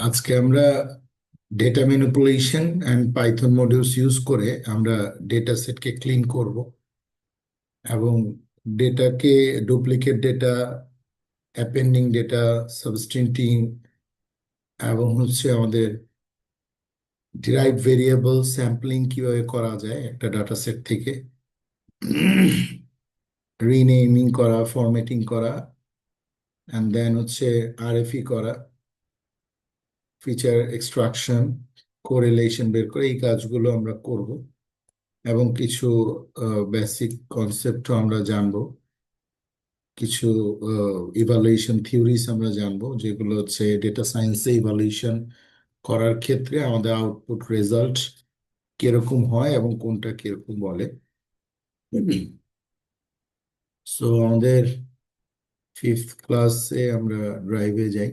আজকে আমরা data manipulation and Python modules use করে আমরা ডেটা সেটকে ক্লিন করব এবং ডেটাকে ডুপ্লিকেট ডেটা, অ্যাপেন্ডিং ডেটা, সাবস্টিটিউটিং এবং আমাদের ডিরাইভ ভেরিয়েবল স্যাম্পলিং কিভাবে করা যায় একটা ডাটা সেট থেকে, রিনেমিং করা, ফরম্যাটিং করা, অ্যান্ড দেন আরএফই করা, ফিচার এক্সট্রাকশন, কোরিলেশন বের করে এই কাজগুলো আমরা করব এবং কিছু বেসিক কনসেপ্টও আমরা জানবো। কিছু ইভালুয়েশন থিওরিজ আমরা জানবো, যেগুলো ডেটা সায়েন্সে ইভালুয়েশন করার ক্ষেত্রে আমাদের আউটপুট রেজাল্ট কিরকম হয় এবং কোনটা কিরকম বলে। সো আমাদের ফিফথ ক্লাসে আমরা ড্রাইভে যাই।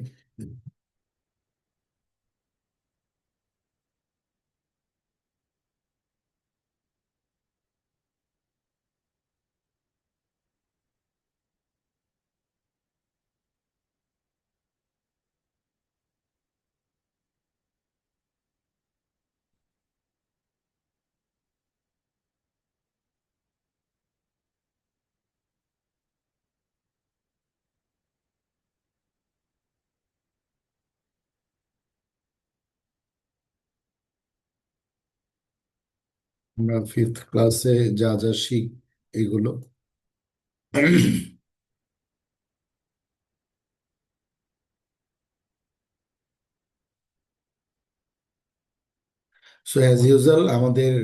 আমরা ফিফথ ক্লাসে যা যা শিখ এগুলো। সো অ্যাজ ইউজুয়াল আমাদের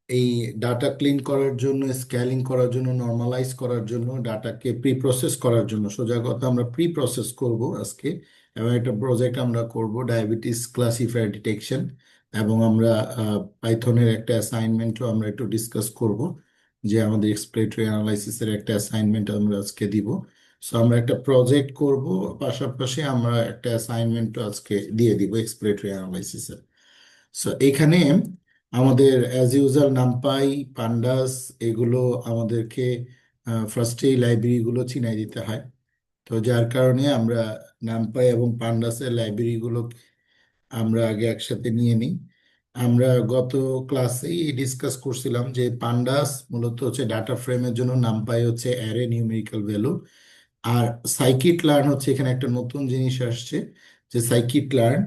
এই ডাটা ক্লিন করার জন্য, স্ক্যালিং করার জন্য, নর্মালাইজ করার জন্য, ডাটাকে প্রি প্রসেস করার জন্য, সোজা কথা আমরা প্রি প্রসেস করব আজকে। এবং একটা প্রজেক্ট আমরা করব ডায়াবেটিস ক্লাসিফায়ার ডিটেকশন, এবং আমরা পাইথনের একটা অ্যাসাইনমেন্টও আমরা একটু ডিসকাস করব, যে আমাদের এক্সপ্লেটরি অ্যানালাইসিসের একটা অ্যাসাইনমেন্ট আমরা আজকে দিব। সো আমরা একটা প্রজেক্ট করব, পাশাপাশি আমরা একটা অ্যাসাইনমেন্টও আজকে দিয়ে দিব এক্সপ্লেটরি অ্যানালাইসিসের। সো এখানে আমাদের অ্যাজ ইউজুয়াল নামপাই, পান্ডাস এগুলো আমাদেরকে ফার্স্টেই লাইব্রেরিগুলো চিনাই দিতে হয়। তো যার কারণে আমরা নামপাই এবং পান্ডাসের লাইব্রেরিগুলো আমরা আগে একসাথে নিয়ে নিই। আমরা গত ক্লাসেই ডিসকাস করছিলাম যে পান্ডাস মূলত ডাটা ফ্রেমের জন্য, নামপাই অ্যারে নিউমেরিক্যাল ভ্যালু, আর সাইকিট লার্ন এখানে একটা নতুন জিনিস আসছে, যে সাইকিট লার্ন।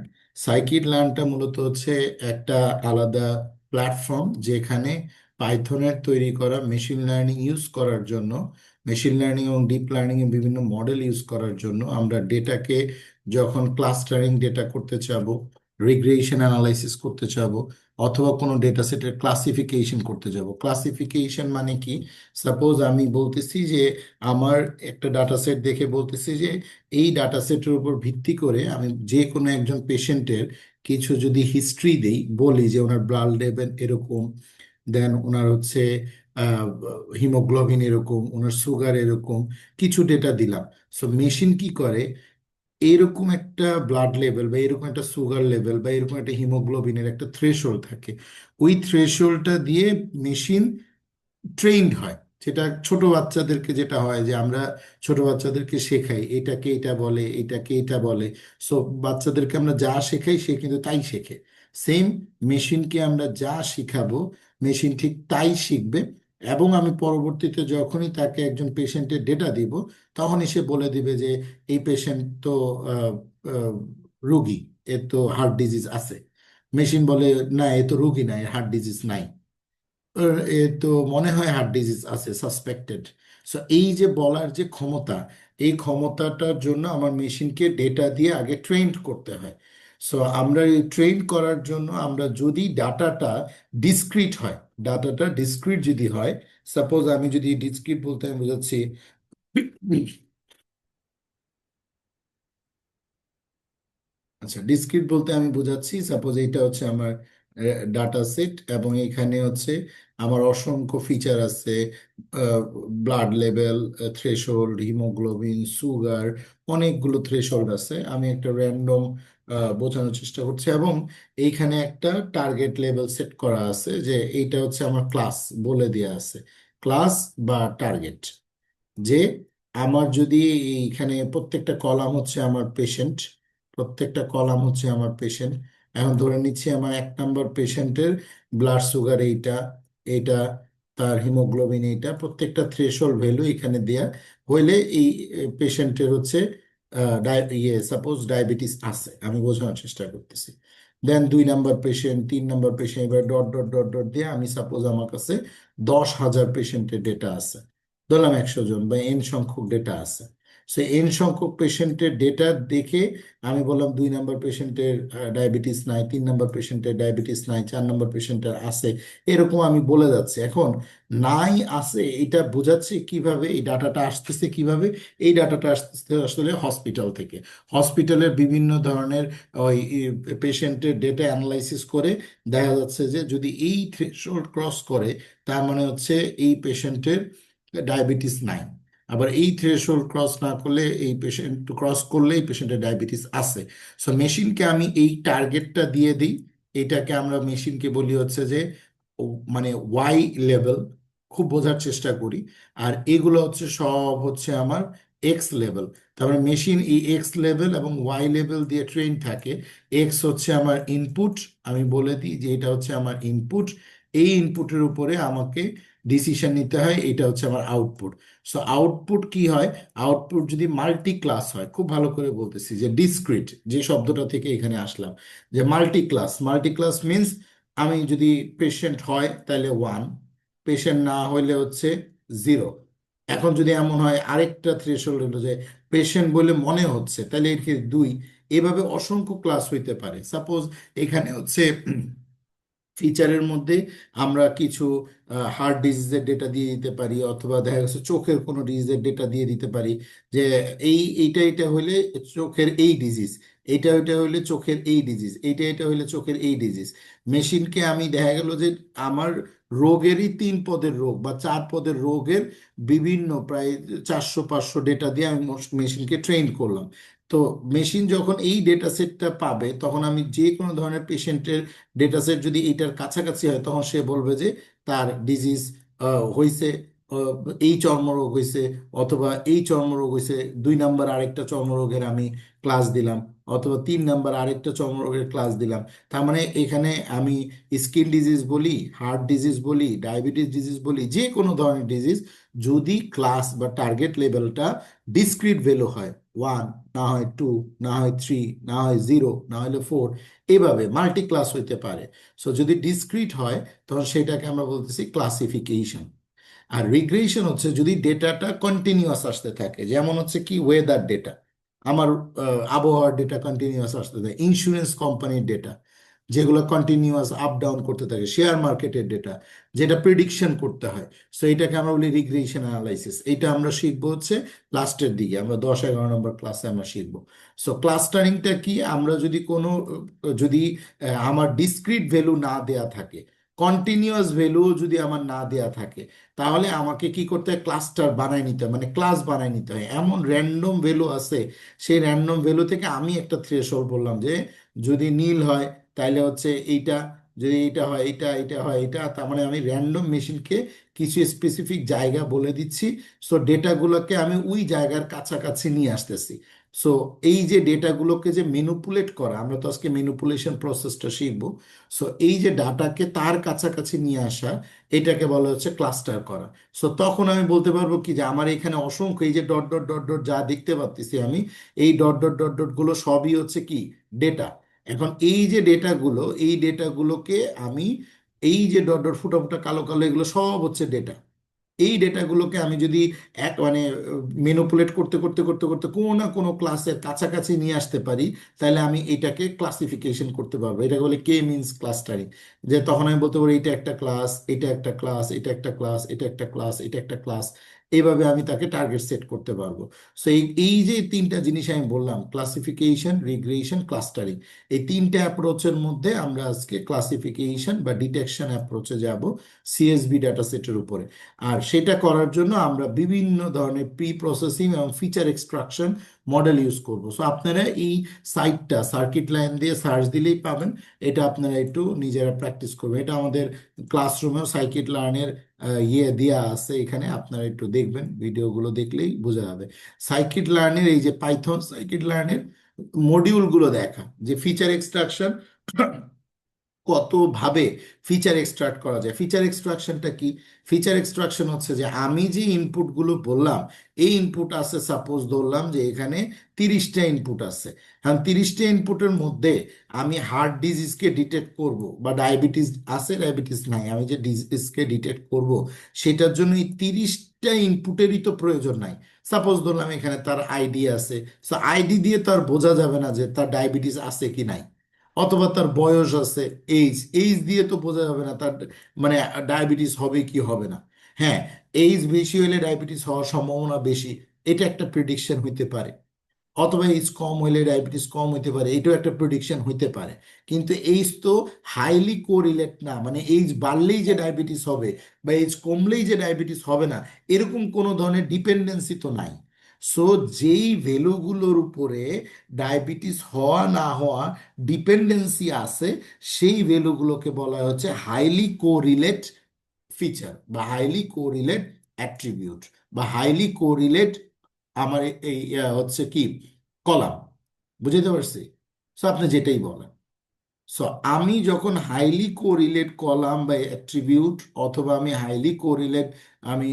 সাইকিট লার্নটা মূলত একটা আলাদা প্ল্যাটফর্ম, যেখানে পাইথনের তৈরি করা মেশিন লার্নিং ইউজ করার জন্য, মেশিন লার্নিং এবং ডিপ লার্নিং এর বিভিন্ন মডেল ইউজ করার জন্য আমরা ডেটাকে যখন ক্লাস্টারিং ডেটা করতে চাবো, রিগ্রেশন অ্যানালাইসিস করতে চাবো, অথবা কোনো ডেটা সেটের ক্লাসিফিকেশন করতে যাব। ক্লাসিফিকেশন মানে কি? সাপোজ আমি বলতেছি যে আমার একটা ডাটা সেট দেখে বলতেছি যে এই ডাটা সেটের উপর ভিত্তি করে আমি যে কোনো একজন পেশেন্টের কিছু যদি হিস্ট্রি দেই, বলি যে ওনার ব্লাড লেভেল এরকম, দেন ওনার হিমোগ্লোবিন এরকম, ওনার সুগার এরকম, কিছু ডেটা দিলাম। সো মেশিন কি করে, এরকম একটা ব্লাড লেভেল বা এরকম একটা সুগার লেভেল বা এরকম একটা হিমোগ্লোবিনের একটা থ্রেশহোল্ড থাকে, ওই থ্রেশহোল্ডটা দিয়ে মেশিন ট্রেইনড হয়। যেটা ছোট বাচ্চাদেরকে যেটা হয়, যে আমরা ছোট বাচ্চাদেরকে শেখাই এটাকে এটা বলে, এটাকে এটা বলে। সো বাচ্চাদেরকে আমরা যা শেখাই সে কিন্তু তাই শেখে। সেম মেশিনকে আমরা যা শিখাবো, মেশিন ঠিক তাই শিখবে। এবং আমি পরবর্তীতে যখনই তাকে একজন পেশেন্টের ডেটা দিব, তখনই সে বলে দিবে যে এই পেশেন্ট তো আহ, আহ, রুগী, এর তো হার্ট ডিজিজ আছে। মেশিন বলে না, এ তো রুগী না, এর হার্ট ডিজিজ নাই। এ তো মনে হয় হার্ট ডিজিজ আছে, সাসপেক্টেড। সো এই যে বলার যে ক্ষমতা, এই ক্ষমতাটার জন্য আমার মেশিনকে ডেটা দিয়ে আগে ট্রেন করতে হয়। সো আমরা এই ট্রেন করার জন্য আমরা যদি ডাটাটা ডিসক্রিট হয়, ডাটাটা ডিসক্রিট যদি হয়, সাপোজ আমি যদি ডিসক্রিট বলতে আমি বোঝাচ্ছি, আচ্ছা ডিসক্রিট বলতে আমি বোঝাচ্ছি, সাপোজ এটা আমার ডাটা সেট, এবং এখানে আমার অসংখ্য ফিচার আছে, blood level, threshold, haemoglobin, sugar, অনেকগুলো থ্রেশহোল্ড আছে। আমি একটা র্যান্ডম বোঝানোর চেষ্টা করছি, এবং এইখানে একটা টার্গেট লেভেল সেট করা আছে, যে এইটা আমার ক্লাস বলে দেওয়া আছে, ক্লাস বা টার্গেট। যে আমার যদি এইখানে প্রত্যেকটা কলাম আমার পেশেন্ট, প্রত্যেকটা কলাম হচ্ছে আমার পেশেন্ট। এখন ধরে নিচ্ছি আমার 1 নম্বর পেশেন্টের ব্লাড সুগার এইটা, এইটা, তার হিমোগ্লোবিন এইটা, প্রত্যেকটা থ্রেশহোল্ড ভ্যালু এখানে দেয়া হইলে এই পেশেন্টের হচ্ছে সাপোজ ডায়াবেটিস আছে, আমি বোঝানোর চেষ্টা করতেছি। দেন 2 নম্বর পেশেন্ট, 3 নম্বর পেশেন্ট, এবার ডট ডট ডট ডট দিয়ে আমি সাপোজ আমার কাছে 10,000 পেশেন্টের ডেটা আছে, ধরলাম 100 জন বা এন সংখ্যক ডেটা আছে। সো এন সংখ্যক পেশেন্টের ডেটা দেখে আমি বললাম 2 নম্বর পেশেন্টের ডায়াবেটিস নাই, 3 নম্বর পেশেন্টের ডায়াবেটিস নাই, 4 নম্বর পেশেন্টের আছে, এরকম আমি বলে যাচ্ছি। এখন নাই আছে এটা বোঝাচ্ছি কিভাবে, এই ডাটাটা আসতেছে কিভাবে, এই ডাটাটা আসতেছে আসলে হসপিটাল থেকে। হসপিটালের বিভিন্ন ধরনের ওই পেশেন্টের ডেটা অ্যানালাইসিস করে দেখা যাচ্ছে যে যদি এই থ্রেশহোল্ড ক্রস করে তার মানে হচ্ছে এই পেশেন্টের ডায়াবেটিস নাই। আবার এই থ্রেশহোল্ড ক্রস না করলে, এই পেশেন্ট ক্রস করলে এই পেশেন্টের ডায়াবেটিস আছে। সো মেশিনকে আমি এই টার্গেটটা দিয়ে দিই, এটাকে আমরা মেশিনকে বলি হচ্ছে যে মানে ওয়াই লেভেল, খুব বোঝার চেষ্টা করি। আর এগুলো হচ্ছে সব হচ্ছে আমার এক্স লেভেল। তারপরে মেশিন এই এক্স লেভেল এবং ওয়াই লেভেল দিয়ে ট্রেন থাকে। এক্স হচ্ছে আমার ইনপুট, আমি বলে দিই যে এটা হচ্ছে আমার ইনপুট, এই ইনপুটের উপরে আমাকে ডিসিশন নিতে হয়, এটা হচ্ছে আমার আউটপুট। সো আউটপুট কি হয়, আউটপুট যদি মাল্টি ক্লাস হয়, খুব ভালো করে বলতেছি যে ডিসক্রিট যে শব্দটা থেকে এখানে আসলাম, যে multi class, multi class means আমি যদি পেশেন্ট হয় তাহলে 1, পেশেন্ট না হইলে হচ্ছে 0। এখন যদি এমন হয় আরেকটা থ্রেশহোল্ড হলো যে পেশেন্ট বলে মনে হচ্ছে, তাহলে এর ক্ষেত্রে 2। এভাবে অসংখ্য ক্লাস হইতে পারে। সাপোজ এখানে হচ্ছে ফিচারের মধ্যে আমরা কিছু হার্ট ডিজিজের ডেটা দিয়ে দিতে পারি, অথবা দেখা গেছে চোখের কোনো ডিজিজের ডেটা দিয়ে দিতে পারি, যে এইটা হইলে চোখের এই ডিজিজ, এটা হইলে চোখের এই ডিজিজ, এটা হইলে চোখের এই ডিজিজ। মেশিনকে আমি দেখা গেল যে আমার রোগেরই 3 পদের রোগ বা 4 পদের রোগের বিভিন্ন প্রায় 400-500 ডেটা দিয়ে আমি মেশিনকে ট্রেন করলাম। তো মেশিন যখন এই ডেটা সেটটা পাবে, তখন আমি যে কোনো ধরনের পেশেন্টের ডেটা সেট যদি এইটার কাছাকাছি হয়, তখন সে বলবে যে তার ডিজিজ হয়েছে, আহ, এই চর্মরোগ হয়েছে, অথবা এই চর্মরোগ হয়েছে, 2 নম্বর আরেকটা চর্মরোগের আমি ক্লাস দিলাম, অথবা 3 নম্বর আরেকটা চর্মরোগের ক্লাস দিলাম। তার মানে এখানে আমি স্কিন ডিজিজ বলি, হার্ট ডিজিজ বলি, ডায়াবেটিস ডিজিজ বলি, যে কোনো ধরনের ডিজিজ, যদি ক্লাস বা টার্গেট লেভেলটা ডিসক্রিট ভ্যালু হয়, 1, না হয় 2, না হয় 3, না হয় 0, না হলে 4, এভাবে মাল্টি ক্লাস হইতে পারে। সো যদি ডিসক্রিট হয় তখন সেটাকে আমরা বলতেছি ক্লাসিফিকেশন। আর রিগ্রেশন হচ্ছে যদি ডেটাটা কন্টিনিউয়াস আসতে থাকে, যেমন হচ্ছে কি ওয়েদার ডেটা, আমার আবহাওয়ার ডেটা কন্টিনিউয়াস আসতে থাকে, ইন্স্যুরেন্স কোম্পানির ডেটা যেগুলো কন্টিনিউয়াস আপ ডাউন করতে থাকে, শেয়ার মার্কেটের ডেটা যেটা প্রিডিকশন করতে হয়। সো এটাকে আমরা বলি রিগ্রেশন অ্যানালাইসিস। এটা আমরা শিখবো হচ্ছে লাস্টের দিকে, আমরা 10-11 নম্বর ক্লাসে আমরা শিখবো। সো ক্লাস্টারিংটা কি, আমরা যদি কোনো যদি আমার ডিসক্রিট ভ্যালু না দেয়া থাকে, কন্টিনিউয়াস ভ্যালু যদি আমার না দেয়া থাকে, তাহলে আমাকে কি করতে হয়, ক্লাস্টার বানায় নিতে হয়, মানে ক্লাস বানায় নিতে হয়। এমন র্যান্ডম ভ্যালু আছে, সেই র্যান্ডম ভ্যালু থেকে আমি একটা থ্রেশহোল্ড বললাম যে যদি নীল হয় তাহলে হচ্ছে এইটা, যদি এইটা হয় এইটা, এইটা হয় এইটা, তার মানে আমি র্যান্ডম মেশিনকে কিছু স্পেসিফিক জায়গা বলে দিচ্ছি। সো ডেটাগুলোকে আমি ওই জায়গার কাছাকাছি নিয়ে আসতেছি। সো এই যে ডেটাগুলোকে যে মেনুপুলেট করা, আমরা তো আজকে মেনুপুলেশন প্রসেসটা শিখবো। সো এই যে ডাটাকে তার কাছাকাছি নিয়ে আসা, এটাকে বলা হচ্ছে ক্লাস্টার করা। সো তখন আমি বলতে পারবো কি যে আমার এখানে অসংখ্য এই যে ডট ডট ডট ডট যা দেখতে পাচ্ছি আমি, এই ডট ডট ডট ডট গুলো সবই হচ্ছে কি ডেটা। এখন এই যে ডেটাগুলো, এই ডেটাগুলোকে আমি, এই যে ডট ডট ফুটা ফুটা কালো কালো এগুলো সব হচ্ছে ডেটা। এই ডেটাগুলোকে আমি যদি এক মানে মেনুপুলেট করতে করতে করতে করতে কোনো না কোনো ক্লাসের কাছাকাছি নিয়ে আসতে পারি, তাহলে আমি এটাকে ক্লাসিফিকেশন করতে পারবো। এটাকে বলে কে মিনস ক্লাস্টারিং। যে তখন আমি বলতে পারি এটা একটা ক্লাস, এটা একটা ক্লাস, এটা একটা ক্লাস, এটা একটা ক্লাস, এটা একটা ক্লাস, এইভাবে আমি তাকে টার্গেট সেট করতে পারবো। সো এই যে 3টা জিনিস আমি বললাম, ক্লাসিফিকেশন, রিগ্রেশন, ক্লাস্টারিং, এই 3টে অ্যাপ্রোচের মধ্যে আমরা আজকে ক্লাসিফিকেশন বা ডিটেকশন অ্যাপ্রোচে যাব, সিএসভি ডাটা সেটের উপরে। আর সেটা করার জন্য আমরা বিভিন্ন ধরনের প্রি প্রসেসিং এবং ফিচার এক্সট্রাকশন মডেল ইউজ করব। সো আপনারা এই সাইটটা সার্কিট লাইন দিয়ে সার্চ দিলেই পাবেন। এটা আপনারা একটু নিজেরা প্র্যাকটিস করবেন। এটা আমাদের ক্লাসরুমেও সাইকিট লার্নের ইয়ে দেওয়া আছে, এখানে আপনারা একটু দেখবেন, ভিডিওগুলো দেখলেই বোঝা যাবে। সাইকিট লার্নের এই যে পাইথন সাইকিট লার্নের মডিউলগুলো দেখা, যে ফিচার এক্সট্রাকশন কতভাবে ফিচার এক্সট্রাক্ট করা যায়। ফিচার এক্সট্রাকশনটা কি? ফিচার এক্সট্রাকশন হচ্ছে যে আমি যে ইনপুটগুলো বললাম, এই ইনপুট আছে, সাপোজ ধরলাম যে এখানে 30টা ইনপুট আছে। হ্যাঁ, 30টা ইনপুটের মধ্যে আমি হার্ট ডিজিজকে ডিটেক্ট করব, বা ডায়াবেটিস আছে ডায়াবেটিস নাই, আমি যে ডিজিজকে ডিটেক্ট করব সেটার জন্য এই 30টা ইনপুটেরই তো প্রয়োজন নাই। সাপোজ ধরলাম এখানে তার আইডি আছে, সো আইডি দিয়ে তার বোঝা যাবে না যে তার ডায়াবেটিস আছে কি নাই, অথবা তার বয়স আছে, এইজ এইজ দিয়ে তো বোঝা যাবে না তার মানে ডায়াবেটিস হবে কি হবে না। হ্যাঁ, এইজ বেশি হলে ডায়াবেটিস হওয়ার সম্ভাবনা বেশি, এটা একটা প্রেডিকশন হইতে পারে। অথবা এইজ কম হইলে ডায়াবেটিস কম হইতে পারে, এটাও একটা প্রেডিকশন হইতে পারে। কিন্তু এইজ তো হাইলি কোরিলেট না, মানে এইজ বাড়লেই যে ডায়াবেটিস হবে বা এইজ কমলেই যে ডায়াবেটিস হবে না, এরকম কোনো ধরনের ডিপেন্ডেন্সি তো নাই। সো যেই ভ্যালুগুলোর উপরে ডায়াবেটিস হওয়া না হওয়া ডিপেন্ডেন্সি আছে, সেই ভ্যালুগুলোকে বলা হচ্ছে হাইলি কোরিলেট ফিচার, বা হাইলি কোরিলেট অ্যাট্রিবিউট, বা হাইলি কোরিলেট আমার এই হচ্ছে কি কলাম। বুঝতে পারছি? সো আপনি যেটাই বলেন। সো আমি যখন হাইলি কোরিলেট কলাম বা অ্যাট্রিবিউট, অথবা আমি হাইলি কোরিলেট আমি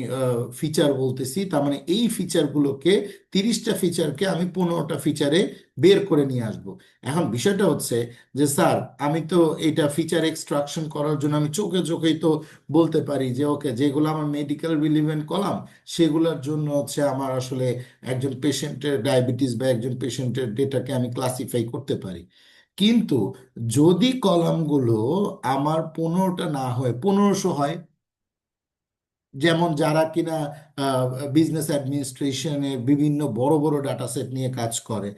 ফিচার বলতেছি, তার মানে এই ফিচারগুলোকে, 30টা ফিচারকে আমি 15টা ফিচারে বের করে নিয়ে আসব। এখন বিষয়টা হচ্ছে যে স্যার, আমি তো এটা ফিচার এক্সট্রাকশন করার জন্য আমি চোখে চোখেই তো বলতে পারি যে ওকে, যেগুলো আমার মেডিকেল রিলিভেন্ট কলাম সেগুলোর জন্য হচ্ছে আমার আসলে একজন পেশেন্টের ডায়াবেটিস বা একজন পেশেন্টের ডেটাকে আমি ক্লাসিফাই করতে পারি। কিন্তু যদি কলামগুলো আমার 15টা না হয় 1500 হয়, যেমন যারা কিনা বিজনেস অ্যাডমিনিস্ট্রেশনের বিভিন্ন বড় বড় ডাটা সেট নিয়ে কাজ করে,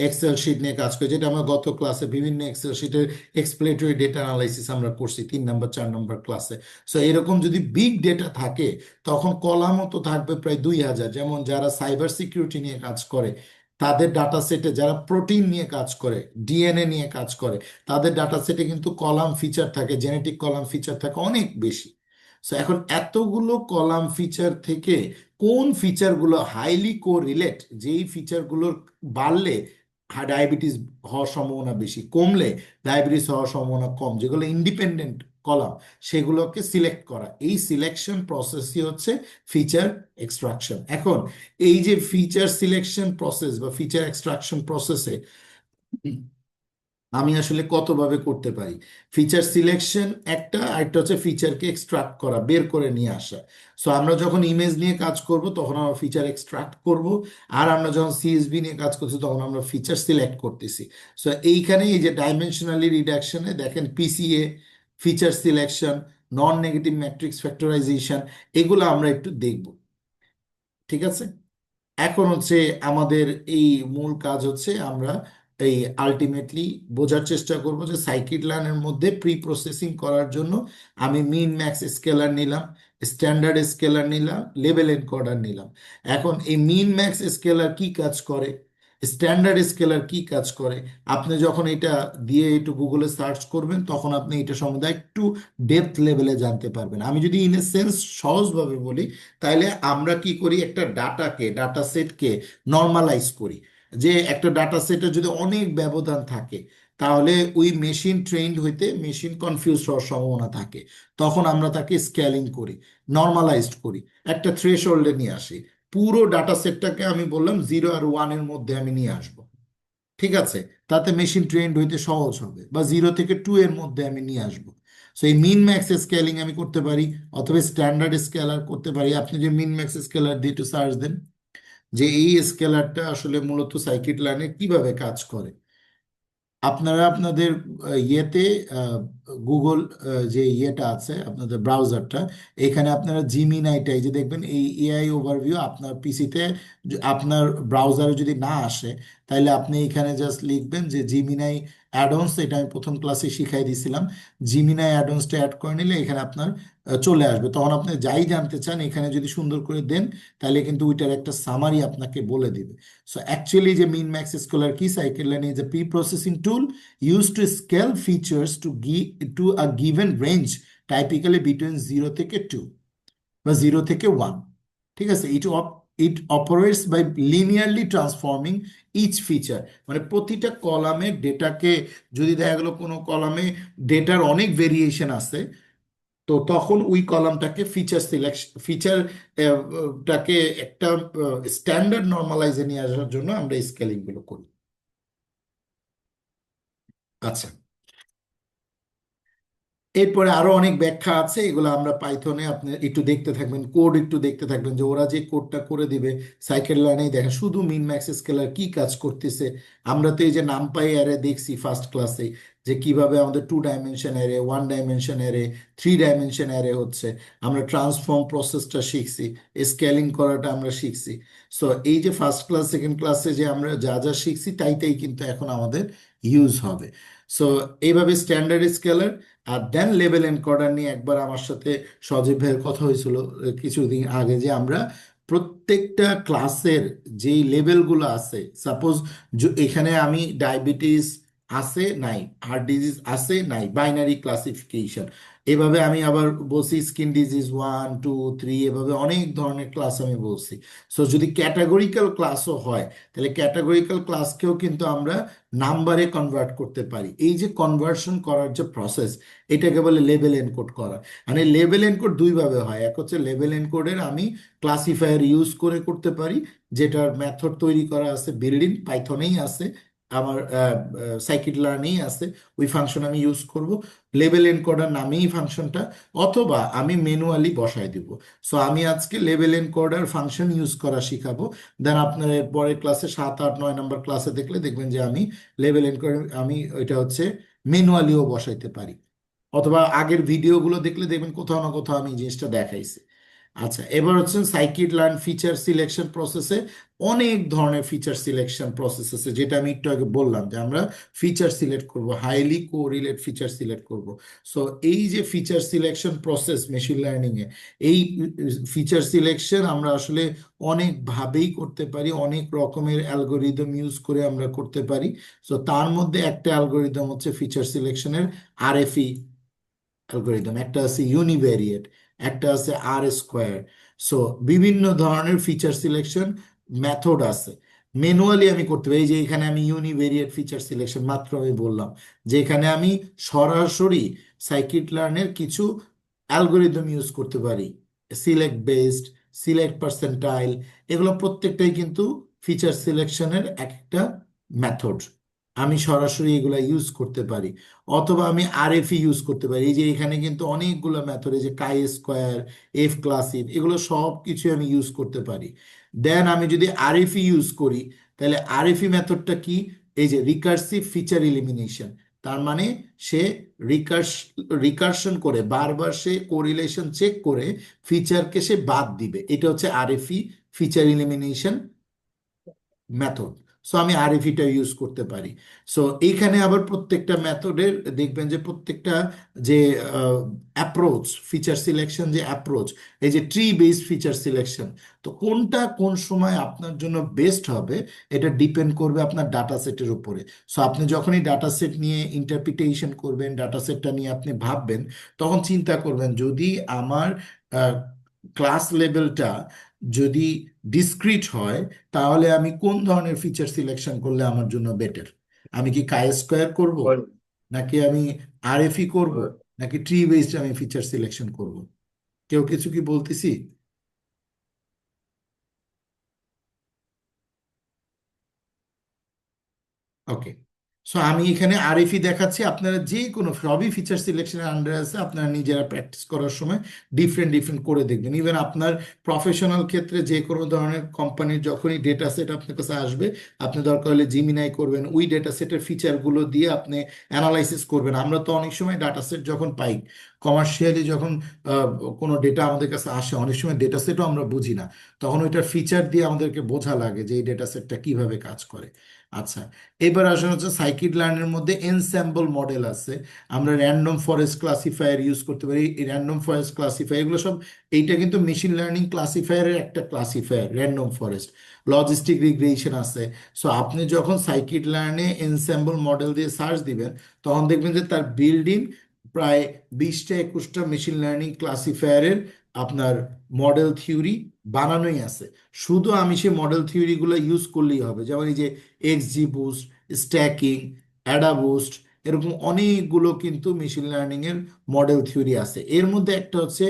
এক্সেল শিট নিয়ে কাজ করে, যেটা আমরা গত ক্লাসে বিভিন্ন এক্সেল শিটের এক্সপ্লেটরি ডেটা অ্যানালাইসিস আমরা করছি 3 নম্বর 4 নম্বর ক্লাসে। সো এরকম যদি বিগ ডেটা থাকে, তখন কলামও তো থাকবে প্রায় 2000। যেমন যারা সাইবার সিকিউরিটি নিয়ে কাজ করে, তাদের ডাটা সেটে, যারা প্রোটিন নিয়ে কাজ করে, ডিএনএ নিয়ে কাজ করে, তাদের ডাটা সেটে কিন্তু কলাম ফিচার থাকে, জেনেটিক কলাম ফিচার থাকে অনেক বেশি। সো এখন এতগুলো কলাম ফিচার থেকে কোন ফিচারগুলো হাইলি কোরিলেট, যেই ফিচারগুলোর বাড়লে ডায়াবেটিস হওয়ার সম্ভাবনা বেশি, কমলে ডায়াবেটিস হওয়ার সম্ভাবনা কম, যেগুলো ইন্ডিপেন্ডেন্ট কলাম, সেগুলোকে সিলেক্ট করা, এই সিলেকশন প্রসেসই হচ্ছে ফিচার এক্সট্রাকশন। এখন এই যে ফিচার সিলেকশন প্রসেস বা ফিচার এক্সট্রাকশন প্রসেসে আমি আসলে কতভাবে করতে পারি। ফিচার সিলেকশন একটা, আরেকটা হচ্ছে ফিচারকে এক্সট্রাক্ট করা, বের করে নিয়ে আসা। সো আমরা যখন ইমেজ নিয়ে কাজ করব তখন আমরা ফিচার এক্সট্রাক্ট করব, আর আমরা যখন সিএসভি নিয়ে কাজ করছি তখন আমরা ফিচার সিলেক্ট করতেছি। সো এইখানে এই যে ডাইমেনশনালি রিডাকশনে দেখেন, PCA, feature selection, non negative matrix factorisation, এগুলো আমরা একটু দেখব। ঠিক আছে? এখন হচ্ছে আমাদের এই মূল কাজ হচ্ছে আমরা এই আলটিমেটলি বোঝার চেষ্টা করব যে সাইকিট লার্নের মধ্যে প্রি প্রসেসিং করার জন্য আমি মিন ম্যাক্স স্কেলার নিলাম, স্ট্যান্ডার্ড স্কেলার নিলাম, লেভেল এনকোডার নিলাম। এখন এই মিন ম্যাক্স স্কেলার কি কাজ করে, স্ট্যান্ডার্ড স্কেলার কি কাজ করে, আপনি যখন এটা দিয়ে একটু গুগলে সার্চ করবেন তখন আপনি এটা সম্বন্ধে একটু ডেপথ লেভেলে জানতে পারবেন। আমি যদি ইন এ সেন্স সহজভাবে বলি, তাইলে আমরা কি করি, একটা ডাটা সেটকে নর্মালাইজ করি। যে একটা ডাটা সেটের যদি অনেক ব্যবধান থাকে, তাহলে ওই মেশিন ট্রেন্ড হইতে মেশিন কনফিউজ হওয়ার সম্ভাবনা থাকে। তখন আমরা তাকে স্কেলিং করি, নর্মালাইজড করি, একটা থ্রেশহোল্ডে নিয়ে আসি। পুরো ডাটা সেটটাকে আমি বললাম 0 আর 1-এর মধ্যে আমি নিয়ে আসবো। ঠিক আছে? তাতে মেশিন ট্রেন্ড হইতে সহজ হবে। বা 0 থেকে 2 এর মধ্যে আমি নিয়ে আসবো। সো এই মিন ম্যাক্স স্কেলিং আমি করতে পারি, অথবা স্ট্যান্ডার্ড স্কেলার করতে পারি। আপনি যে মিন ম্যাক্স স্কেলার দিয়ে একটু সার্চ দেন যে এই স্কেলারটা আসলে মূলত সাইকিট লার্নে কিভাবে কাজ করে। আপনারা আপনাদের ইয়েতে গুগল যে ইয়েটা আছে আপনাদের ব্রাউজারটা, এখানে আপনারা জিমিনাইটা এই যে দেখবেন, এই এআই ওভারভিউ আপনার পিসিতে, আপনার ব্রাউজারে যদি না আসে, তাহলে আপনি এখানে জাস্ট লিখবেন যে জিমিনাই অ্যাডন্স, এটা আমি প্রথম ক্লাসে শিখাই দিয়েছিলাম। জিমিনাই অ্যাডন্সটা অ্যাড করে নিলে এখানে আপনার চলে আসবে। তখন আপনি যাই জানতে চান এখানে যদি সুন্দর করে দেন, তাহলে কিন্তু ওইটার একটা সামারি আপনাকে বলে দিবে। So actually, the min max scalar key scikit-learn is a pre-processing tool used to scale features to a given range, typically between 0 থেকে 2 বা 0 থেকে 1। ঠিক আছে? এটা it operates by linearly transforming each feature, মানে প্রতিটা কলামের ডেটাকে, যদি দেখা গেলো কোনো কলামে ডেটার অনেক ভেরিয়েশন আছে, তো তখন ওই কলামটাকে ফিচার সিলেকশন টাকে একটা স্ট্যান্ডার্ড নর্মালাইজে নিয়ে আসার জন্য আমরা স্কেলিং গুলো করি। আচ্ছা, এরপরে আরো অনেক ব্যাখ্যা আছে, এগুলো আমরা পাইথনে আপনি একটু দেখতে থাকবেন, কোড একটু দেখতে থাকবেন, যে ওরা যে কোডটা করে দিবে সাইকেল লাইনেই দেখেন শুধু মিন ম্যাক্স স্কেলার কি কাজ করতেছে। আমরা তো এই যে নামপাই অ্যারে দেখছি ফার্স্ট ক্লাসে, যে কিভাবে আমাদের 2 dimension array, 1 dimension array, 3 dimension array হচ্ছে, আমরা ট্রান্সফর্ম প্রসেসটা শিখছি, স্কেলিং করাটা আমরা শিখছি। সো এই যে ফার্স্ট ক্লাস সেকেন্ড ক্লাসে যে আমরা যা যা শিখছি তাই তাই কিন্তু এখন আমাদের ইউজ হবে। সো এইভাবে স্ট্যান্ডার্ড স্কেলার। আর দেন লেভেল এনকোডার নিয়ে একবার আমার সাথে সজীব ভাইয়ের কথা হয়েছিল কিছুদিন আগে, যে আমরা প্রত্যেকটা ক্লাসের যেই লেভেলগুলো আছে, সাপোজ এখানে আমি ডায়াবেটিস আছে নাই, হার্ট ডিজিজ আছে নাই, বাইনারি ক্লাসিফিকেশন, এভাবে আমি আবার বলছি স্কিন ডিজিজ 1 2 3, এভাবে অনেক ধরনের ক্লাস আমি বলছি। সো যদি ক্যাটাগরিক্যাল ক্লাসও হয়, তাহলে ক্যাটাগরিক্যাল ক্লাসকেও কিন্তু আমরা নাম্বারে কনভার্ট করতে পারি। এই যে কনভার্সন করার যে প্রসেস, এটাকে বলে লেভেল এনকোড করা। মানে লেভেল এনকোড দুইভাবে হয়, এক হচ্ছে লেভেল এনকোডের আমি ক্লাসিফায়ার ইউজ করে করতে পারি, যেটার মেথড তৈরি করা আছে বিল্ডিং পাইথনেই আছে, আমার সাইকিট লার্নেই আছে, ওই ফাংশন আমি ইউজ করব, লেভেল এনকোডার নামেই ফাংশনটা, অথবা আমি ম্যানুয়ালি বসাই দিব। সো আমি আজকে লেভেল এনকোডার ফাংশন ইউজ করা শিখাবো। দেন আপনার পরের ক্লাসে 7 8 9 নম্বর ক্লাসে দেখলে দেখবেন যে আমি লেভেল এনকোড আমি এটা হচ্ছে ম্যানুয়ালিও বসাইতে পারি, অথবা আগের ভিডিওগুলো দেখলে দেখবেন কোথাও না কোথাও আমি এই জিনিসটা দেখাইছি। আচ্ছা, এবার হচ্ছে সাইকিট লার্ন ফিচার সিলেকশন প্রসেসে অনেক ধরনের ফিচার সিলেকশন প্রসেস আছে, যেটা আমি একটু আগে বললাম যে আমরা ফিচার সিলেক্ট করব, হাইলি কোরিলেট ফিচার সিলেক্ট করব। সো এই যে feature selection process machine learning এ, এই ফিচার সিলেকশন আমরা আসলে অনেকভাবেই করতে পারি, অনেক রকমের অ্যালগোরিদম ইউজ করে আমরা করতে পারি। সো তার মধ্যে একটা অ্যালগোরিদম হচ্ছে ফিচার সিলেকশনের আরএফই অ্যালগোরিদম, একটা আছে ইউনিভ্যারিয়েট, একটা আছে আর স্কোয়ার। সো বিভিন্ন ধরনের ফিচার সিলেকশন মেথড আছে, ম্যানুয়ালি আমি করতে পারি। এই যে এখানে আমি ইউনিভেরিয়েট ফিচার সিলেকশন মাত্র আমি বললাম, যে এখানে আমি সরাসরি সাইকিট লার্নের কিছু অ্যালগোরিদম ইউজ করতে পারি, সিলেক্ট বেসড, সিলেক্ট পার্সেন্টাইল, এগুলো প্রত্যেকটাই কিন্তু ফিচার সিলেকশনের এক একটা মেথড, আমি সরাসরি এগুলা ইউজ করতে পারি। অথবা আমি আরএফই ইউজ করতে পারি, এই যে এখানে কিন্তু অনেকগুলো মেথড, এই যে কাই স্কোয়ার, এফ ক্লাসিফ, এগুলো সব কিছু আমি ইউজ করতে পারি। দেন আমি যদি আরএফই ইউজ করি, তাহলে আরএফই মেথডটা কি, এই যে রিকার্সিভ ফিচার এলিমিনেশন, তার মানে সে রিকার্স রিকার্শন করে বারবার সে কোরিলেশন চেক করে ফিচারকে সে বাদ দিবে, এটা হচ্ছে আরএফই ফিচার এলিমিনেশন মেথড। সো আমি আরএফইটা ইউজ করতে পারি। সো এইখানে আবার প্রত্যেকটা মেথডের দেখবেন যে প্রত্যেকটা যে অ্যাপ্রোচ, ফিচার সিলেকশন যে অ্যাপ্রোচ, এই যে ট্রি বেসড ফিচার সিলেকশন, তো কোনটা কোন সময় আপনার জন্য বেস্ট হবে এটা ডিপেন্ড করবে আপনার ডাটা সেটের উপরে। সো আপনি যখনই ডাটা সেট নিয়ে ইন্টারপ্রিটেশন করবেন, ডাটা সেটটা নিয়ে আপনি ভাববেন, তখন চিন্তা করবেন যদি আমার ক্লাস লেভেলটা যদি ডিসক্রিট হয়, তাহলে আমি কোন ধরনের ফিচার সিলেকশন করলে আমার জন্য বেটার। আমি কি কাই স্কোয়ার করব, নাকি আমি আরএফই করব, নাকি ট্রি বেসড আমি ফিচার সিলেকশন করব? কেউ কিছু কি বলতেছি? ওকে। সো আমি এখানে আরএফই দেখাচ্ছি, আপনারা যে কোনো সবই ফিচার সিলেকশনের আন্ডার আছে, আপনারা নিজেরা প্র্যাকটিস করার সময় ডিফারেন্ট ডিফারেন্ট করে দেখবেন। ইভেন আপনার প্রফেশনাল ক্ষেত্রে যে কোনো ধরনের কোম্পানির যখনই ডেটা সেট আপনার কাছে আসবে, আপনি দরকার হলে জিমিনাই করবেন, ওই ডেটা সেটের ফিচারগুলো দিয়ে আপনি অ্যানালাইসিস করবেন। আমরা তো অনেক সময় ডাটা সেট যখন পাই, কমার্শিয়ালি যখন কোনো ডেটা আমাদের কাছে আসে, অনেক সময় ডেটা সেটও আমরা বুঝি না, তখন ওইটার ফিচার দিয়ে আমাদেরকে বোঝা লাগে যে এই ডেটা সেটটা কিভাবে কাজ করে। আচ্ছা, এবার আসলে হচ্ছে সাইকিট লার্নের মধ্যে এনস্যাম্বল মডেল আছে, আমরা র্যান্ডম ফরেস্ট ক্লাসিফায়ার ইউজ করতে পারি। এই র্যান্ডম ফরেস্ট ক্লাসিফায়ার এগুলো সব, এইটা কিন্তু মেশিন লার্নিং ক্লাসিফায়ারের একটা classifier random forest, logistic regression আছে। সো আপনি যখন সাইকিট লার্নে এনস্যাম্বল মডেল দিয়ে সার্চ দিবেন, তখন দেখবেন যে তার বিল্ডিং প্রায় 20টা 21টা মেশিন লার্নিং ক্লাসিফায়ারের আপনার মডেল থিওরি বানানোই আছে। শুধু আমি সেই মডেল থিওরিগুলো ইউজ করলেই হবে, যেমন এই যে এক্স জি বুস্ট, স্ট্যাকিং, অ্যাডা বুস্ট, এরকম অনেকগুলো কিন্তু মেশিন লার্নিং এর মডেল থিওরি আছে। এর মধ্যে একটা হচ্ছে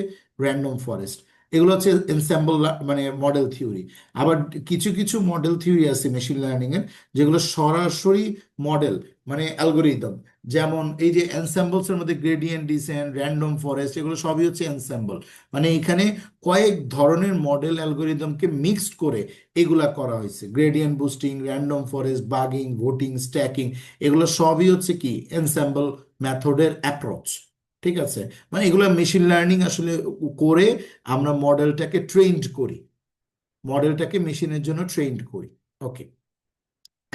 র্যান্ডম ফরেস্ট। এগুলো হচ্ছে এনসেম্বল মানে মডেল থিওরি। আবার কিছু কিছু মডেল থিওরি আছে মেশিন লার্নিং এর যেগুলো সরাসরি মডেল, মানে অ্যালগোরিদম। যেমন এই যে এনসেম্বলস এর মধ্যে গ্রেডিয়েন্ট ডিসেন্ট, র্যান্ডম ফরেস্ট, এগুলো সবই হচ্ছে এনসেম্বল। মানে এখানে কয়েক ধরনের মডেল অ্যালগোরিদমকে মিক্সড করে এগুলা করা হয়েছে। Gradient boosting, random forest, bagging, voting, stacking, এগুলো সবই হচ্ছে কি এনসেম্বল মেথডের অ্যাপ্রোচ। ঠিক আছে? মানে এগুলো মেশিন লার্নিং আসলে করে আমরা মডেলটাকে ট্রেন্ড করি, মডেলটাকে মেশিনের জন্য ট্রেন্ড করি। ওকে।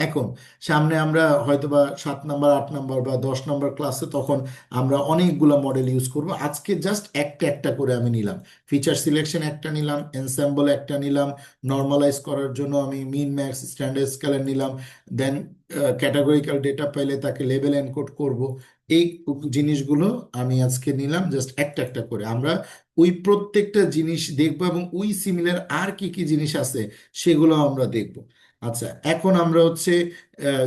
এখন সামনে আমরা হয়তোবা 7 নাম্বার, 8 নাম্বার বা 10 নাম্বার ক্লাসে তখন আমরা অনেকগুলো মডেল ইউজ করব। আজকে জাস্ট একটা একটা করে আমি নিলাম। ফিচার সিলেকশন একটা নিলাম, এনসেম্বল একটা নিলাম, নর্মালাইজ করার জন্য আমি মিন ম্যাক্স স্ট্যান্ডার্ড স্কেলার নিলাম, দেন ক্যাটাগরিক্যাল ডেটা পাইলে তাকে লেবেল এনকোড করব। এই জিনিসগুলো আমি আজকে নিলাম জাস্ট একটা একটা করে। আমরা ওই প্রত্যেকটা জিনিস দেখবো এবং ওই সিমিলার আর কি কি জিনিস আছে সেগুলো আমরা দেখব। আচ্ছা, এখন আমরা হচ্ছে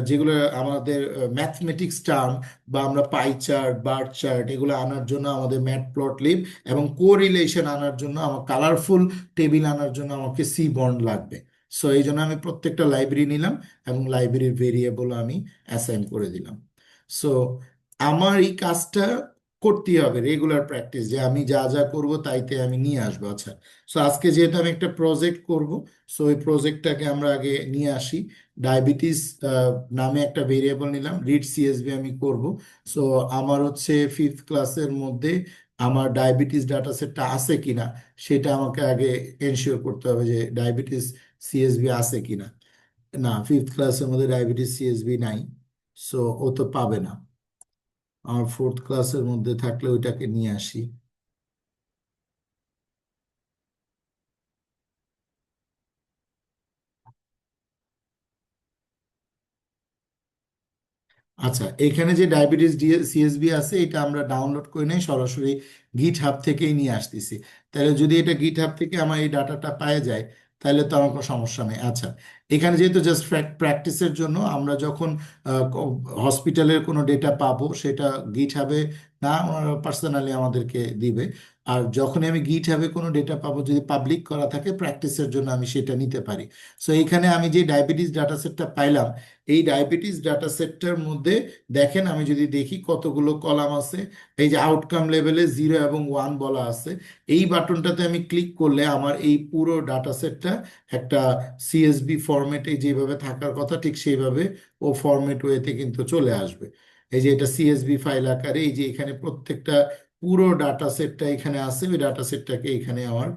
যেগুলো আমাদের ম্যাথমেটিক্স টার্ম বা আমরা পাই চার্ট, বার চার্ট, এগুলো আনার জন্য আমাদের ম্যাটপ্লটলিব, এবং কোরিলেশন আনার জন্য আমার কালারফুল টেবিল আনার জন্য আমাকে সি বন্ড লাগবে। সো এই জন্য আমি প্রত্যেকটা লাইব্রেরি নিলাম এবং লাইব্রেরির ভেরিয়েবল আমি অ্যাসাইন করে দিলাম। সো আমার এই কাজটা করতেই হবে, রেগুলার প্র্যাকটিস, যে আমি যা যা করব তাইতে আমি নিয়ে আসবো। আচ্ছা, সো আজকে যেহেতু আমি একটা প্রজেক্ট করব, সো এই প্রজেক্টটাকে আমরা আগে নিয়ে আসি। ডায়াবেটিস নামে একটা ভেরিয়েবল নিলাম, রিড সিএসভি আমি করব। সো আমার হচ্ছে 5th ক্লাসের মধ্যে আমার ডায়াবেটিস ডাটা সেটটা আছে কিনা সেটা আমাকে আগে এনশিওর করতে হবে, যে ডায়াবেটিস সিএসভি আছে কিনা। না, 5th ক্লাসের মধ্যে ডায়াবেটিস সিএসভি নাই। সো ও তো পাবে না। আমার 4th ক্লাসের মধ্যে থাকলে ওইটাকে নিয়ে আসি। আচ্ছা, এখানে যে ডায়াবেটিস সিএসবি আছে এটা আমরা ডাউনলোড করে নেই, সরাসরি গিট হাব থেকেই নিয়ে আসতেছি। তাহলে যদি এটা গিট হাব থেকে আমার এই ডাটাটা পাওয়া যায় তাহলে তো আমার কোনো সমস্যা নেই। আচ্ছা, এখানে যেহেতু জাস্ট প্র্যাকটিসের জন্য আমরা যখন হসপিটালের কোনো ডেটা পাবো সেটা গিট হাবে না, ওনারা পার্সোনালি আমাদেরকে দিবে। আর যখনই আমি গিট হাবে কোনো ডেটা পাবো যদি পাবলিক করা থাকে প্র্যাকটিসের জন্য আমি সেটা নিতে পারি। সো এইখানে আমি যে ডায়াবেটিস ডাটা সেটটা পাইলাম, এই ডায়াবেটিস ডাটা সেটটার মধ্যে দেখেন আমি যদি দেখি কতগুলো কলাম আছে। এই যে আউটকাম লেভেলে 0 এবং 1 বলা আছে, এই বাটনটাতে আমি ক্লিক করলে আমার এই পুরো ডাটা সেটটা একটা সিএসবি ফরম্যাটে যেভাবে থাকার কথা ঠিক সেইভাবে ও ফরম্যাট ওয়েতে কিন্তু চলে আসবে। এই যে এটা সিএসবি ফাইল আকারে, এই যে এখানে প্রত্যেকটা পুরো ডাটা সেটটা এখানে আছে, ওই ডাটা সেটটাকে এখানে আমার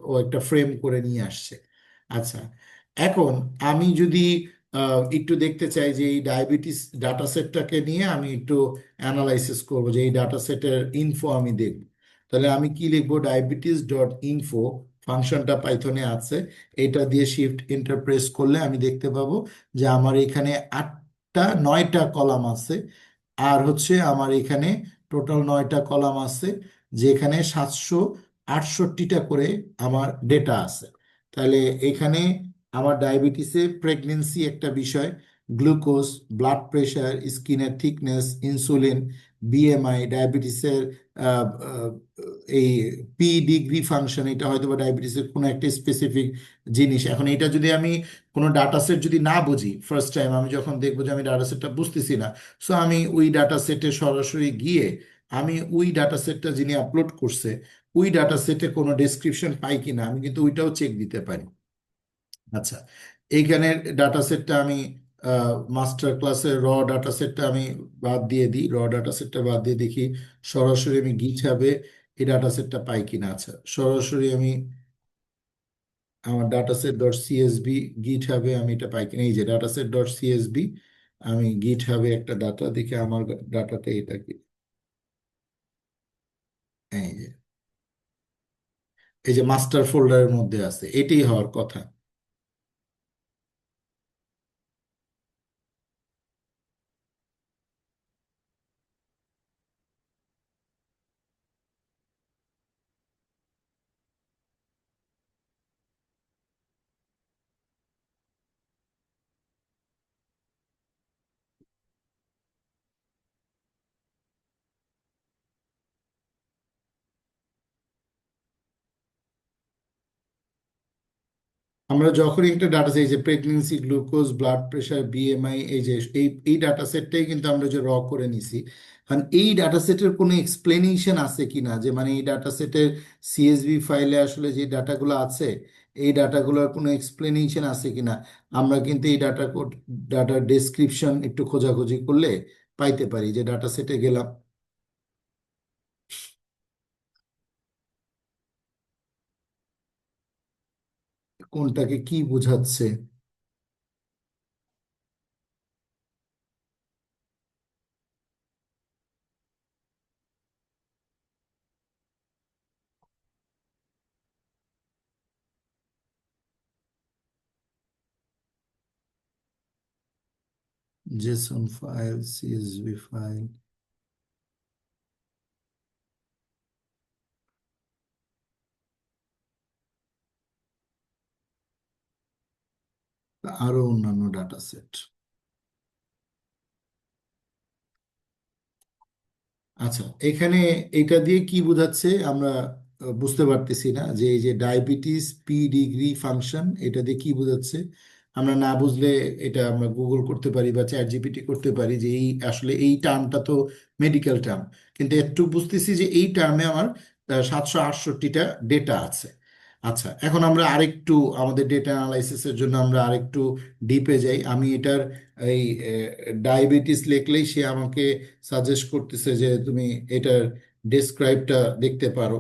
ও একটা ফ্রেম করে নিয়ে আসছে। আচ্ছা, এখন আমি যদি একটু দেখতে চাই যে এই ডায়াবেটিস ডাটা সেটটাকে নিয়ে আমি একটু অ্যানালাইসিস করব, যে এই ডাটা সেটের ইনফো আমি দেখব, তাহলে আমি কি লিখবো? ডায়াবেটিস.ইনফো ফাংশনটা পাইথনে আছে, এটা দিয়ে শিফট এন্টার প্রেস করলে আমি দেখতে পাবো যে আমার এখানে 9টা কলাম আছে। আর হচ্ছে আমার এখানে টোটাল 9টা কলাম আছে, যেখানে 768টা করে আমার ডেটা আছে। তাহলে এখানে আমার ডায়াবেটিসে প্রেগনেন্সি একটা বিষয়, গ্লুকোজ, ব্লাড প্রেশার, স্কিনের থিকনেস, ইনসুলিন, বিএমআই, ডায়াবেটিসের আহ, আহ, এই পি ডিগ্রি ফাংশন, এটা হয়তো বা ডায়াবেটিসের কোনো একটা স্পেসিফিক জিনিস। এখন এটা যদি আমি কোনো ডাটা সেট যদি না বুঝি, ফার্স্ট টাইম আমি যখন দেখবো যে আমি ডাটা সেটটা বুঝতেছি না, সো আমি ওই ডাটা সেটে সরাসরি গিয়ে আমি ওই ডাটা সেটটা যিনি আপলোড করছে ওই ডাটা সেটে কোনো ডেসক্রিপশন পাই কিনা আমি কিন্তু ওইটাও চেক দিতে পারি। আচ্ছা, এইখানে ডাটা সেটটা আমি মাস্টার ক্লাসের ডাটা সেটটা আমি বাদ দিয়ে দিই, ডাটা সেটটা বাদ দিয়ে দেখি সরাসরি আমি গিটহাবে এই ডাটা সেটটা পাই কিনা। আচ্ছা, সরাসরি আমি আমার ডাটাসেট.সিএসবি গিটহাবে আমি এটা পাই কিনা, এই যে ডাটাসেট.সিএসবি, আমি গিটহাবে একটা ডাটা দেখে আমার ডাটাতে এটা কি, এই যে এই যে মাস্টার ফোল্ডারের মধ্যে আছে, এটাই হওয়ার কথা। আমরা যখনই একটা ডাটা এই যে pregnancy, glucose, blood pressure, BMI, এই যে এই ডাটা সেটটাই কিন্তু আমরা যে করে নিছি। কারণ এই ডাটা সেটের কোনো এক্সপ্লেনেশন আছে কিনা, যে মানে এই ডাটা সেটের সিএসভি ফাইলে আসলে যে ডাটাগুলো আছে, এই ডাটাগুলোর কোনো এক্সপ্লেনেশন আছে কিনা, আমরা কিন্তু এই ডাটার ডেসক্রিপশন একটু খোঁজাখুঁজি করলে পাইতে পারি। যে ডাটা সেটে গেলাম, কোনটাকে কি বোঝাচ্ছে। জেসন ফাইল, সিএসভি ফাইল, আরো অন্যান্য ডাটা সেট। আচ্ছা, এখানে এটা দিয়ে কি বোঝাচ্ছে আমরা বুঝতে পারতেছি না, যে এই যে ডায়াবেটিস পি ডিগ্রি ফাংশন, এটা দিয়ে কি বোঝাচ্ছে আমরা না বুঝলে এটা আমরা গুগল করতে পারি বা চ্যাট জিপিটি করতে পারি, যে এই আসলে এই টার্মটা তো মেডিকেল টার্ম, কিন্তু একটু বুঝতেছি যে এই টার্মে আমার 768টা ডেটা আছে। আচ্ছা, এখন আমরা আরেকটু আমাদের ডেটা অ্যানালাইসিসের জন্য আমরা আরেকটু ডিপে যাই। আমি এটার এই ডায়াবেটিস লিখলেই সে আমাকে সাজেস্ট করতেছে যে তুমি এটার ডেসক্রাইবটা দেখতে পারো,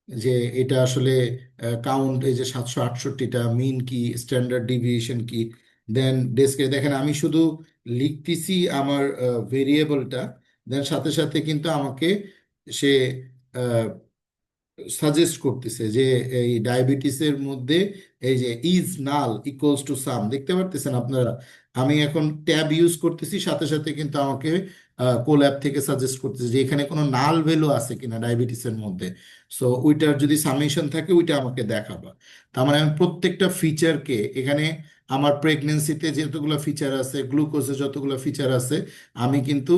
যে এটা আসলে কাউন্ট, এই যে 768টা মিন কি, স্ট্যান্ডার্ড ডিভিয়েশন কি। দেন ডেস্কে দেখেন আমি শুধু লিখতেছি আমার ভেরিয়েবলটা, দেন সাথে সাথে কিন্তু আমাকে সে সাজেস্ট করতেছে যে এই ডায়াবেটিসের মধ্যে এই যে is null equals to some, দেখতে পারতেছেন আপনারা। আমি এখন ট্যাব ইউজ করতেছি, সাথে সাথে কিন্তু আমাকে কোল্যাব থেকে সাজেস্ট করতেছে যে এখানে কোনো নাল ভ্যালু আছে কিনা ডায়াবেটিসের মধ্যে। সো ওইটার যদি সামেশন থাকে ওইটা আমাকে দেখাবা। তার মানে আমি প্রত্যেকটা ফিচারকে এখানে, আমার প্রেগনেন্সিতে যতগুলো ফিচার আছে, গ্লুকোজে যতগুলো ফিচার আছে, আমি কিন্তু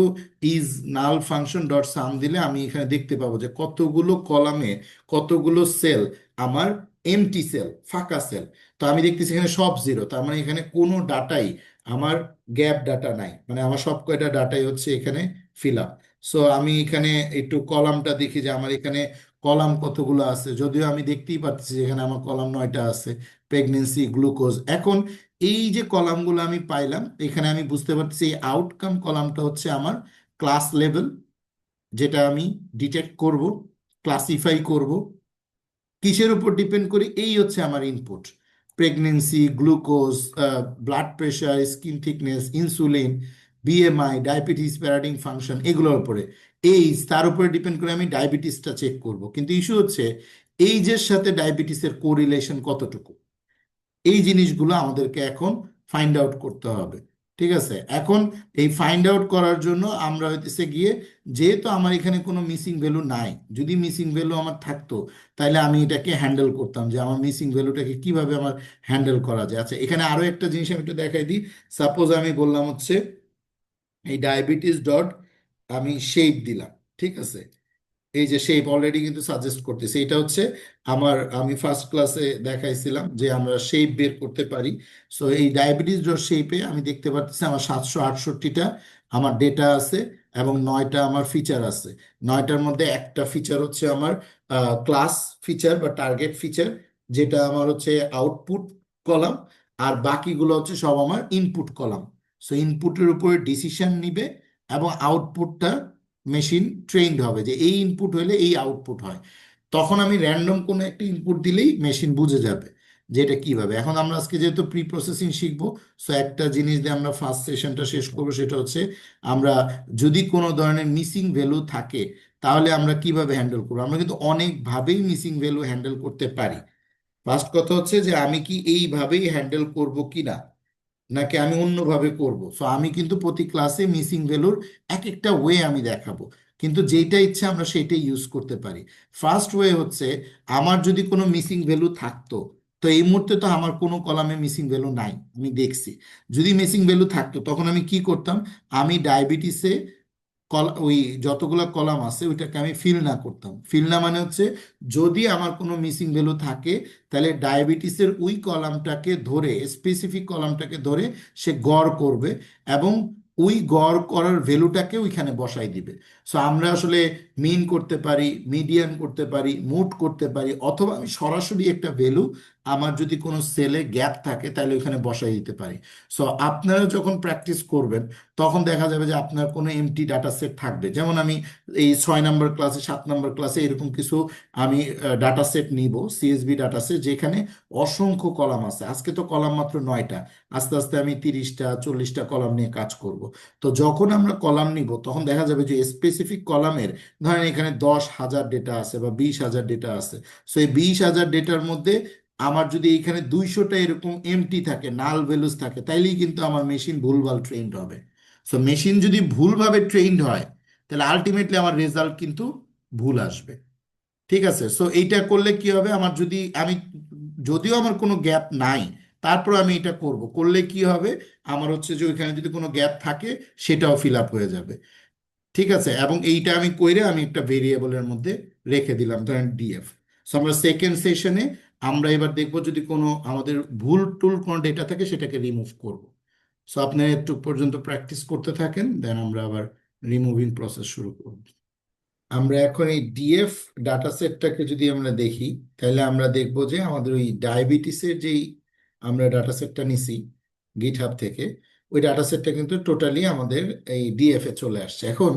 ইজ নাল ফাংশন ডট সাম দিলে আমি এখানে দেখতে পাবো যে কতগুলো কলামে কতগুলো সেল আমার এমটি সেল, ফাঁকা সেল। তো আমি দেখতেছি এখানে সব জিরো, তার মানে এখানে কোনো ডাটাই আমার গ্যাপ ডাটা নাই, মানে আমার সব কয়টা ডাটাই হচ্ছে এখানে ফিল আপ। সো আমি এখানে একটু কলামটা দেখি যে আমার এখানে কলাম কতগুলো আছে, যদিও আমি দেখতেই পাচ্ছি যে এখানে আমার কলাম 9টা আছে, প্রেগনেন্সি, গ্লুকোজ। এখন এই যে কলামগুলো আমি পাইলাম, এখানে আমি বুঝতে পারছি এই আউটকাম কলামটা হচ্ছে আমার ক্লাস লেভেল, যেটা আমি ডিটেক্ট করব, ক্লাসিফাই করব কিসের উপর ডিপেন্ড করি, এই হচ্ছে আমার input. Pregnancy, glucose, blood pressure, skin thickness, insulin, BMI, diabetes প্যারাডিং ফাংশন, এগুলোর উপরে, এইজ, তার উপরে ডিপেন্ড করে আমি ডায়াবেটিসটা চেক করব। কিন্তু ইস্যু হচ্ছে এইজের সাথে ডায়াবেটিসের কোরিলেশন কতটুকু, এই জিনিসগুলো আমাদেরকে এখন ফাইন্ড আউট করতে হবে। ঠিক আছে, এখন এই ফাইন্ড আউট করার জন্য আমরা হইতেছে গিয়ে, যেহেতু আমার এখানে কোনো মিসিং ভ্যালু নাই, যদি মিসিং ভ্যালু আমার থাকতো তাহলে আমি এটাকে হ্যান্ডেল করতাম, যে আমার মিসিং ভ্যালুটাকে কিভাবে আমার হ্যান্ডেল করা যায়। আচ্ছা, এখানে আরো একটা জিনিস আমি একটু দেখাই দিই। সাপোজ আমি বললাম হচ্ছে এই ডায়াবেটিস ডট, আমি শেপ দিলাম, ঠিক আছে। এই যে শেপ অলরেডি কিন্তু সাজেস্ট করতেছে, এটা হচ্ছে আমার, আমি ফার্স্ট ক্লাসে দেখাইছিলাম যে আমরা শেপ বের করতে পারি। সো এই ডায়াবেটিস ডট শেপে আমি দেখতে পাচ্ছি আমার 768টা আমার ডেটা আছে, এবং 9টা আমার ফিচার আছে। 9টার মধ্যে একটা ফিচার হচ্ছে আমার ক্লাস ফিচার বা টার্গেট ফিচার, যেটা আমার হচ্ছে আউটপুট কলাম, আর বাকিগুলো হচ্ছে সব আমার ইনপুট কলাম। সো ইনপুটের উপরে ডিসিশন নিবে, এবং আউটপুটটা মেশিন ট্রেইনড হবে যে এই ইনপুট হলে এই আউটপুট হয়। তখন আমি র্যান্ডম কোনো একটা ইনপুট দিলেই মেশিন বুঝে যাবে যে এটা কিভাবে। এখন আমরা আজকে যেহেতু প্রি প্রসেসিং শিখবো, সো একটা জিনিস দিয়ে আমরা ফার্স্ট সেশনটা শেষ করবো, সেটা হচ্ছে আমরা যদি কোনো ধরনের মিসিং ভ্যালু থাকে তাহলে আমরা কিভাবে হ্যান্ডেল করবো। আমরা কিন্তু অনেকভাবেই মিসিং ভ্যালু হ্যান্ডেল করতে পারি। ফার্স্ট কথা হচ্ছে যে আমি কি এইভাবেই হ্যান্ডেল করব কিনা, নাকি আমি অন্যভাবে করব। সো আমি কিন্তু প্রতি ক্লাসে মিসিং ভ্যালুর এক একটা ওয়ে আমি দেখাবো, কিন্তু যেটা ইচ্ছে আমরা সেটাই ইউজ করতে পারি। ফার্স্ট ওয়ে হচ্ছে, আমার যদি কোনো মিসিং ভ্যালু থাকতো, তো এই মুহূর্তে তো আমার কোনো কলামে মিসিং ভ্যালু নাই, আমি দেখছি। যদি মিসিং ভ্যালু থাকতো তখন আমি কি করতাম, আমি ডায়াবেটিসে ওই যতগুলা কলাম আছে ওইটাকে আমি ফিল না করতাম। ফিল না মানে হচ্ছে যদি আমার কোনো মিসিং ভ্যালু থাকে তাহলে ডায়াবেটিসের ওই কলামটাকে ধরে, স্পেসিফিক কলামটাকে ধরে সে গড় করবে এবং ওই গড় করার ভ্যালুটাকে ওইখানে বসাই দিবে। সো আমরা আসলে মিন করতে পারি, মিডিয়ান করতে পারি, মোড করতে পারি, অথবা আমি সরাসরি একটা ভ্যালু আমার যদি কোনো সেলে গ্যাপ থাকে তাহলে ওইখানে বসাই দিতে পারি। সো আপনারা যখন প্র্যাকটিস করবেন তখন দেখা যাবে যে আপনার কোনো এমটি ডাটা সেট থাকবে। যেমন আমি এই 6 নম্বর ক্লাসে, 7 নম্বর ক্লাসে এরকম কিছু আমি ডাটা সেট নিব, সিএসবি ডাটা সেট, যেখানে অসংখ্য কলাম আছে। আজকে তো কলাম মাত্র 9টা, আস্তে আস্তে আমি 30টা 40টা কলাম নিয়ে কাজ করব। তো যখন আমরা কলাম নিব তখন দেখা যাবে যে স্পেসিফিক কলামের, ধরেন এখানে 10,000 ডেটা আছে বা 20,000 ডেটা আছে। সো এই 20,000 ডেটার মধ্যে আমার যদি এখানে 200টা এরকম এমটি থাকে, নাল ভ্যালুস থাকে, তাইলেই কিন্তু আমার মেশিন ভুলভাল ট্রেন্ড হবে। সো মেশিন যদি ভুলভাবে ট্রেন্ড হয় তাহলে আলটিমেটলি আমার রেজাল্ট কিন্তু ভুল আসবে। ঠিক আছে, সো এইটা করলে কি হবে, আমার যদি আমি, যদিও আমার কোনো গ্যাপ নাই, তারপর আমি এটা করব, করলে কি হবে, আমার হচ্ছে যে ওইখানে যদি কোনো গ্যাপ থাকে সেটাও ফিল আপ হয়ে যাবে। ঠিক আছে, এবং এইটা আমি কইরে আমি একটা ভেরিয়েবলের মধ্যে রেখে দিলাম, ধরেন ডিএফ। সো আমরা সেকেন্ড সেশনে আমরা এবার দেখব যদি কোনো আমাদের ভুল টুল কোনো ডেটা থাকে সেটাকে রিমুভ করব। সো আপনি একটু পর্যন্ত প্র্যাকটিস করতে থাকেন, দেন আমরা আবার রিমুভিং প্রসেস শুরু করব। আমরা এখন এই ডিএফ ডাটা সেটটাকে যদি আমরা দেখি তাহলে আমরা দেখব যে আমাদের ওই ডায়াবেটিসের যেই আমরা ডাটা সেটটা নিছি গিটহাব থেকে, ওই ডাটা সেটটা কিন্তু টোটালি আমাদের এই ডিএফ এ চলে আসছে। এখন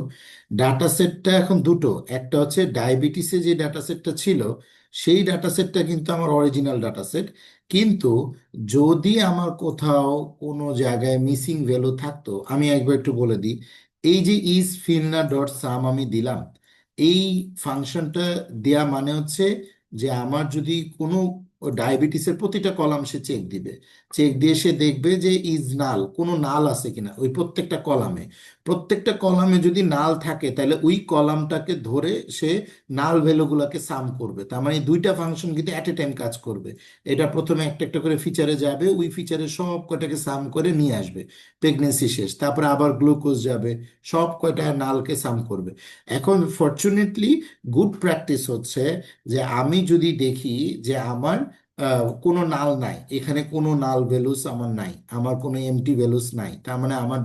ডাটা সেটটা এখন দুটো, একটা হচ্ছে ডায়াবেটিসে যে ডাটা সেটটা ছিল সেই ডাটা সেটটা কিন্তু আমার অরিজিনাল ডাটা সেট, কিন্তু যদি আমার কোথাও কোনো জায়গায় মিসিং ভ্যালু থাকতো, আমি একবার একটু বলে দিই। এই যে ইজ ফিলনা ডট সাম আমি দিলাম, এই ফাংশনটা দেয়া মানে হচ্ছে যে আমার যদি কোনো ডায়াবেটিসের প্রতিটা কলাম সে চেক দিবে, চেক দিয়ে সে দেখবে যে ইজ নাল, কোনো নাল আছে কিনা ওই প্রত্যেকটা কলামে। প্রত্যেকটা কলামে যদি নাল থাকে তাহলে ওই কলামটাকে ধরে সে নাল ভ্যালুগুলোকে সাম করবে। তার মানে এই দুইটা ফাংশন কিন্তু অ্যাট এ টাইম কাজ করবে। এটা প্রথমে একটা একটা করে ফিচারে যাবে, ওই ফিচারে সব কয়টাকে সাম করে নিয়ে আসবে, প্রেগনেন্সি শেষ, তারপরে আবার গ্লুকোজ যাবে, সব কয়টা নালকে সাম করবে। এখন ফরচুনেটলি গুড প্র্যাকটিস হচ্ছে যে আমি যদি দেখি যে আমার কোনো নাল নাই, এখানে কোনো নাল ভ্যালুস আমার নাই, আমার কোনো এমটি ভ্যালুস নাই, তার মানে আমার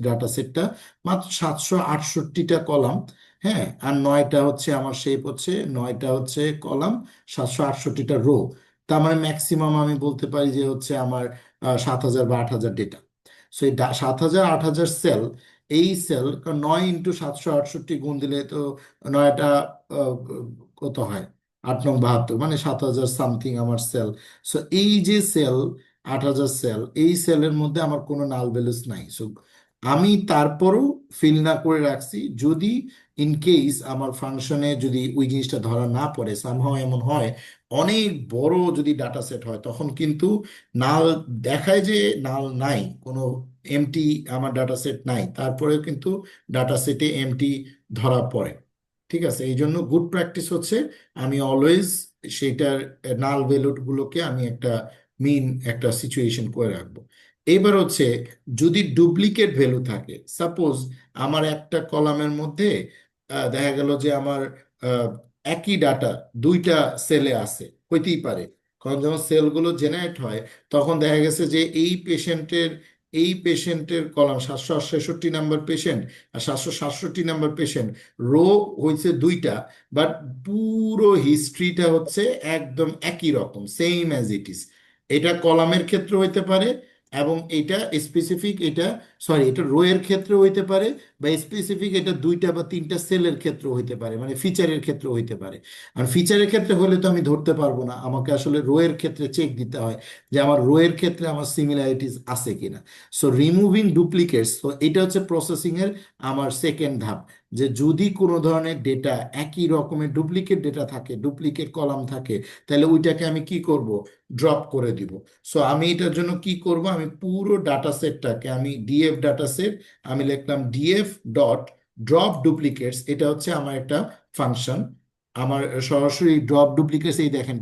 ডাটা সেটটা মাত্র 768টা কলাম। হ্যাঁ, আর 9টা হচ্ছে আমার শেপ, হচ্ছে 9টা হচ্ছে কলাম, 768টা রো। তার মানে ম্যাক্সিমাম আমি বলতে পারি যে হচ্ছে আমার 7,000 বা 8,000 ডেটা। সো এই 7,000 8,000 সেল, এই সেল 9 × 768 গুণ দিলে তো 9টা আহ, কত হয়, 8 × 9 = 72, মানে 7,000 সামথিং আমার সেল। সো এই যে সেল, 8,000 সেল, এই সেলের মধ্যে আমার কোনো নাল ভ্যালুস নাই। সো আমি তারপরও ফিল না করে রাখছি, যদি ইন কেস আমার ফাংশনে যদি ওই জিনিসটা ধরা না পড়ে, সামহাও এমন হয়, অনেক বড় যদি ডাটা সেট হয় তখন কিন্তু নাল দেখায় যে নাল নাই, কোনো এমটি আমার ডাটা সেট নাই, তারপরেও কিন্তু ডাটা সেটে এমটি ধরা পড়ে। ঠিক আছে, এই জন্য গুড প্র্যাকটিস হচ্ছে আমি অলওয়েজ সেইটার নাল ভ্যালুগুলোকে আমি একটা মিন একটা সিচুয়েশন করে রাখবো। এবার হচ্ছে যদি ডুপ্লিকেট ভ্যালু থাকে, সাপোজ আমার একটা কলামের মধ্যে দেখা গেল যে আমার আহ, একই ডাটা দুইটা সেলে আছে, হইতেই পারে। কারণ যখন সেলগুলো জেনারেট হয় তখন দেখা গেছে যে এই পেশেন্টের কলাম 766 নাম্বার পেশেন্ট আর 767 নাম্বার পেশেন্ট, রো হয়েছে দুইটা, বাট পুরো হিস্ট্রিটা হচ্ছে একদম একই রকম, সেম অ্যাজ ইট ইজ। এটা কলামের ক্ষেত্রে হইতে পারে, এবং এটা স্পেসিফিক, এটা সরি এটা রো এর ক্ষেত্রে হইতে পারে, বা স্পেসিফিক এটা দুইটা বা তিনটা সেলের ক্ষেত্রে হইতে পারে, মানে ফিচারের ক্ষেত্রে হইতে পারে। আর ফিচারের ক্ষেত্রে হলে তো আমি ধরতে পারবো না, আমাকে আসলে রো এর ক্ষেত্রে চেক দিতে হয় যে আমার রো এর ক্ষেত্রে আমার সিমিলারিটিস আছে কিনা। সো রিমুভিং ডুপ্লিকেটস, তো এটা হচ্ছে প্রসেসিং এর আমার সেকেন্ড ধাপ, যে যদি কোনো ধরনের ডেটা একই রকমের ডুপ্লিকেট ডেটা থাকে, ডুপ্লিকেট কলাম থাকে, তাহলে ওইটাকে আমি কি করব, ড্রপ করে দিব। সো আমি এটার জন্য কি করব, আমি পুরো ডাটা সেটটাকে আমি ডিএফ ডাটা সেট, আমি লিখলাম ডিএফ ডট ড্রপ ডুপ্লিকেটস, এটা হচ্ছে আমার একটা ফাংশন। আমার সরাসরি ড্রপ ডুপ্লিকেটস, এই দেখেন,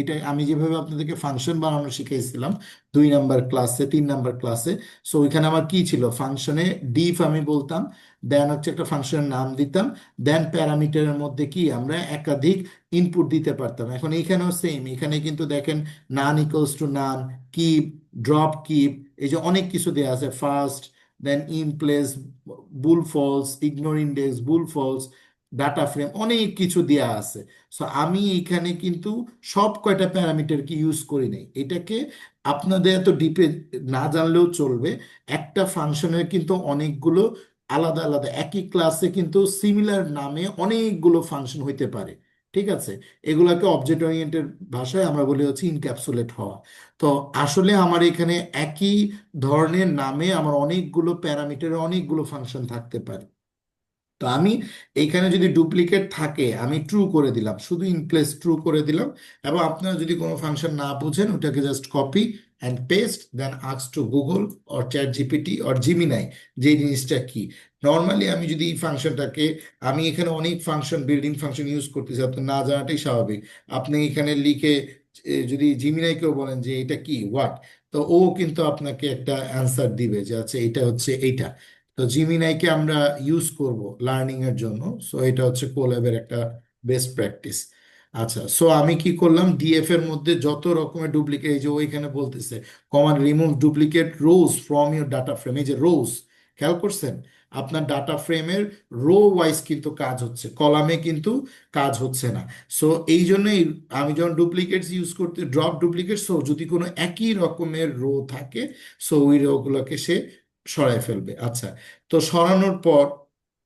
এটা আমি যেভাবে আপনাদেরকে ফাংশন বানানো শিখিয়েছিলাম 2 নাম্বার ক্লাসে, 3 নাম্বার ক্লাসে। সো ওইখানে আমার কি ছিল, ফাংশনে ডিফ আমি বলতাম, দেন হচ্ছে একটা ফাংশনের নাম দিতাম, দেন প্যারামিটারের মধ্যে কি আমরা একাধিক ইনপুট দিতে পারতাম। এখন এইখানেও সেম, এখানে কিন্তু দেখেন nan equals to nan, keep, drop keep, এই যে অনেক কিছু দেওয়া আছে, first, then in place, bool false, ignore index, bool false, data frame, অনেক কিছু দেওয়া আছে। সো আমি এখানে কিন্তু সব কয়টা প্যারামিটার কি ইউজ করি নাই এটাকে। আপনাদের এত ডিপে না জানলেও চলবে, একটা ফাংশনের কিন্তু অনেকগুলো আলাদা আলাদা, একই ক্লাসে কিন্তু সিমিলার নামে অনেকগুলো ফাংশন হইতে পারে। ঠিক আছে, এগুলোকে অবজেক্ট ওরিয়েন্টেড ভাষায় আমরা বলি হচ্ছে ইনক্যাপসুলেট হওয়া। তো আসলে আমার এখানে একই ধরনের নামে আমার অনেকগুলো প্যারামিটারের অনেকগুলো ফাংশন থাকতে পারে। তো আমি এইখানে যদি ডুপ্লিকেট থাকে আমি ট্রু করে দিলাম, শুধু ইন প্লেস ট্রু করে দিলাম। এবং আপনারা যদি কোনো ফাংশন না বুঝেন ওটাকে just copy and paste, then ask to Google or ChatGPT or Gemini যে জিনিসটা কি। নর্মালি আমি যদি এই ফাংশনটাকে, আমি এখানে অনেক ফাংশন, বিল্ডিং ফাংশন ইউজ করতেছি, আপনার না জানাটাই স্বাভাবিক। আপনি এখানে লিখে যদি জিমিনাইকেও বলেন যে এটা কি হোয়াট, তো ও কিন্তু আপনাকে একটা অ্যান্সার দিবে যে আচ্ছা এটা হচ্ছে এইটা। তো জিমিনাইকে আমরা ইউজ করব লার্নিং এর জন্য। সো এটা হচ্ছে কোল্যাবের একটা বেস্ট প্র্যাকটিস। আচ্ছা, সো আমি কি করলাম, ডিএফ এর মধ্যে যত রকমের ডুপ্লিকেট, এই যে ওইখানে বলতেছে command remove duplicate rose from your data frame, এই যে রোজ, খেয়াল করছেন আপনার ডাটা ফ্রেমের রো ওয়াইজ কিন্তু কাজ হচ্ছে, কলামে কিন্তু কাজ হচ্ছে না। সো এই জন্যই আমি যখন ডুপ্লিকেটস ইউজ করতে, ড্রপ ডুপ্লিকেট, সো যদি কোনো একই রকমের রো থাকে সো ওই রোগুলোকে সে সরায় ফেলবে। আচ্ছা, তো সরানোর পর,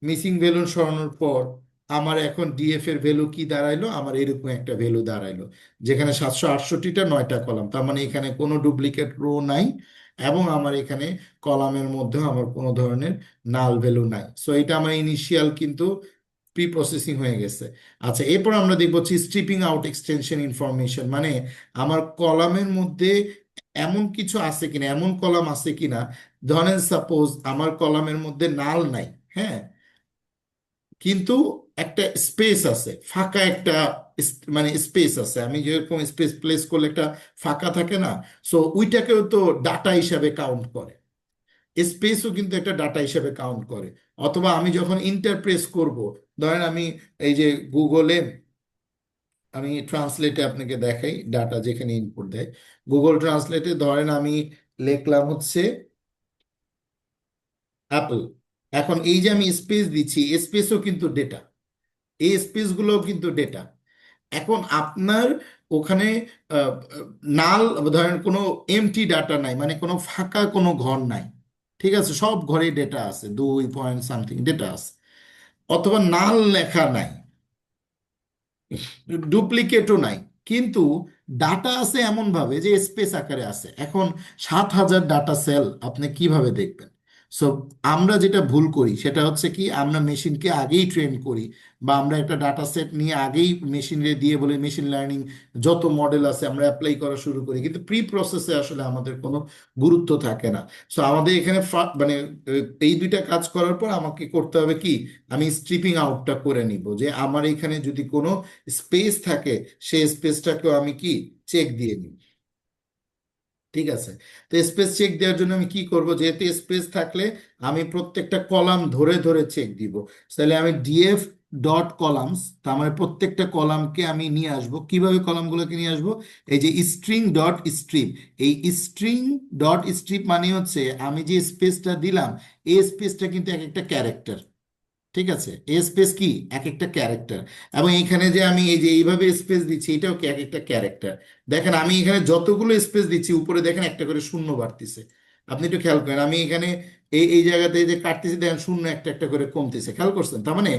মিসিং ভ্যালু সরানোর পর আমার এখন ডিএফ এর ভ্যালু কি দাঁড়াইলো, আমার এরকম একটা ভ্যালু দাঁড়াইলো, যেখানে 768টা 9টা কলাম, তার মানে এখানে কোনো ডুপ্লিকেট রো নাই, এবং আমার এখানে কলামের মধ্যেও আমার কোনো ধরনের নাল ভ্যালু নাই। সো এটা আমার ইনিশিয়াল কিন্তু প্রি প্রসেসিং হয়ে গেছে। আচ্ছা, এরপর আমরা দেখবো হচ্ছে স্ট্রিপিং আউট এক্সটেনশন ইনফরমেশন, মানে আমার কলামের মধ্যে এমন কিছু আছে কিনা, এমন কলাম আছে কিনা, ধরেন সাপোজ আমার কলামের মধ্যে নাল নাই, হ্যাঁ, কিন্তু একটা স্পেস আছে, ফাঁকা একটা মানে স্পেস আছে, আমি যেরকম স্পেস প্লেস করলে একটা ফাঁকা থাকে না, সো ওইটাকেও তো ডাটা হিসাবে কাউন্ট করে, স্পেসও কিন্তু একটা ডাটা হিসাবে কাউন্ট করে। অথবা আমি যখন ইন্টারপ্রেস করব, ধরেন আমি এই যে গুগলে, আমি ট্রান্সলেটে আপনাকে দেখাই ডাটা যেখানে ইনপুট দেয়, গুগল ট্রান্সলেটে ধরেন আমি লিখলাম হচ্ছে অ্যাপল। এখন এই যে আমি স্পেস দিচ্ছি, স্পেসও কিন্তু ডেটা, এই স্পেসগুলোও কিন্তু ডেটা। এখন আপনার ওখানে আহ, নাল, ধরেন কোনো এমটি ডাটা নাই, মানে কোনো ফাঁকা কোনো ঘর নাই, ঠিক আছে, সব ঘরে ডেটা আছে, 2 পয়েন্ট সামথিং ডেটা আছে, অথবা নাল লেখা নাই, ডুপ্লিকেটও নাই, কিন্তু ডাটা আছে এমন ভাবে যে স্পেস আকারে আছে। এখন 7,000 ডাটা সেল আপনি কিভাবে দেখবেন? সো আমরা যেটা ভুল করি সেটা হচ্ছে কি, আমরা মেশিনকে আগেই ট্রেন করি, বা আমরা একটা ডাটা সেট নিয়ে আগেই মেশিনে দিয়ে বলি মেশিন লার্নিং যত মডেল আছে আমরা অ্যাপ্লাই করা শুরু করি, কিন্তু প্রি প্রসেসে আসলে আমাদের কোনো গুরুত্ব থাকে না। সো আমাদের এখানে মানে এই দুইটা কাজ করার পর আমাকে করতে হবে কি, আমি স্ট্রিপিং আউটটা করে নিব, যে আমার এখানে যদি কোনো স্পেস থাকে সেই স্পেসটাকেও আমি কি চেক দিয়ে নিই। ঠিক আছে, তো স্পেস চেক দেওয়ার জন্য আমি কি করব, যেহেতু স্পেস থাকলে আমি প্রত্যেকটা কলাম ধরে ধরে চেক দিব। তাহলে আমি ডিএফ ডট কলামস, তার মানে প্রত্যেকটা কলামকে আমি নিয়ে আসব, কিভাবে কলামগুলোকে নিয়ে আসব, এই যে স্ট্রিং ডট স্ট্রিপ, এই স্ট্রিং ডট স্ট্রিপ মানে হচ্ছে আমি যে স্পেসটা দিলাম এই স্পেসটা কিন্তু এক একটা ক্যারেক্টার। ঠিক আছে, এই স্পেস কি এক একটা ক্যারেক্টার, এবং এখানে যে আমি এই যে এইভাবে স্পেস দিচ্ছি এটাও কি এক একটা ক্যারেক্টার। দেখেন আমি এখানে যতগুলো স্পেস দিচ্ছি উপরে দেখেন একটা করে শূন্য বাড়তিছে, আপনি একটু খেয়াল করেন, আমি এখানে এই এই জায়গাতে যে কাটতেছি দেখেন শূন্য একটা একটা করে কমতেছে, খেয়াল করছেন? তার মানে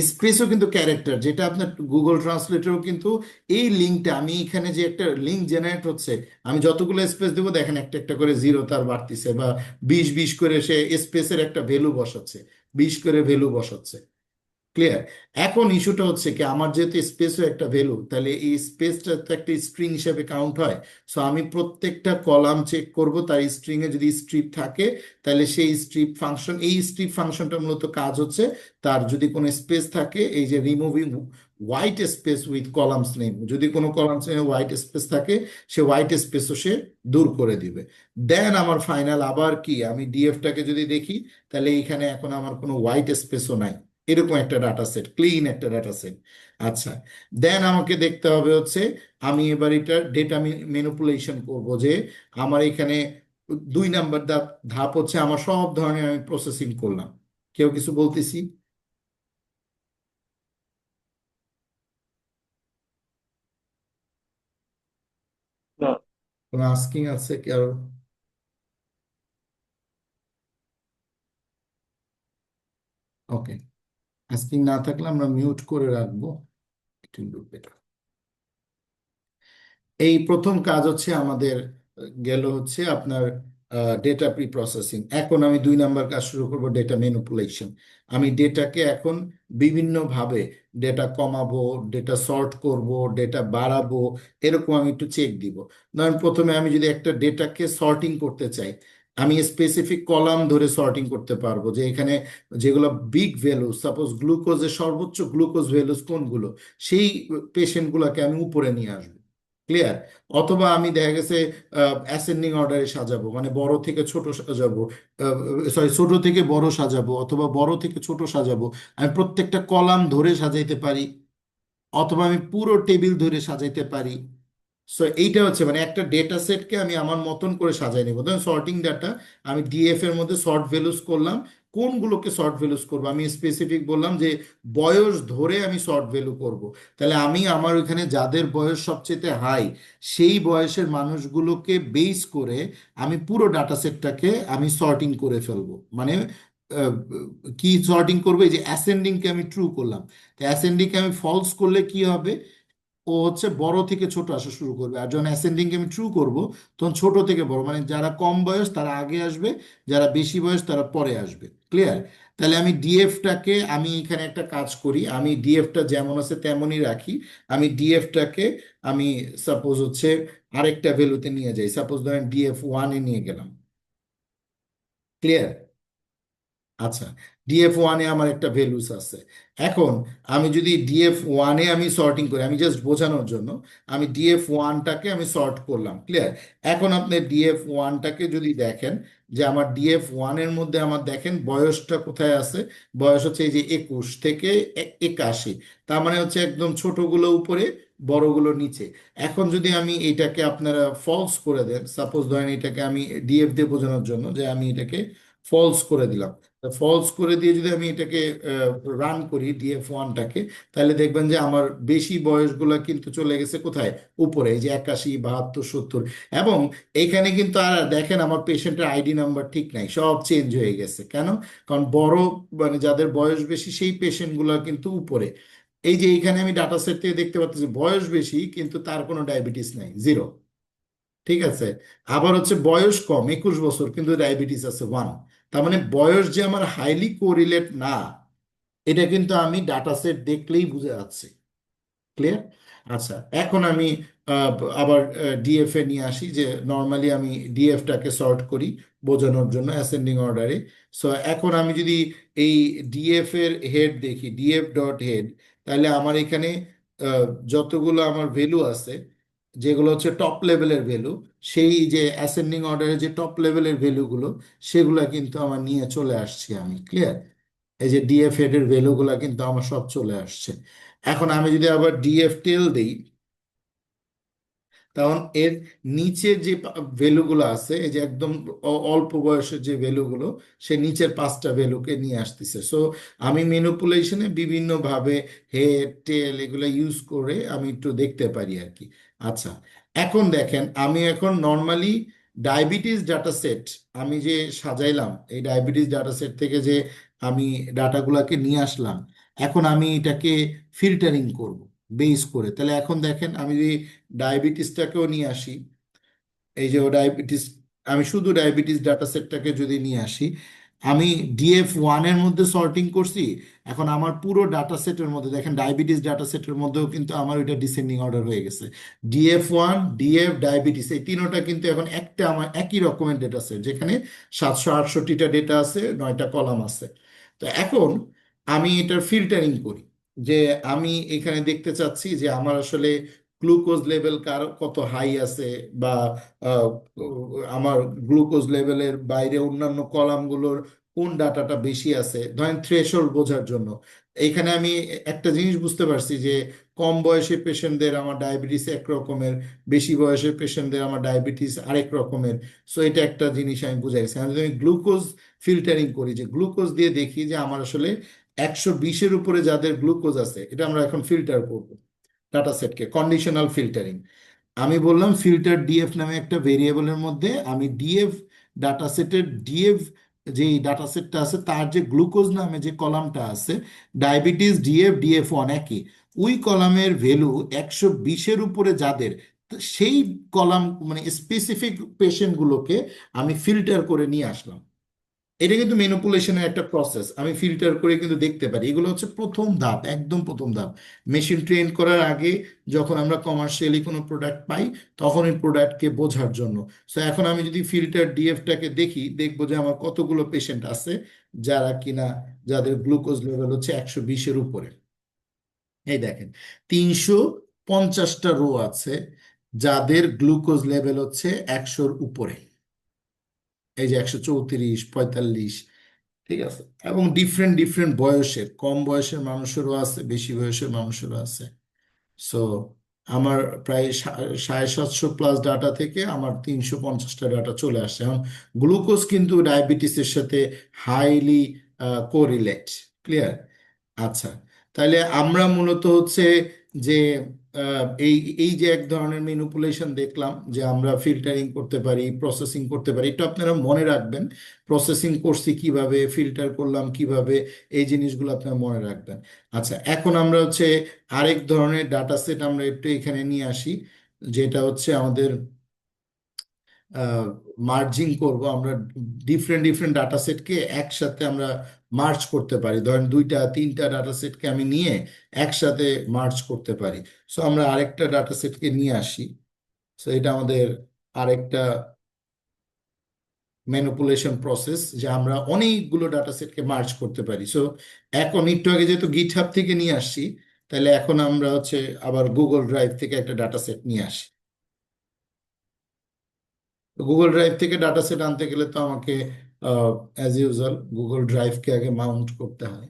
স্পেসও কিন্তু ক্যারেক্টার, যেটা আপনার গুগল ট্রান্সলেটরও কিন্তু এই লিঙ্কটা, আমি এখানে যে একটা লিঙ্ক জেনারেট হচ্ছে, আমি যতগুলো স্পেস দেবো দেখেন একটা একটা করে জিরো তার বাড়তিছে, বা 20 20 করে সে স্পেসের একটা ভ্যালু বসাচ্ছে, 20 করে ভ্যালু বসাচ্ছে। ক্লিয়ার। এখন ইস্যুটা হচ্ছে কি, আমার যেহেতু স্পেসও একটা ভ্যালু, তাহলে এই স্পেসটা তো একটা স্ট্রিং হিসেবে কাউন্ট হয়। সো আমি প্রত্যেকটা কলাম চেক করব, তার স্ট্রিং এ যদি স্ট্রিপ থাকে, তাহলে সেই স্ট্রিপ ফাংশন, এই স্ট্রিপ ফাংশনটা মূলত কাজ হচ্ছে, তার যদি কোনো স্পেস থাকে, এই যে removing white space with columns name, যদি কোনো কলামস নেমে হোয়াইট স্পেস থাকে, সে হোয়াইট স্পেসও সে দূর করে দিবে। দেন আমার ফাইনাল আবার কি, আমি ডিএফটাকে যদি দেখি, তাহলে এইখানে এখন আমার কোনো হোয়াইট স্পেসও নাই, এরকম একটা ডাটা সেট, ক্লিন একটা ডাটা সেট। আচ্ছা, দেন আমাকে দেখতে হবে হচ্ছে, আমি এবার এটা ডেটা ম্যানিপুলেশন করব, যে আমার এখানে 2 নাম্বার ধাপ ধাপ হচ্ছে, আমার সব ধরনের আমি প্রসেসিং করলাম। কেউ কিছু বলতেছি? কোনো আস্কিং আছে কেউ? ওকে, আস্কিং না থাকলে আমরা মিউট করে রাখবো। It will be better. এই প্রথম কাজ হচ্ছে আমাদের, গেল হচ্ছে আপনার ডেটা প্রি প্রসেসিং। এখন আমি 2 নাম্বার কাজ শুরু করব, ডেটা ম্যানিপুলেশন। আমি ডেটাকে এখন বিভিন্নভাবে ডেটা কমাবো, ডেটা সর্ট করব, ডেটা বাড়াবো, এরকম আমি একটু চেক দিব। ধরেন প্রথমে আমি যদি একটা ডেটাকে সর্টিং করতে চাই, আমি স্পেসিফিক কলাম ধরে সর্টিং করতে পারবো, যে এখানে যেগুলো বিগ ভ্যালু, সাপোজ গ্লুকোজের সর্বোচ্চ গ্লুকোজ ভ্যালুস কোনগুলো, সেই পেশেন্টগুলোকে আমি উপরে নিয়ে আসবো। ক্লিয়ার। অথবা আমি দেখা গেছে অ্যাসেন্ডিং অর্ডারে সাজাবো, মানে বড় থেকে ছোট সাজাবো, সরি ছোট থেকে বড় সাজাবো, অথবা বড় থেকে ছোট সাজাবো। আমি প্রত্যেকটা কলাম ধরে সাজাইতে পারি, অথবা আমি পুরো টেবিল ধরে সাজাইতে পারি। সো এইটা হচ্ছে মানে একটা ডেটা সেটকে আমি আমার মতন করে সাজাই নেবো। ধরুন সর্টিং ডাটা, আমি ডিএফ এর মধ্যে সর্ট ভ্যালুস করলাম। কোনগুলোকে সর্ট ভ্যালুস করবো, আমি স্পেসিফিক বললাম যে বয়স ধরে আমি সর্ট ভ্যালু করব। তাহলে আমি আমার ওইখানে যাদের বয়স সবচেয়ে হাই, সেই বয়সের মানুষগুলোকে বেস করে আমি পুরো ডাটা সেটটাকে আমি সর্টিং করে ফেলবো। মানে আহ, কি সর্টিং করবো, এই যে অ্যাসেন্ডিংকে আমি ট্রু করলাম, তো অ্যাসেন্ডিংকে আমি ফলস করলে কি হবে, ও হচ্ছে বড় থেকে ছোট আসা শুরু করবে। আর যখন অ্যাসেন্ডিং আমি ট্রু করব, তখন ছোট থেকে বড়, মানে যারা কম বয়স তারা আগে আসবে, যারা বেশি বয়স তারা পরে আসবে। ক্লিয়ার। তাহলে আমি ডিএফটাকে, আমি এখানে একটা কাজ করি, আমি ডিএফটা যেমন আছে তেমনই রাখি। আমি ডিএফটাকে আমি সাপোজ হচ্ছে আরেকটা ভ্যালুতে নিয়ে যাই, সাপোজ ধরেন ডিএফ 1-এ নিয়ে গেলাম। ক্লিয়ার। আচ্ছা, ডিএফ 1-এ আমার একটা ভ্যালুস আছে। এখন আমি যদি ডিএফ 1-এ আমি সর্টিং করি, আমি জাস্ট বোঝানোর জন্য, আমি ডিএফ 1টাকে আমি সর্ট করলাম। ক্লিয়ার। এখন আপনি ডিএফ 1টাকে যদি দেখেন, যে আমার ডিএফ 1-এর মধ্যে আমার দেখেন বয়সটা কোথায় আছে, বয়স হচ্ছে এই যে 21 থেকে 81। তার মানে হচ্ছে একদম ছোটগুলো উপরে, বড়গুলো নিচে। এখন যদি আমি এটাকে আপনারা ফলস করে দেন, সাপোজ ধরেন এটাকে আমি ডিএফ দিয়ে বোঝানোর জন্য, যে আমি এটাকে ফলস করে দিলাম, ফলস করে দিয়ে যদি আমি এটাকে রান করি ডিএফ 1টাকে, তাহলে দেখবেন যে আমার বেশি বয়সগুলো কিন্তু চলে গেছে কোথায়, উপরে, এই যে 81, 72, 70। এবং এইখানে কিন্তু আর দেখেন আমার পেশেন্টের আইডি নাম্বার ঠিক নাই, সব চেঞ্জ হয়ে গেছে। কেন? কারণ বড়, মানে যাদের বয়স বেশি সেই পেশেন্টগুলো কিন্তু উপরে। এই যে এইখানে আমি ডাটা সেট থেকে দেখতে পাচ্ছি বয়স বেশি কিন্তু তার কোনো ডায়াবেটিস নাই, জিরো। ঠিক আছে। আবার হচ্ছে বয়স কম, 21 বছর, কিন্তু ডায়াবেটিস আছে 1। তার মানে বয়স যে আমার হাইলি কোরিলেট না, এটা কিন্তু আমি ডাটা সেট দেখলেই বুঝে যাচ্ছি। ক্লিয়ার। আচ্ছা, এখন আমি আহ, আবার ডিএফ এ নিয়ে আসি, যে নর্মালি আমি ডিএফটাকে সর্ট করি বোঝানোর জন্য অ্যাসেন্ডিং অর্ডারে। সো এখন আমি যদি এই ডিএফ এর হেড দেখি, ডিএফ.হেড, তাহলে আমার এখানে আহ, যতগুলো আমার ভ্যালু আছে, যেগুলো হচ্ছে টপ লেভেলের ভ্যালু, সেই যে অ্যাসেন্ডিং অর্ডারে যে টপ লেভেলের ভ্যালুগুলো, সেগুলো কিন্তু আমার নিয়ে চলে আসছি আমি। ক্লিয়ার। এই যে ডিএফ হেডের ভ্যালুগুলো কিন্তু আমার সব চলে আসছে। এখন আমি যদি আবার ডিএফ টেল দিই, তখন এর নিচের যে ভ্যালুগুলো আছে, এই যে একদম অল্প বয়সের যে ভ্যালুগুলো, সে নিচের 5টা ভ্যালুকে নিয়ে আসতেছে। সো আমি ম্যানিপুলেশনে বিভিন্নভাবে হেড টেল এগুলো ইউজ করে আমি একটু দেখতে পারি আর কি। আচ্ছা, এখন দেখেন আমি এখন নর্মালি ডায়াবেটিস ডাটা সেট আমি যে সাজাইলাম, এই ডায়াবেটিস ডাটা সেট থেকে যে আমি ডাটাগুলোকে নিয়ে আসলাম, এখন আমি এটাকে ফিল্টারিং করব বেস করে। তাহলে এখন দেখেন আমি যদি ডায়াবেটিসটাকেও নিয়ে আসি, এই যে ও ডায়াবেটিস, আমি শুধু ডায়াবেটিস ডাটা সেটটাকে যদি নিয়ে আসি, আমি DF1 এর মধ্যে সর্টিং করছি। এখন আমার পুরো ডাটা সেটের মধ্যে দেখেন, ডায়াবেটিস ডাটা সেটের মধ্যেও কিন্তু আমার ওইটা ডিসেন্ডিং অর্ডার হয়ে গেছে। DF1, DF, ডায়াবেটিস, এই তিনোটা কিন্তু এখন একটা আমার একই রকমের ডেটা সেট, যেখানে 768টা ডেটা আছে, 9টা কলাম আছে। তো এখন আমি এটার ফিল্টারিং করি, যে আমি এখানে দেখতে চাচ্ছি যে আমার আসলে গ্লুকোজ লেভেল কার কত হাই আছে, বা আহ, আমার গ্লুকোজ লেভেলের বাইরে অন্যান্য কলামগুলোর কোন ডাটাটা বেশি আছে, ধরেন থ্রেশহোল্ড বোঝার জন্য। এখানে আমি একটা জিনিস বুঝতে পারছি যে কম বয়সী পেশেন্টদের আমার ডায়াবেটিস এক রকমের, বেশি বয়সের পেশেন্টদের আমার ডায়াবেটিস আরেক রকমের। সো এটা একটা জিনিস আমি বুঝে গেছি। আমি যদি গ্লুকোজ ফিল্টারিং করি, যে গ্লুকোজ দিয়ে দেখি যে আমার আসলে 120-এর উপরে যাদের গ্লুকোজ আছে, এটা আমরা এখন ফিল্টার করব ডাটা সেটকে, কন্ডিশনাল ফিল্টারিং। আমি বললাম ফিল্টার ডিএফ নামে একটা ভেরিয়েবলের মধ্যে আমি ডিএফ ডাটা সেটের ডিএফ, যে ডাটা সেটটা আছে তার যে গ্লুকোজ নামে যে কলামটা আছে, ডায়াবেটিস DF, DF1 একই, ওই কলামের ভ্যালু 120-এর উপরে যাদের, তো সেই কলাম মানে স্পেসিফিক পেশেন্টগুলোকে আমি ফিল্টার করে নিয়ে আসলাম। এটা কিন্তু ম্যানিপুলেশনের একটা প্রসেস, আমি ফিল্টার করে কিন্তু দেখতে পারি। এগুলো হচ্ছে প্রথম ধাপ, একদম প্রথম ধাপ, মেশিন ট্রেন করার আগে, যখন আমরা কমার্শিয়ালি কোনো প্রোডাক্ট পাই তখন এই প্রোডাক্টকে বোঝার জন্য। সো এখন আমি যদি ফিল্টার ডিএফটাকে দেখি, দেখবো যে আমার কতগুলো পেশেন্ট আছে যারা কিনা, যাদের গ্লুকোজ লেভেল হচ্ছে 120-এর উপরে। এই দেখেন, 350টা রো আছে যাদের গ্লুকোজ লেভেল হচ্ছে 100-র উপরে। এই যে 134, 45, ঠিক আছে। এবং ডিফারেন্ট ডিফারেন্ট বয়সের, কম বয়সের মানুষেরও আছে, বেশি বয়সের মানুষেরও আছে। সো আমার প্রায় 750 প্লাস ডাটা থেকে আমার 350টা ডাটা চলে আসছে। এখন গ্লুকোজ কিন্তু ডায়াবেটিসের সাথে হাইলি কোরিলেট। ক্লিয়ার? আচ্ছা, তাহলে আমরা মূলত হচ্ছে যে এই এই যে এক ধরনের ম্যানিপুলেশন দেখলাম, যে আমরা ফিল্টারিং করতে পারি, প্রসেসিং করতে পারি, এটা আপনারা মনে রাখবেন। প্রসেসিং করছি কিভাবে, ফিল্টার করলাম কিভাবে, এই জিনিসগুলো আপনারা মনে রাখবেন। আচ্ছা, এখন আমরা হচ্ছে আরেক ধরনের ডাটা সেট আমরা একটু এখানে নিয়ে আসি, যেটা হচ্ছে আমাদের মার্জিং করব আমরা। ডিফারেন্ট ডিফারেন্ট ডাটা সেটকে একসাথে আমরা মার্জ করতে পারি, ধরেন 2টা 3টা ডাটা সেটকে আমি নিয়ে একসাথে মার্জ করতে পারি। সো আমরা আরেকটা ডাটা সেটকে নিয়ে আসি। সো এটা আমাদের আরেকটা ম্যানিপুলেশন প্রসেস, যে আমরা অনেকগুলো ডাটা সেটকে মার্জ করতে পারি। সো এখন একটু আগে যেহেতু গিটহাব থেকে নিয়ে আসছি, তাহলে এখন আমরা হচ্ছে আবার গুগল ড্রাইভ থেকে একটা ডাটা সেট নিয়ে আসি। গুগল ড্রাইভ থেকে ডাটা সেট আনতে গেলে তো আমাকে অ্যাজ ইউজুয়াল গুগল ড্রাইভকে আগে মাউন্ট করতে হয়।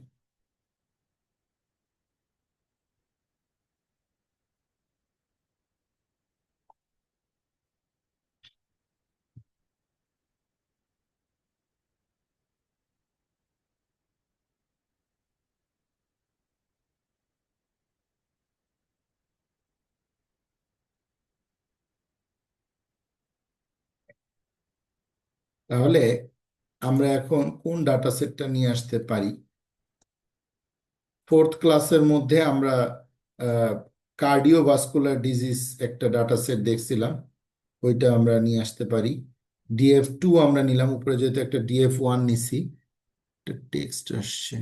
তাহলে আমরা এখন কোন ডাটা সেটটা নিয়ে আসতে পারি? ফোর্থ ক্লাসের মধ্যে আমরা কার্ডিওভাস্কুলার ডিজিজ একটা ডাটা সেট দেখছিলাম, ওইটা আমরা নিয়ে আসতে পারি। DF2 আমরা নিলাম, উপরে যেহেতু একটা DF1 নিছি। একটা টেক্সট আসছে।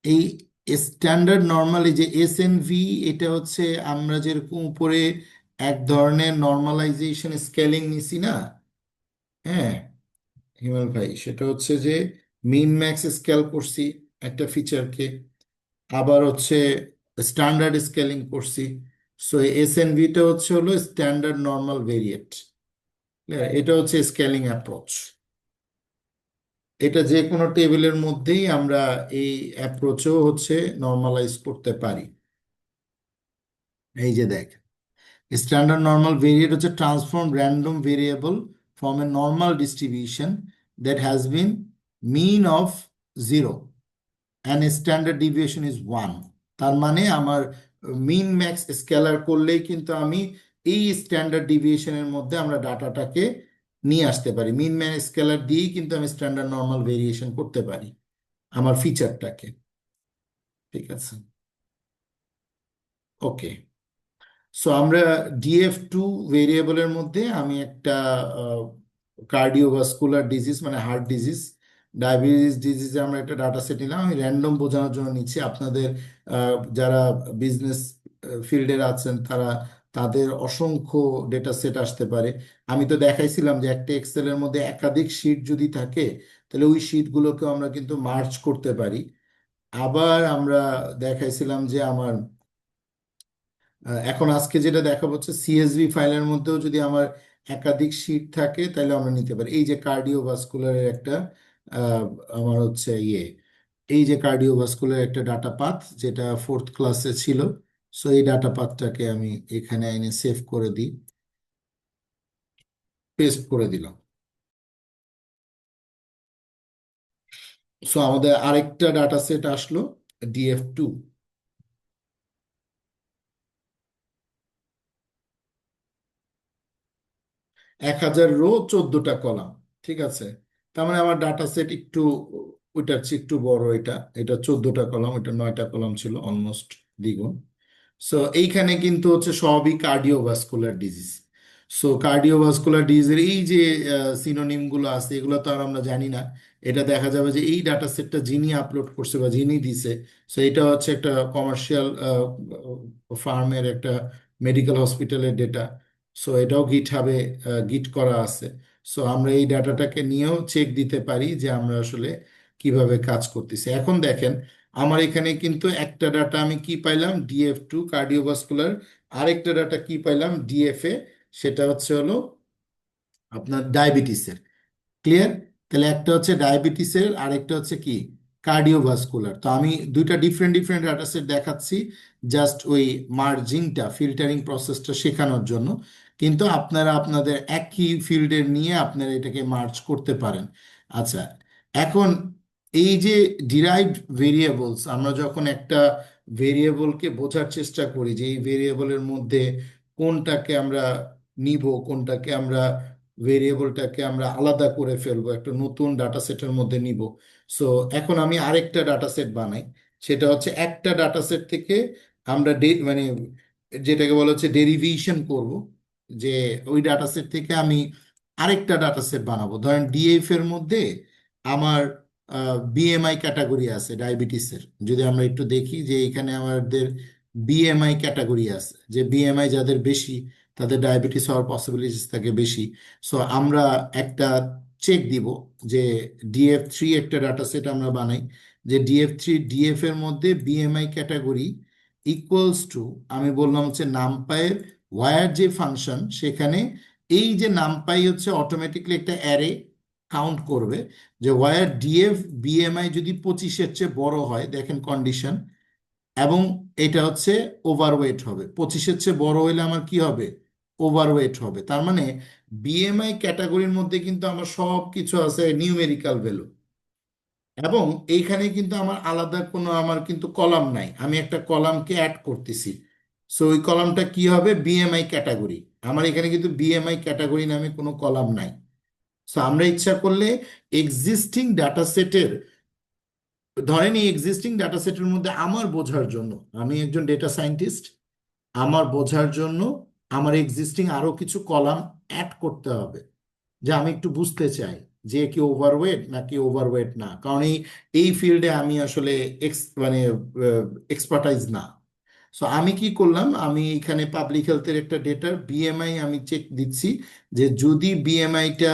এই স্ট্যান্ডার্ড নর্মালি যে SNV, এটা হচ্ছে আমরা যেরকম উপরে এক ধরনের নর্মালাইজেশন স্কেলিং নিছি না? হ্যাঁ, হিমাল ভাই, সেটা হচ্ছে যে মিন ম্যাক্স স্কেল করছি একটা ফিচারকে, আবার হচ্ছে স্ট্যান্ডার্ড স্কেলিং করছি। সো SNVটা হচ্ছে হলো স্ট্যান্ডার্ড নর্মাল ভেরিয়েট। এটা হচ্ছে স্কেলিং অ্যাপ্রোচ। এটা যে কোনো টেবিলের মধ্যেই আমরা এই অ্যাপ্রোচও হচ্ছে নর্মালাইজ করতে পারি। এই যে দেখ, স্ট্যান্ডার্ড নর্মাল ভেরিয়েট হচ্ছে transform random variable from a normal distribution that has been mean of 0 and standard deviation is 1। তার মানে আমার মিন ম্যাক্স স্কেলার করলেই কিন্তু আমি এই স্ট্যান্ডার্ড ডিভিয়েশনের মধ্যে আমরা ডাটাটাকে নিয়ে আসতে পারি। মিন ম্যাক্স স্কেলার দিয়েই কিন্তু আমি স্ট্যান্ডার্ড নর্মাল ভেরিয়েশন করতে পারি আমার ফিচারটাকে। ঠিক আছে, ওকে। সো আমরা ডিএফ2 ভেরিয়েবলের মধ্যে আমি একটা কার্ডিওভাস্কুলার ডিজিজ মানে হার্ট ডিজিজ, ডায়াবেটিস ডিজিজে আমরা একটা ডাটা সেট নিলাম। আমি র্যান্ডম বোঝানোর জন্য নিচ্ছি, আপনাদের যারা বিজনেস ফিল্ডের আছেন তারা, তাদের অসংখ্য ডেটা সেট আসতে পারে। আমি তো দেখাইছিলাম যে একটা এক্সেলের মধ্যে একাধিক শিট যদি থাকে তাহলে ওই শিটগুলোকে আমরা কিন্তু মার্জ করতে পারি। আবার আমরা দেখাইছিলাম যে আমার এখন আজকে যেটা দেখা হচ্ছে সিএসভি ফাইলের মধ্যেও যদি আমার একাধিক শিট থাকে তাহলে আমরা নিতে পারি। এই যে কার্ডিওভাস্কুলারের একটা আহ, আমার হচ্ছে এই যে কার্ডিওভাস্কুলার একটা ডাটা পাথ যেটা ফোর্থ ক্লাসে ছিল। সো এই ডাটা পাথটাকে আমি এখানে এনে সেভ করে দিই, পেস্ট করে দিলাম। সো আমাদের আরেকটা ডাটা সেট আসলো, ডিএফ2। 1000 রো, 14টা কলাম। ঠিক আছে, তার মানে আমার ডাটা সেট একটু ওইটার চেয়ে একটু বড়। এটা এটা 14টা কলাম, এটা 9টা কলাম ছিল, অলমোস্ট দ্বিগুণ। সো এইখানে কিন্তু হচ্ছে সবই কার্ডিওভাস্কুলার ডিজিজ। সো কার্ডিওভাস্কুলার ডিজিজের এই যে সিনোনিম গুলো আছে এগুলো তো আর আমরা জানি না। এটা দেখা যাবে যে এই ডাটা সেটটা যিনি আপলোড করছে বা যিনি দিছে, সো এটা হচ্ছে একটা কমার্শিয়াল ফার্মের একটা মেডিকেল হসপিটালের ডেটা। সো এটাও গিট হাবে গিট করা আছে। সো আমরা এই ডাটাটাকে নিয়েও চেক দিতে পারি যে আমরা আসলে কিভাবে কাজ করতেছি। এখন দেখেন আমার এখানে কিন্তু একটা ডাটা আমি কি পাইলাম, ডিএফ2 কার্ডিওভাস্কুলার। আরেকটা ডাটা কি পাইলাম, ডিএফএ, সেটা হচ্ছে হলো আপনার ডায়াবেটিসের। ক্লিয়ার? তাহলে একটা হচ্ছে ডায়াবেটিসের, আরেকটা হচ্ছে কি কার্ডিওভাস্কুলার। তো আমি দুইটা ডিফারেন্ট ডিফারেন্ট ডাটা সেট দেখাচ্ছি জাস্ট ওই মার্জিংটা, ফিল্টারিং প্রসেসটা শেখানোর জন্য। কিন্তু আপনারা আপনাদের একই ফিল্ডের নিয়ে আপনারা এটাকে মার্জ করতে পারেন। আচ্ছা, এখন এই যে ডিরাইভড ভেরিয়েবলস, আমরা যখন একটা ভেরিয়েবলকে বোঝার চেষ্টা করি যে এই ভেরিয়েবলের মধ্যে কোনটাকে আমরা নিব, কোনটাকে আমরা ভেরিয়েবলটাকে আমরা আলাদা করে ফেলবো, একটা নতুন ডাটা সেটের মধ্যে নিব। সো এখন আমি আরেকটা ডাটা সেট বানাই, সেটা হচ্ছে একটা ডাটা সেট থেকে আমরা মানে যেটাকে বলা হচ্ছে ডেরিভেশন করব, যে ওই ডাটা সেট থেকে আমি আরেকটা ডাটা সেট বানাবো। ধরেন ডিএফ এর মধ্যে আমার বিএমআই ক্যাটাগরি আছে ডায়াবেটিসের। যদি আমরা একটু দেখি যে এখানে আমাদের বিএমআই ক্যাটাগরি আছে, যে বিএমআই যাদের বেশি তাদের ডায়াবেটিস হওয়ার পসিবিলিটিস থাকে বেশি। সো আমরা একটা চেক দিব যে ডিএফ3 একটা ডাটা সেট আমরা বানাই, যে ডিএফ3 ডিএফ এর মধ্যে বিএমআই ক্যাটাগরি ইকুয়ালস টু, আমি বললাম হচ্ছে নামপাইয়ের ওয়ার যে ফাংশন সেখানে এই যে নামপাই হচ্ছে অটোমেটিকলি একটা অ্যারে কাউন্ট করবে যে ওয়ার ডিএফ বিএমআই যদি 25-এর চেয়ে বড় হয়, দেখেন কন্ডিশন, এবং এটা হচ্ছে ওভারওয়েট হবে। 25-এর চেয়ে বড় হইলে আমার কি হবে, ওভারওয়েট হবে। তার মানে বিএমআই ক্যাটাগরির মধ্যে কিন্তু আমার সব কিছু আছে নিউমেরিক্যাল ভ্যালু, এবং এইখানে কিন্তু আমার আলাদা কোনো আমার কিন্তু কলাম নাই, আমি একটা কলামকে অ্যাড করতেছি। সো ওই কলামটা কি হবে, বিএমআই ক্যাটাগরি। আমার এখানে কিন্তু বিএমআই ক্যাটাগরি নামে কোনো কলাম নাই। সো আমরা ইচ্ছা করলে এক্সিস্টিং ডাটা সেটের, ধরেন এই এক্সিস্টিং ডাটা সেটের মধ্যে আমার বোঝার জন্য, আমি একজন ডেটা সায়েন্টিস্ট, আমার বোঝার জন্য আমার এক্সিস্টিং আরো কিছু কলাম অ্যাড করতে হবে, যে আমি একটু বুঝতে চাই যে কি ওভারওয়েট নাকি ওভারওয়েট না, কারণ এই এই ফিল্ডে আমি আসলে মানে এক্সপার্টাইজ না। সো আমি কি করলাম, আমি এখানে পাবলিক হেলথের একটা ডেটার বিএমআই আমি চেক দিচ্ছি, যে যদি বিএমআইটা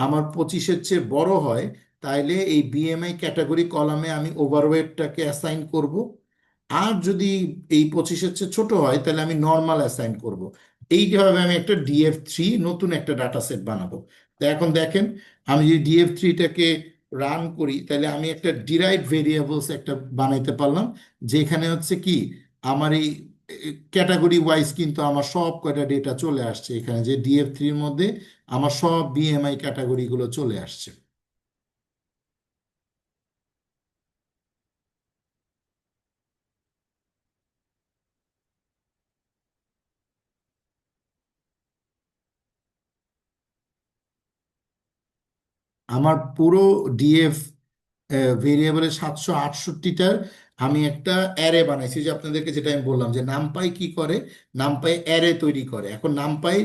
আমার 25-এর চেয়ে বড় হয় তাহলে এই বিএমআই ক্যাটাগরি কলামে আমি ওভারওয়েটটাকে অ্যাসাইন করব। আর যদি এই 25-এর চেয়ে ছোট হয় তাহলে আমি নর্মাল অ্যাসাইন করব। এইভাবে আমি একটা ডিএফ3 নতুন একটা ডাটা সেট বানাবো। তো এখন দেখেন আমি যদি ডিএফ3টাকে রান করি তাহলে আমি একটা ডিরাইভ ভেরিয়েবলস একটা বানাইতে পারলাম, যেখানে হচ্ছে কি আমার এই ক্যাটাগরি ওয়াইজ কিন্তু আমার সব কয়টা ডেটা চলে আসছে এখানে, যে ডিএফ3-র মধ্যে আমার সব বিএমআই ক্যাটাগরিগুলো চলে আসছে। আমার পুরো ডিএফ ভেরিয়েবলের 768টার আমি একটা অ্যারে বানাইছি, যে আপনাদেরকে যেটা আমি বললাম যে নামপাই কি করে, নামপাই অ্যারে তৈরি করে। এখন নামপাই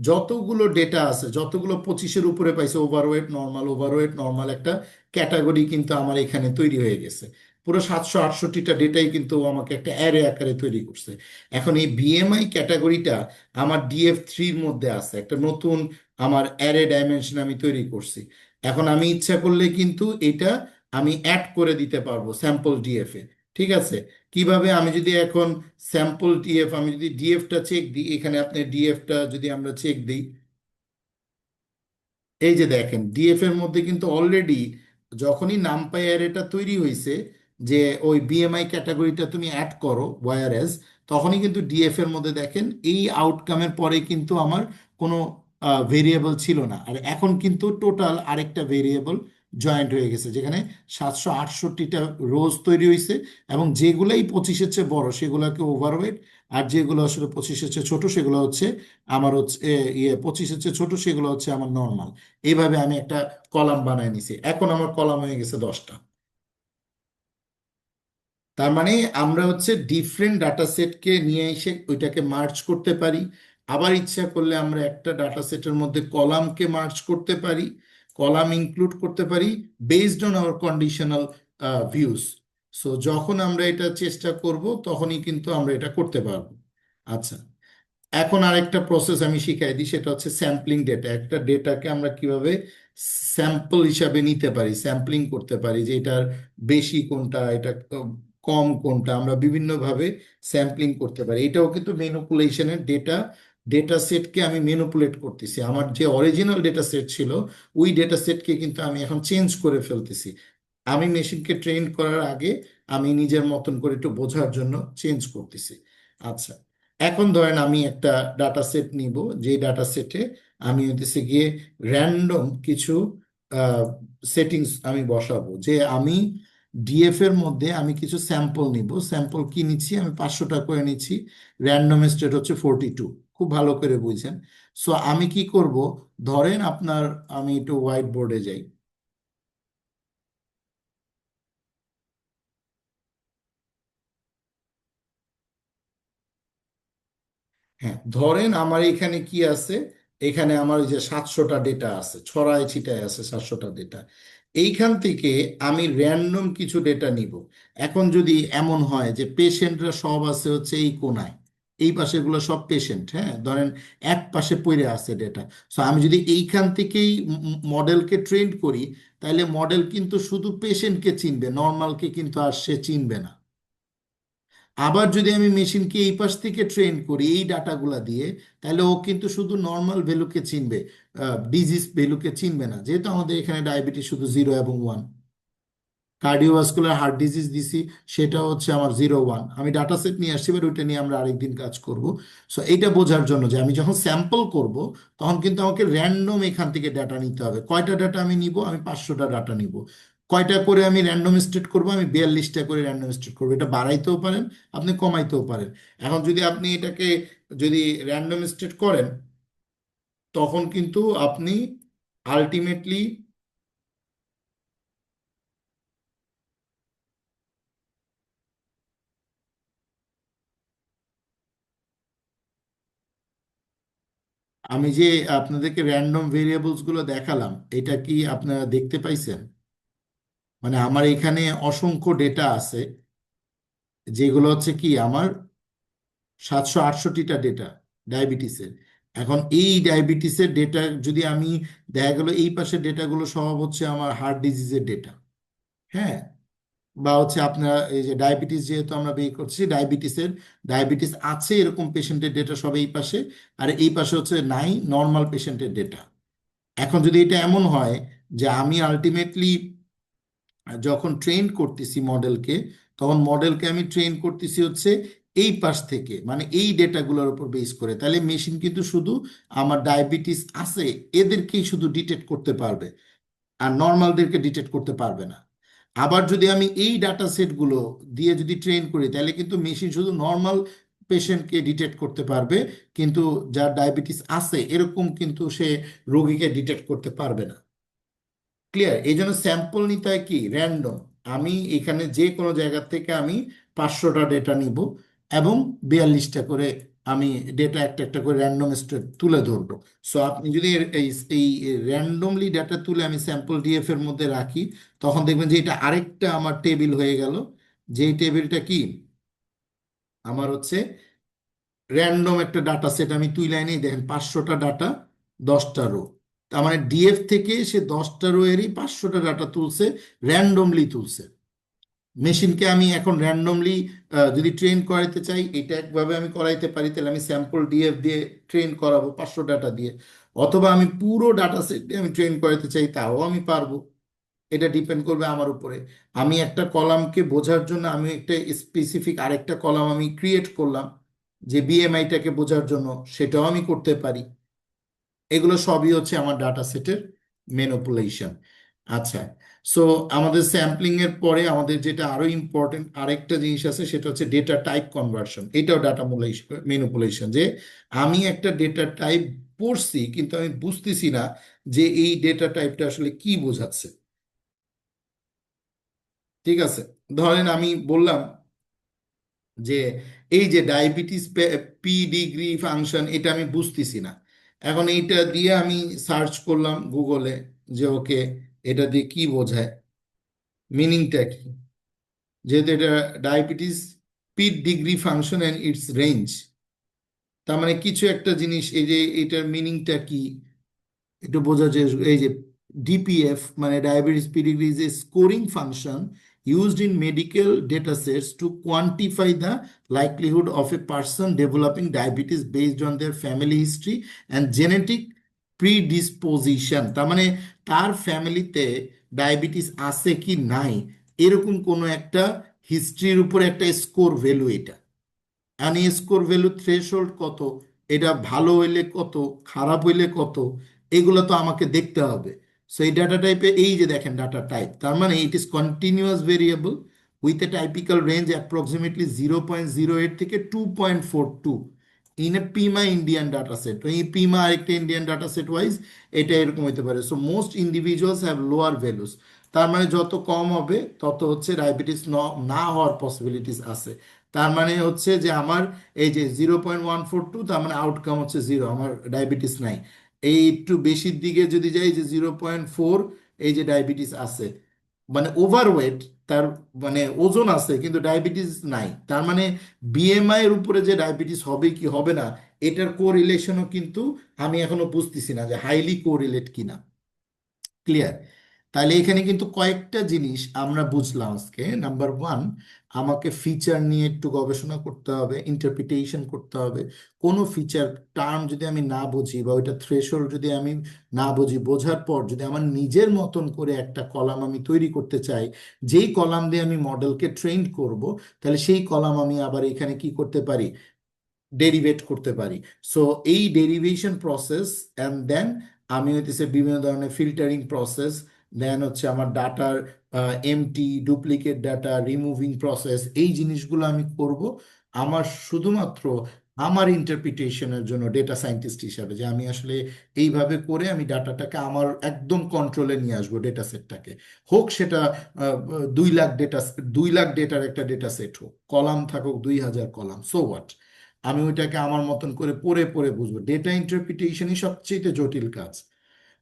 যতগুলো ডেটা আছে, যতগুলো 25-এর উপরে পাইছে, ওভারওয়েট নর্মাল একটা ক্যাটাগরি কিন্তু আমার এখানে তৈরি হয়ে গেছে। পুরো 768টা ডেটাই কিন্তু ও আমাকে একটা অ্যারে আকারে তৈরি করছে। এখন এই বিএমআই ক্যাটাগরিটা আমার ডিএফ3-র মধ্যে আছে, একটা নতুন আমার অ্যারে ডাইমেনশন আমি তৈরি করছি। এখন আমি ইচ্ছা করলে কিন্তু এটা আমি অ্যাড করে দিতে পারবো স্যাম্পল ডিএফ এ। ঠিক আছে? কিভাবে? আমি যদি এখন স্যাম্পল ডিএফ, আমি যদি ডিএফটা চেক দিই, এখানে আপনি ডিএফটা যদি আমরা চেক দিই, এই যে দেখেন ডিএফ এর মধ্যে কিন্তু অলরেডি যখনই নামপাই অ্যারেটা তৈরি হয়েছে, যে ওই বিএমআই ক্যাটাগরিটা তুমি অ্যাড করো ওয়্যার এজ, তখনই কিন্তু ডিএফ এর মধ্যে দেখেন এই আউটকামের পরে কিন্তু আমার কোনো ভেরিয়েবল ছিল না, আর এখন কিন্তু টোটাল আরেকটা ভেরিয়েবল জয়েন্ট হয়ে গেছে, যেখানে 768টা রোজ তৈরি হয়েছে, এবং যেগুলাই 25-এর চেয়ে বড় সেগুলোকে ওভারওয়েট, আর যেগুলো আসলে 25-এর চেয়ে ছোট সেগুলো হচ্ছে আমার হচ্ছে ইয়ে 25-এর চেয়ে ছোট সেগুলো হচ্ছে আমার নর্মাল। এইভাবে আমি একটা কলাম বানায় নিছি, এখন আমার কলাম হয়ে গেছে 10টা। তার মানে আমরা হচ্ছে ডিফারেন্ট ডাটা সেটকে নিয়ে এসে ওইটাকে মার্চ করতে পারি। আবার ইচ্ছা করলে আমরা একটা ডাটা সেটের মধ্যে কলামকে মার্চ করতে পারি, কলাম ইনক্লুড করতে পারি, based on our conditional views. So যখন আমরা এটা চেষ্টা করব তখনই কিন্তু আমরা এটা করতে পারবো। আচ্ছা, এখন আরেকটা প্রসেস আমি শিখাই দিই, সেটা হচ্ছে স্যাম্পলিং ডেটা। একটা ডেটাকে আমরা কিভাবে স্যাম্পল হিসাবে নিতে পারি, স্যাম্পলিং করতে পারি, যে এটার বেশি কোনটা, এটা কম কোনটা, আমরা বিভিন্নভাবে স্যাম্পলিং করতে পারি। এটাও কিন্তু ম্যানিপুলেশনের ডেটা, ডেটা সেটকে আমি ম্যানিপুলেট করতেছি। আমার যে অরিজিনাল ডেটা সেট ছিল ওই ডেটা সেটকে কিন্তু আমি এখন চেঞ্জ করে ফেলতেছি। আমি মেশিনকে ট্রেন করার আগে আমি নিজের মতন করে একটু বোঝার জন্য চেঞ্জ করতেছি। আচ্ছা, এখন ধরেন আমি একটা ডাটা সেট নিব, যে ডাটা সেটে আমি হতেছে গিয়ে র্যান্ডম কিছু সেটিংস আমি বসাবো, যে আমি ডিএফ এর মধ্যে আমি কিছু স্যাম্পল নিব। স্যাম্পল কি নিচ্ছি? আমি 500টা করে নিচ্ছি। র্যান্ডম স্টেট হচ্ছে 42। খুব ভালো করে বুঝছেন। সো আমি কি করব? ধরেন আপনার, আমি একটু হোয়াইট বোর্ডে যাই। হ্যাঁ, ধরেন আমার এখানে কি আছে, এখানে আমার ওই যে 700টা ডেটা আছে, ছড়ায় ছিটায় আছে 700টা ডেটা। এইখান থেকে আমি র্যান্ডম কিছু ডেটা নিব। এখন যদি এমন হয় যে পেশেন্টরা সব আছে হচ্ছে এই কোনায়, এই পাশেগুলো সব পেশেন্ট, হ্যাঁ ধরেন এক পাশে পড়ে আছে ডেটা। সো আমি যদি এইখান থেকেই মডেলকে ট্রেন করি, তাহলে মডেল কিন্তু শুধু পেশেন্টকে চিনবে, নর্মালকে কিন্তু আর সে চিনবে না। আবার যদি আমি মেশিনকে এই পাশ থেকে ট্রেন করি এই ডাটাগুলা দিয়ে, তাহলে ও কিন্তু শুধু নর্মাল ভ্যালুকে চিনবে, ডিজিজ ভ্যালুকে চিনবে না, যেহেতু আমাদের এখানে ডায়াবেটিস শুধু 0 এবং 1। কার্ডিওভাস্কুলার হার্ট ডিজিজ দিছি, সেটা হচ্ছে আমার 0 1। আমি ডাটা সেট নিয়ে আসছি, এবার ওইটা নিয়ে আমরা আরেকদিন কাজ করব। সো এইটা বোঝার জন্য যে আমি যখন স্যাম্পল করব, তখন কিন্তু আমাকে র্যান্ডম এখান থেকে ডাটা নিতে হবে। কয়টা ডাটা আমি নিব? আমি 500টা ডাটা নিব। কয়টা করে আমি র্যান্ডম স্টেট করব? আমি 42টা করে র্যান্ডম স্টেট করবো। এটা বাড়াইতেও পারেন, আপনি কমাইতেও পারেন। এখন যদি আপনি এটাকে যদি র্যান্ডম স্টেট করেন, তখন কিন্তু আপনি আলটিমেটলি, আমি যে আপনাদেরকে র্যান্ডম ভেরিয়েবলস গুলো দেখালাম, এটা কি আপনারা দেখতে পাইছেন? মানে আমার এখানে অসংখ্য ডেটা আছে, যেগুলো হচ্ছে কি আমার 768টা ডেটা ডায়াবেটিসের। এখন এই ডায়াবেটিসের ডেটা যদি আমি, দেখা গেল এই পাশের ডেটাগুলো সব হচ্ছে আমার হার্ট ডিজিজের ডেটা, হ্যাঁ, বা হচ্ছে আপনার এই যে ডায়াবেটিস, যেহেতু আমরা বের করছি ডায়াবেটিসের, ডায়াবেটিস আছে এরকম পেশেন্টের ডেটা সব এই পাশে, আর এই পাশে হচ্ছে নাই নর্মাল পেশেন্টের ডেটা। এখন যদি এটা এমন হয় যে আমি আলটিমেটলি যখন ট্রেন করতেছি মডেলকে, তখন মডেলকে আমি ট্রেন করতেছি হচ্ছে এই পাশ থেকে, মানে এই ডেটাগুলোর উপর বেস করে, তাহলে মেশিন কিন্তু শুধু আমার ডায়াবেটিস আছে এদেরকেই শুধু ডিটেক্ট করতে পারবে, আর নর্মালদেরকে ডিটেক্ট করতে পারবে না। আবার যদি আমি এই ডাটা সেটগুলো দিয়ে যদি ট্রেন করি, তাহলে কিন্তু মেশিন শুধু নর্মাল পেশেন্টকে ডিটেক্ট করতে পারবে, কিন্তু যার ডায়াবেটিস আছে এরকম কিন্তু সে রোগীকে ডিটেক্ট করতে পারবে না। ক্লিয়ার? এই জন্য স্যাম্পল নিতে হয় কি র্যান্ডম। আমি এখানে যে কোনো জায়গা থেকে আমি 500টা ডেটা নিব এবং 42টা করে আমি ডেটা একটা একটা করে র্যান্ডম স্টেট তুলে ধরবো। সো আপনি যদি এই এই র্যান্ডমলি ডেটা তুলে আমি স্যাম্পল ডিএফ এর মধ্যে রাখি, তখন দেখবেন যে এটা আরেকটা আমার টেবিল হয়ে গেল। যেই টেবিলটা কি আমার হচ্ছে র্যান্ডম একটা ডাটা সেট আমি তুই লাইনেই দেখেন 500টা ডাটা, 10টা রো। তার মানে ডিএফ থেকে সে 10টা রো এরই 500টা ডাটা তুলছে, র্যান্ডমলি তুলছে। মেশিনকে আমি এখন র্যান্ডমলি যদি ট্রেন করাইতে চাই, এটা একভাবে আমি করাইতে পারি, তাহলে আমি স্যাম্পল ডিএফ দিয়ে ট্রেন করাবো 500 ডাটা দিয়ে। অথবা আমি পুরো ডাটা সেট দিয়ে আমি ট্রেন করাইতে চাই, তাও আমি পারবো। এটা ডিপেন্ড করবে আমার উপরে। আমি একটা কলামকে বোঝার জন্য আমি একটা স্পেসিফিক আরেকটা কলাম আমি ক্রিয়েট করলাম, যে বিএমআইটাকে বোঝার জন্য, সেটাও আমি করতে পারি। এগুলো সবই হচ্ছে আমার ডাটা সেটের ম্যানিপুলেশন। আচ্ছা, সো আমাদের স্যাম্পলিং এর পরে আমাদের যেটা আরো ইম্পর্টেন্ট আরেকটা জিনিস আছে, সেটা হচ্ছে ডেটা টাইপ কনভার্সন। এটাও ডাটা ম্যানিপুলেশন, যে আমি একটা ডেটা টাইপ পড়ছি কিন্তু আমি বুঝতেছি না যে এই ডেটা টাইপটা আসলে কি বোঝাচ্ছে। ঠিক আছে, ধরেন আমি বললাম যে এই যে ডায়াবেটিস পি ডিগ্রি ফাংশন, এটা আমি বুঝতেছি না। এখন এইটা দিয়ে আমি সার্চ করলাম গুগলে, যে ওকে এটা দিয়ে কি বোঝায়, মিনিংটা কি। যেহেতু এটা diabetes P degree function and it's range, তার মানে কিছু একটা জিনিস, এই যে এটার মিনিংটা কি একটু বোঝা যায়। এই যে ডিপিএফ মানে diabetes pedigree is a scoring function used in medical data sets to quantify the likelihood of a person developing diabetes based on their family history and genetic predisposition। তার মানে তার ফ্যামিলিতে ডায়াবেটিস আছে কি নাই, এরকম কোনো একটা হিস্ট্রির উপর একটা স্কোর ভ্যালু এটা। অ্যানি স্কোর ভ্যালু থ্রেশহোল্ড কত, এটা ভালো হইলে কত, খারাপ হইলে কত, এগুলো তো আমাকে দেখতে হবে। সো এই ডাটা টাইপে এই যে দেখেন ডাটা টাইপ, তার মানে it is continuous variable with a typical range approximately 0.08 থেকে 2.42 in a Pima Indian data set. এই পিমা আরেকটা ইন্ডিয়ান ডাটা সেট ওয়াইজ এটা এরকম হতে পারে। So most individuals have lower values. তার মানে যত কম হবে তত হচ্ছে ডায়াবেটিস না হওয়ার পসিবিলিটিস আছে। তার মানে হচ্ছে যে আমার এই যে 0.142, তার মানে আউটকাম হচ্ছে জিরো, আমার ডায়াবেটিস নাই। এই একটু বেশির দিকে যদি যাই, যে 0.4, এই যে ডায়াবেটিস আছে, মানে ওভারওয়েট, তার মানে ওজন আছে কিন্তু ডায়াবেটিস নাই। তার মানে বিএমআই এর উপরে যে ডায়াবেটিস হবে কি হবে না, এটার কোরিলেশনও কিন্তু আমি এখনো বুঝতেছি না যে হাইলি কোরিলেট কিনা। ক্লিয়ার? তাহলে এখানে কিন্তু কয়েকটা জিনিস আমরা বুঝলাম আজকে। নাম্বার ওয়ান, আমাকে ফিচার নিয়ে একটু গবেষণা করতে হবে, ইন্টারপ্রিটেশন করতে হবে। কোনো ফিচার টার্ম যদি আমি না বুঝি বা ওইটা থ্রেশহোল্ড যদি আমি না বুঝি, বোঝার পর যদি আমার নিজের মতন করে একটা কলাম আমি তৈরি করতে চাই, যেই কলাম দিয়ে আমি মডেলকে ট্রেন করব, তাহলে সেই কলাম আমি আবার এখানে কি করতে পারি, ডেরিভেট করতে পারি। সো এই ডেরিভেশন প্রসেস অ্যান্ড দেন আমি হইতেছে বিভিন্ন ধরনের ফিল্টারিং প্রসেস, দেন হচ্ছে আমার ডাটার empty duplicate data removing process, এই জিনিসগুলো আমি করব আমার শুধুমাত্র আমার ইন্টারপ্রিটেশনের জন্য ডেটা সায়েন্টিস্ট হিসাবে, যে আমি আসলে এইভাবে করে আমি ডাটাটাকে আমার একদম কন্ট্রোলে নিয়ে আসবো ডেটা সেটটাকে। হোক সেটা 2 লাখ ডেটা, 2 লাখ ডেটার একটা ডেটা সেট হোক, কলাম থাকুক 2000 কলাম, সো হোয়াট, আমি ওইটাকে আমার মতন করে পড়ে পড়ে বুঝবো। ডেটা ইন্টারপ্রিটেশনই সবচেয়ে জটিল কাজ।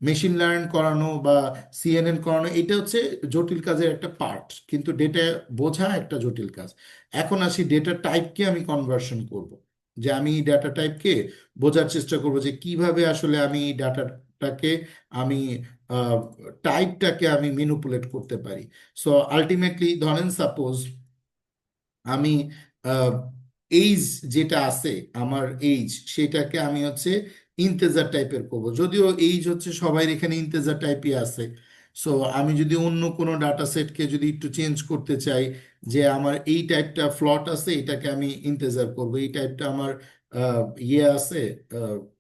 মেশিন লার্ন করানো বা সিএনএন করানো এটা হচ্ছে জটিল কাজের একটা পার্ট, কিন্তু ডেটা বোঝা একটা জটিল কাজ। এখন আসি ডেটা টাইপকে আমি কনভার্সন করব, যে আমি ডাটা টাইপকে বোঝার চেষ্টা করব যে কিভাবে আসলে আমি ডাটাটাকে আমি টাইপটাকে আমি ম্যানিপুলেট করতে পারি। সো আলটিমেটলি ধরেন সাপোজ আমি এইজ যেটা আছে, আমার এইজ, সেটাকে আমি হচ্ছে ইন্টেজার টাইপের করব, যদিও এইজ হচ্ছে সবাই এখানে ইন্টেজার টাইপই আছে। সো আমি যদি অন্য কোনো ডাটা সেটকে যদি একটু চেঞ্জ করতে চাই, যে আমার এই টাইপটা ফ্লট আছে, এটাকে আমি ইন্টেজার করব, এই টাইপটা আমার ইয়ে আছে,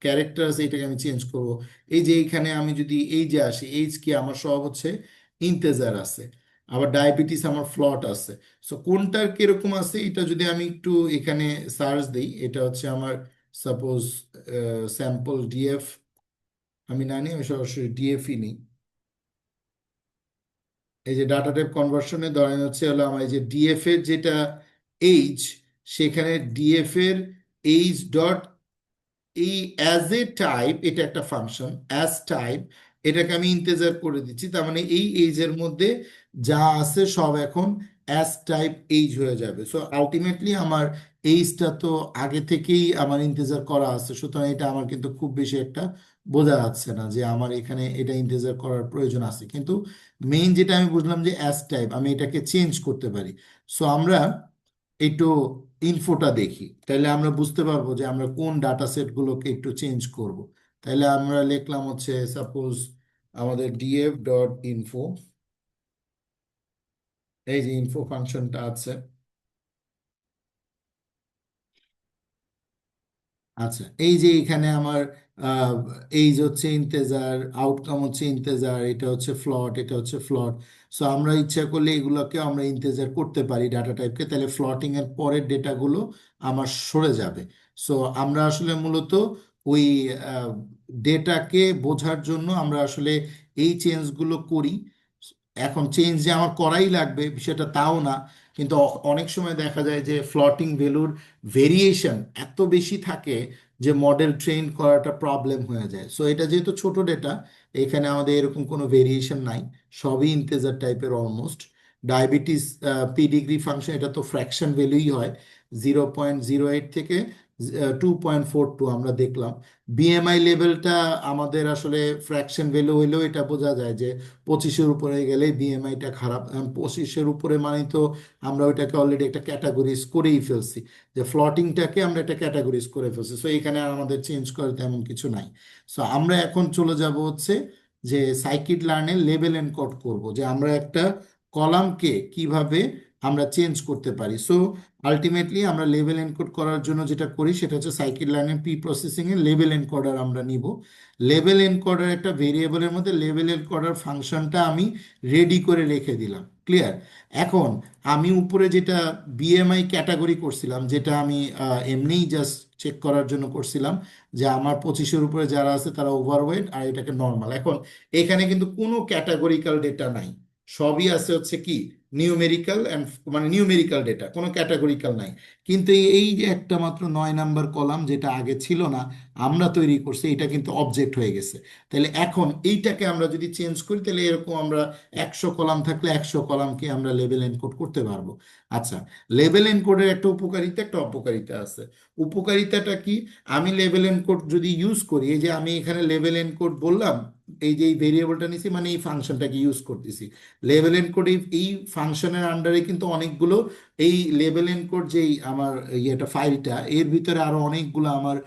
ক্যারেক্টার আছে, এটাকে আমি চেঞ্জ করব। এই যে এইখানে আমি যদি এই যে আসি, এইজ কি আমার সব হচ্ছে ইন্টেজার আছে, আবার ডায়াবেটিস আমার ফ্লট আছে। সো কোনটার কিরকম আছে এটা যদি আমি একটু এখানে সার্চ দিই, এটা হচ্ছে আমার সাপোজ স্যাম্পল ডিএফ, আমি না নিই, আমি সরাসরি ডিএফই নিই। এই যে ডাটা টাইপ কনভার্সনে ধরেন হচ্ছে হলো আমার এই যে ডিএফ এর যেটা এইজ, সেখানে ডিএফ এর এইজ ডট এই অ্যাজ এ টাইপ, এটা একটা ফাংশন অ্যাজ টাইপ, এটাকে আমি ইন্টিজার করে দিচ্ছি। তার মানে এই এইজের মধ্যে যা আছে সব এখন অ্যাজ টাইপ এইজ হয়ে যাবে। সো আলটিমেটলি আমার এইজটা তো আগে থেকেই আমার ইন্টিজার করা আছে, সুতরাং এটা আমার কিন্তু খুব বেশি একটা বোঝা যাচ্ছে না যে আমার এখানে এটা ইন্টিজার করার প্রয়োজন আছে। কিন্তু মেইন যেটা আমি বুঝলাম যে অ্যাজ টাইপ আমি এটাকে চেঞ্জ করতে পারি। সো আমরা একটু ইনফোটা দেখি, তাহলে আমরা বুঝতে পারবো যে আমরা কোন ডাটা সেটগুলোকে একটু চেঞ্জ করব। তাহলে আমরা লিখলাম হচ্ছে সাপোজ আমাদের ডিএফ ডট ইনফো, এই যে ইনফো ফাংশনটা আছে। আচ্ছা, এই যে এখানে আমার এইজ হচ্ছে ইন্টেজার, আউটকাম হচ্ছে ইন্টেজার, এটা হচ্ছে ফ্লট, এটা হচ্ছে ফ্লট। সো আমরা ইচ্ছা করলে এগুলোকে আমরা ইন্টেজার করতে পারি ডাটা টাইপকে, তাহলে ফ্লটিং এর পরের ডেটাগুলো আমার সরে যাবে। সো আমরা আসলে মূলত ওই ডেটাকে বোঝার জন্য আমরা আসলে এই চেঞ্জগুলো করি। এখন চেঞ্জ যে আমার করাই লাগবে সেটা তাও না, কিন্তু অনেক সময় দেখা যায় যে ফ্লটিং ভ্যালুর ভেরিয়েশন এত বেশি থাকে যে মডেল ট্রেন করাটা প্রবলেম হয়ে যায়। সো এটা যেহেতু ছোট ডেটা, এখানে আমাদের এরকম কোনো ভেরিয়েশন নাই, সবই ইন্টিজার টাইপের অলমোস্ট। ডায়াবেটিস পিডিগ্রি ফাংশন, এটা তো ফ্র্যাকশন ভ্যালুই হয়, 0.08 থেকে 2.42 আমরা দেখলাম। বিএমআই লেভেলটা আমাদের আসলে ফ্র্যাকশন ভ্যালু হইলেও এটা বোঝা যায় যে 25-এর উপরে গেলে বিএমআইটা খারাপ। 25-এর উপরে মানে তো আমরা ওইটাকে অলরেডি একটা ক্যাটাগরিজ করেই ফেলছি, যে ফ্লটিংটাকে আমরা একটা ক্যাটাগরিজ করে ফেলছি। সো এখানে আর আমাদের চেঞ্জ করে তেমন কিছু নাই। সো আমরা এখন চলে যাব হচ্ছে যে সাইকিট লার্নের লেবেল এনকোড করব, যে আমরা একটা কলামকে কিভাবে আমরা চেঞ্জ করতে পারি। সো আলটিমেটলি আমরা লেবেল এনকোড করার জন্য যেটা করি সেটা হচ্ছে সাইকিট লার্নের প্রি প্রসেসিং এর লেবেল এনকোডার আমরা নিব। লেবেল এনকোডার একটা ভেরিয়েবলের মধ্যে লেবেল এনকোডার ফাংশনটা আমি রেডি করে রেখে দিলাম। ক্লিয়ার? এখন আমি উপরে যেটা বিএমআই ক্যাটাগরি করছিলাম, যেটা আমি এমনিই জাস্ট চেক করার জন্য করছিলাম যে আমার 25-এর উপরে যারা আছে তারা ওভারওয়েট আর এটাকে নর্মাল। এখন এখানে কিন্তু কোনো ক্যাটাগরিক্যাল ডেটা নাই, সবই আছে হচ্ছে কি নিউমেরিক্যাল অ্যান্ড, মানে নিউমেরিক্যাল ডেটা, কোনো ক্যাটাগরিক্যাল নাই। কিন্তু এই যে একটা মাত্র 9 নাম্বার কলাম যেটা আগে ছিল না, আমরা তৈরি করছি, এটা কিন্তু অবজেক্ট হয়ে গেছে। তাহলে এখন এইটাকে আমরা যদি চেঞ্জ করি, তাহলে এরকম আমরা 100 কলাম থাকলে 100 কলামকে আমরা লেবেল এনকোড করতে পারবো। আচ্ছা, লেবেল এনকোডের একটা উপকারিতা একটা অপকারিতা আছে। উপকারিতাটা কি? আমি লেবেল এনকোড যদি ইউজ করি, এই যে আমি এখানে লেবেল এনকোড বললাম, এই যে এই ভেরিয়েবলটা নিছি মানে এই ফাংশনটাকে ইউজ করতেছি। লেবেল এনকোড এই ফাংশনের আন্ডারে কিন্তু অনেকগুলো, এই লেবেল এনকোড যেই আমার ইয়েটা ফাইলটা, এর ভিতরে আরো অনেকগুলো আমার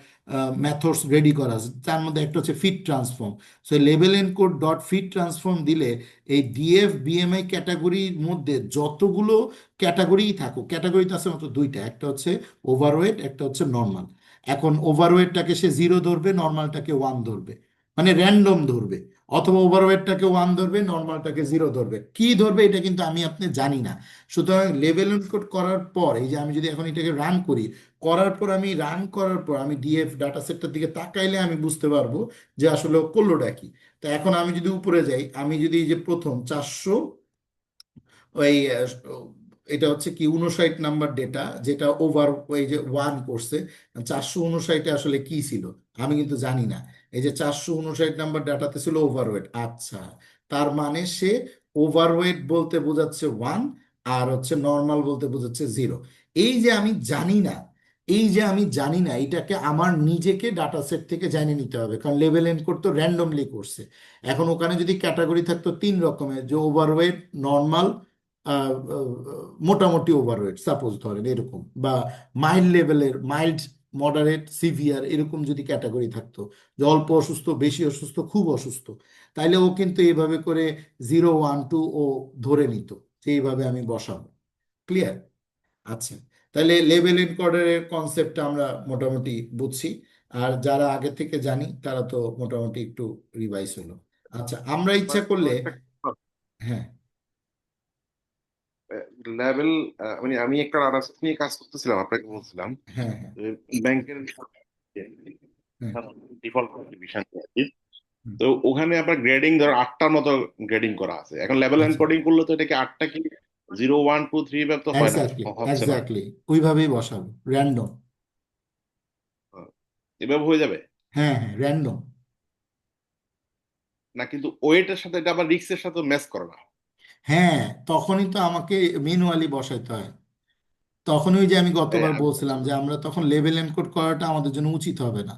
মেথডস রেডি করা আছে। তার মধ্যে একটা হচ্ছে fit transform. So label encode dot fit transform দিলে এই ডিএফ বিএমআই ক্যাটাগরির মধ্যে যতগুলো ক্যাটাগরি থাকুক, ক্যাটাগরি তো আছে মাত্র দুইটা, একটা হচ্ছে ওভারওয়েট, একটা হচ্ছে নর্মাল। এখন ওভারওয়েটটাকে সে 0 ধরবে, নর্মালটাকে 1 ধরবে, মানে র্যান্ডম ধরবে। অথবা ওভারওয়েটটাকে 1 ধরবে, নর্মালটাকে 0 ধরবে, কি ধরবে এটা কিন্তু আমি আপনি জানি না। সুতরাং লেভেল এনকোড করার পর এই যে আমি যদি এখন এটাকে রান করি, করার পর আমি রান করার পর আমি ডিএফ ডাটা সেটটার দিকে তাকাইলে আমি বুঝতে পারবো যে আসলে ও করলোটা কি। তো এখন আমি যদি উপরে যাই, আমি যদি এই যে প্রথম 400, ওই এটা হচ্ছে কি 59 নাম্বার ডেটা, যেটা ওভার ওই যে 1 করছে, 459-এ আসলে কি ছিল আমি কিন্তু জানি না। এই যে 459 নাম্বার ডাটাতে ছিল ওভারওয়েট। আচ্ছা, তার মানে সে ওভারওয়েট বলতে বোঝাচ্ছে 1, আর হচ্ছে নর্মাল বলতে বোঝাচ্ছে 0। এই যে আমি জানি না, এই যে আমি জানি না, এটাকে আমার নিজেকে ডাটা সেট থেকে জানিয়ে নিতে হবে, কারণ লেভেল এনকোড তো র্যান্ডমলি করছে। এখন ওখানে যদি ক্যাটাগরি থাকতো 3 রকমের, যে ওভারওয়েট, নর্মাল, আহ, আহ, মোটামুটি ওভারওয়েট সাপোজ ধরেন এরকম, বা মাইল্ড লেভেলের, মাইল্ড, মডারেট, সিভিয়ার, এরকম যদি ক্যাটাগরি থাকতো, যে অল্প অসুস্থ, বেশি অসুস্থ, খুব অসুস্থ, তাইলে ও কিন্তু এইভাবে করে 0, 1, 2 ও ধরে নিত যে এইভাবে আমি বসাবো। ক্লিয়ার? আচ্ছা, তাহলে লেভেল এনকোডারের কনসেপ্টটা আমরা মোটামুটি বুঝছি। আর যারা আগে থেকে জানি তারা তো মোটামুটি একটু রিভাইজ হলো। আচ্ছা, আমরা ইচ্ছা করলে, একটা হ্যাঁ লেভেল, মানে আমি একটা ডাটা নিয়ে কাজ করতেছিলাম, আপনাকে বলছিলাম হ্যাঁ হ্যাঁ ব্যাংকের হ্যাঁ ডিফল্ট কন্ট্রিবিউশন আর কি। হুম। তো ওখানে আপনার গ্রেডিং ধর 8টার মতো গ্রেডিং করা আছে। এখন লেভেল আচ্ছা, এনকোডিং করলে তো এটাকে 8টা কি 0 1 2 3 এভাবে তো হয় না, এক্স্যাক্টলি, হচ্ছে না। এক্স্যাক্টলি ওইভাবেই বসাবো, র্যান্ডম। হ্যাঁ, এভাবে হয়ে যাবে হ্যাঁ হ্যাঁ, র্যান্ডম। না, কিন্তু ওয়েটের সাথে এটা আবার রিক্সের সাথে ম্যাচ করে না। হ্যাঁ, তখনই তো আমাকে ম্যানুয়ালি বসাইতে হয়। তখন ওই যে আমি এই গতবার বলছিলাম যে আমরা তখন লেভেল এনকোড করাটা আমাদের জন্য উচিত হবে না।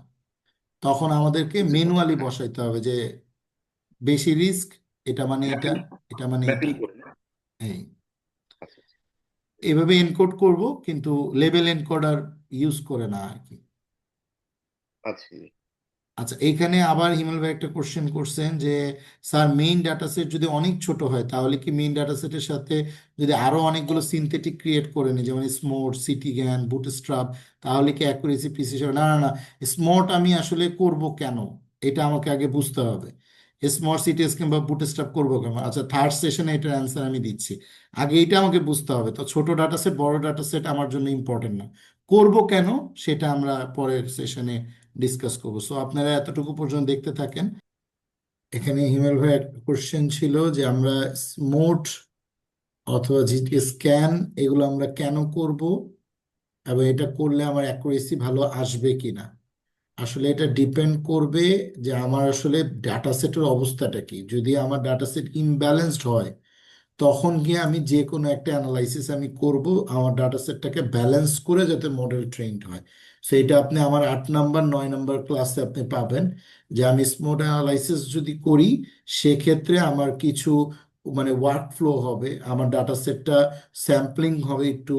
তখন আমাদেরকে উচিত হবে না, ম্যানুয়ালি হ্যাঁ। বসাইতে হবে যে বেশি রিস্ক, এটা মানে এটা, ম্যাপিং, এটা মানে এটা। ম্যাপিং করে না। এই আচ্ছা আচ্ছা। এভাবে এনকোড করব, কিন্তু লেভেল এনকোডার ইউজ করে না আর কি। আচ্ছা। আচ্ছা, এইখানে আবার হিমেল ভাই একটা কোশ্চেন করছেন যে স্যার মেইন ডাটা সেট যদি অনেক ছোট হয় তাহলে কি মেইন ডাটা সেটের সাথে যদি আরো অনেকগুলো সিনথেটিক ক্রিয়েট করে নিই, যেমন স্মোট, সিটিগ্যান, বুটস্ট্র্যাপ, তাহলে কি অ্যাকুরেসি প্রিসিশন? না না না, স্মোট আমি আসলে করব কেন, এটা আমাকে আগে বুঝতে হবে। স্মট, সিটিএস কিংবা বুটস্ট্র্যাপ করবো কেন? আচ্ছা, থার্ড সেশনে এটার অ্যান্সার আমি দিচ্ছি। আগে এটা আমাকে বুঝতে হবে। তো ছোট ডাটা সেট বড় ডাটা সেট আমার জন্য ইম্পর্টেন্ট না, করব কেন সেটা আমরা পরের সেশনে ডিসকাস করবো। সো আপনারা এতটুকু পর্যন্ত দেখতে থাকেন। এখানে হিমেল ভাই একটা কোশ্চেন ছিল যে আমরা স্মুথ অথবা জিটি স্ক্যান এগুলো আমরা কেন করব, এবং এটা করলে আমার অ্যাকুরেসি ভালো আসবে কিনা। আসলে এটা ডিপেন্ড করবে যে আমার আসলে ডাটা সেটের অবস্থাটা কি। যদি আমার ডাটা সেট ইমব্যালেন্সড হয় তখন গিয়ে আমি যে কোনো একটা অ্যানালাইসিস আমি করব আমার ডাটা সেটটাকে ব্যালেন্স করে, যাতে মডেল ট্রেন্ড হয়। সো এটা আপনি আমার 8 নাম্বার 9 নাম্বার ক্লাসে আপনি পাবেন যে আমি স্মুথ অ্যানালাইসিস যদি করি সেক্ষেত্রে আমার কিছু মানে ওয়ার্ক ফ্লো হবে, আমার ডাটা সেটটা স্যাম্পলিং হবে একটু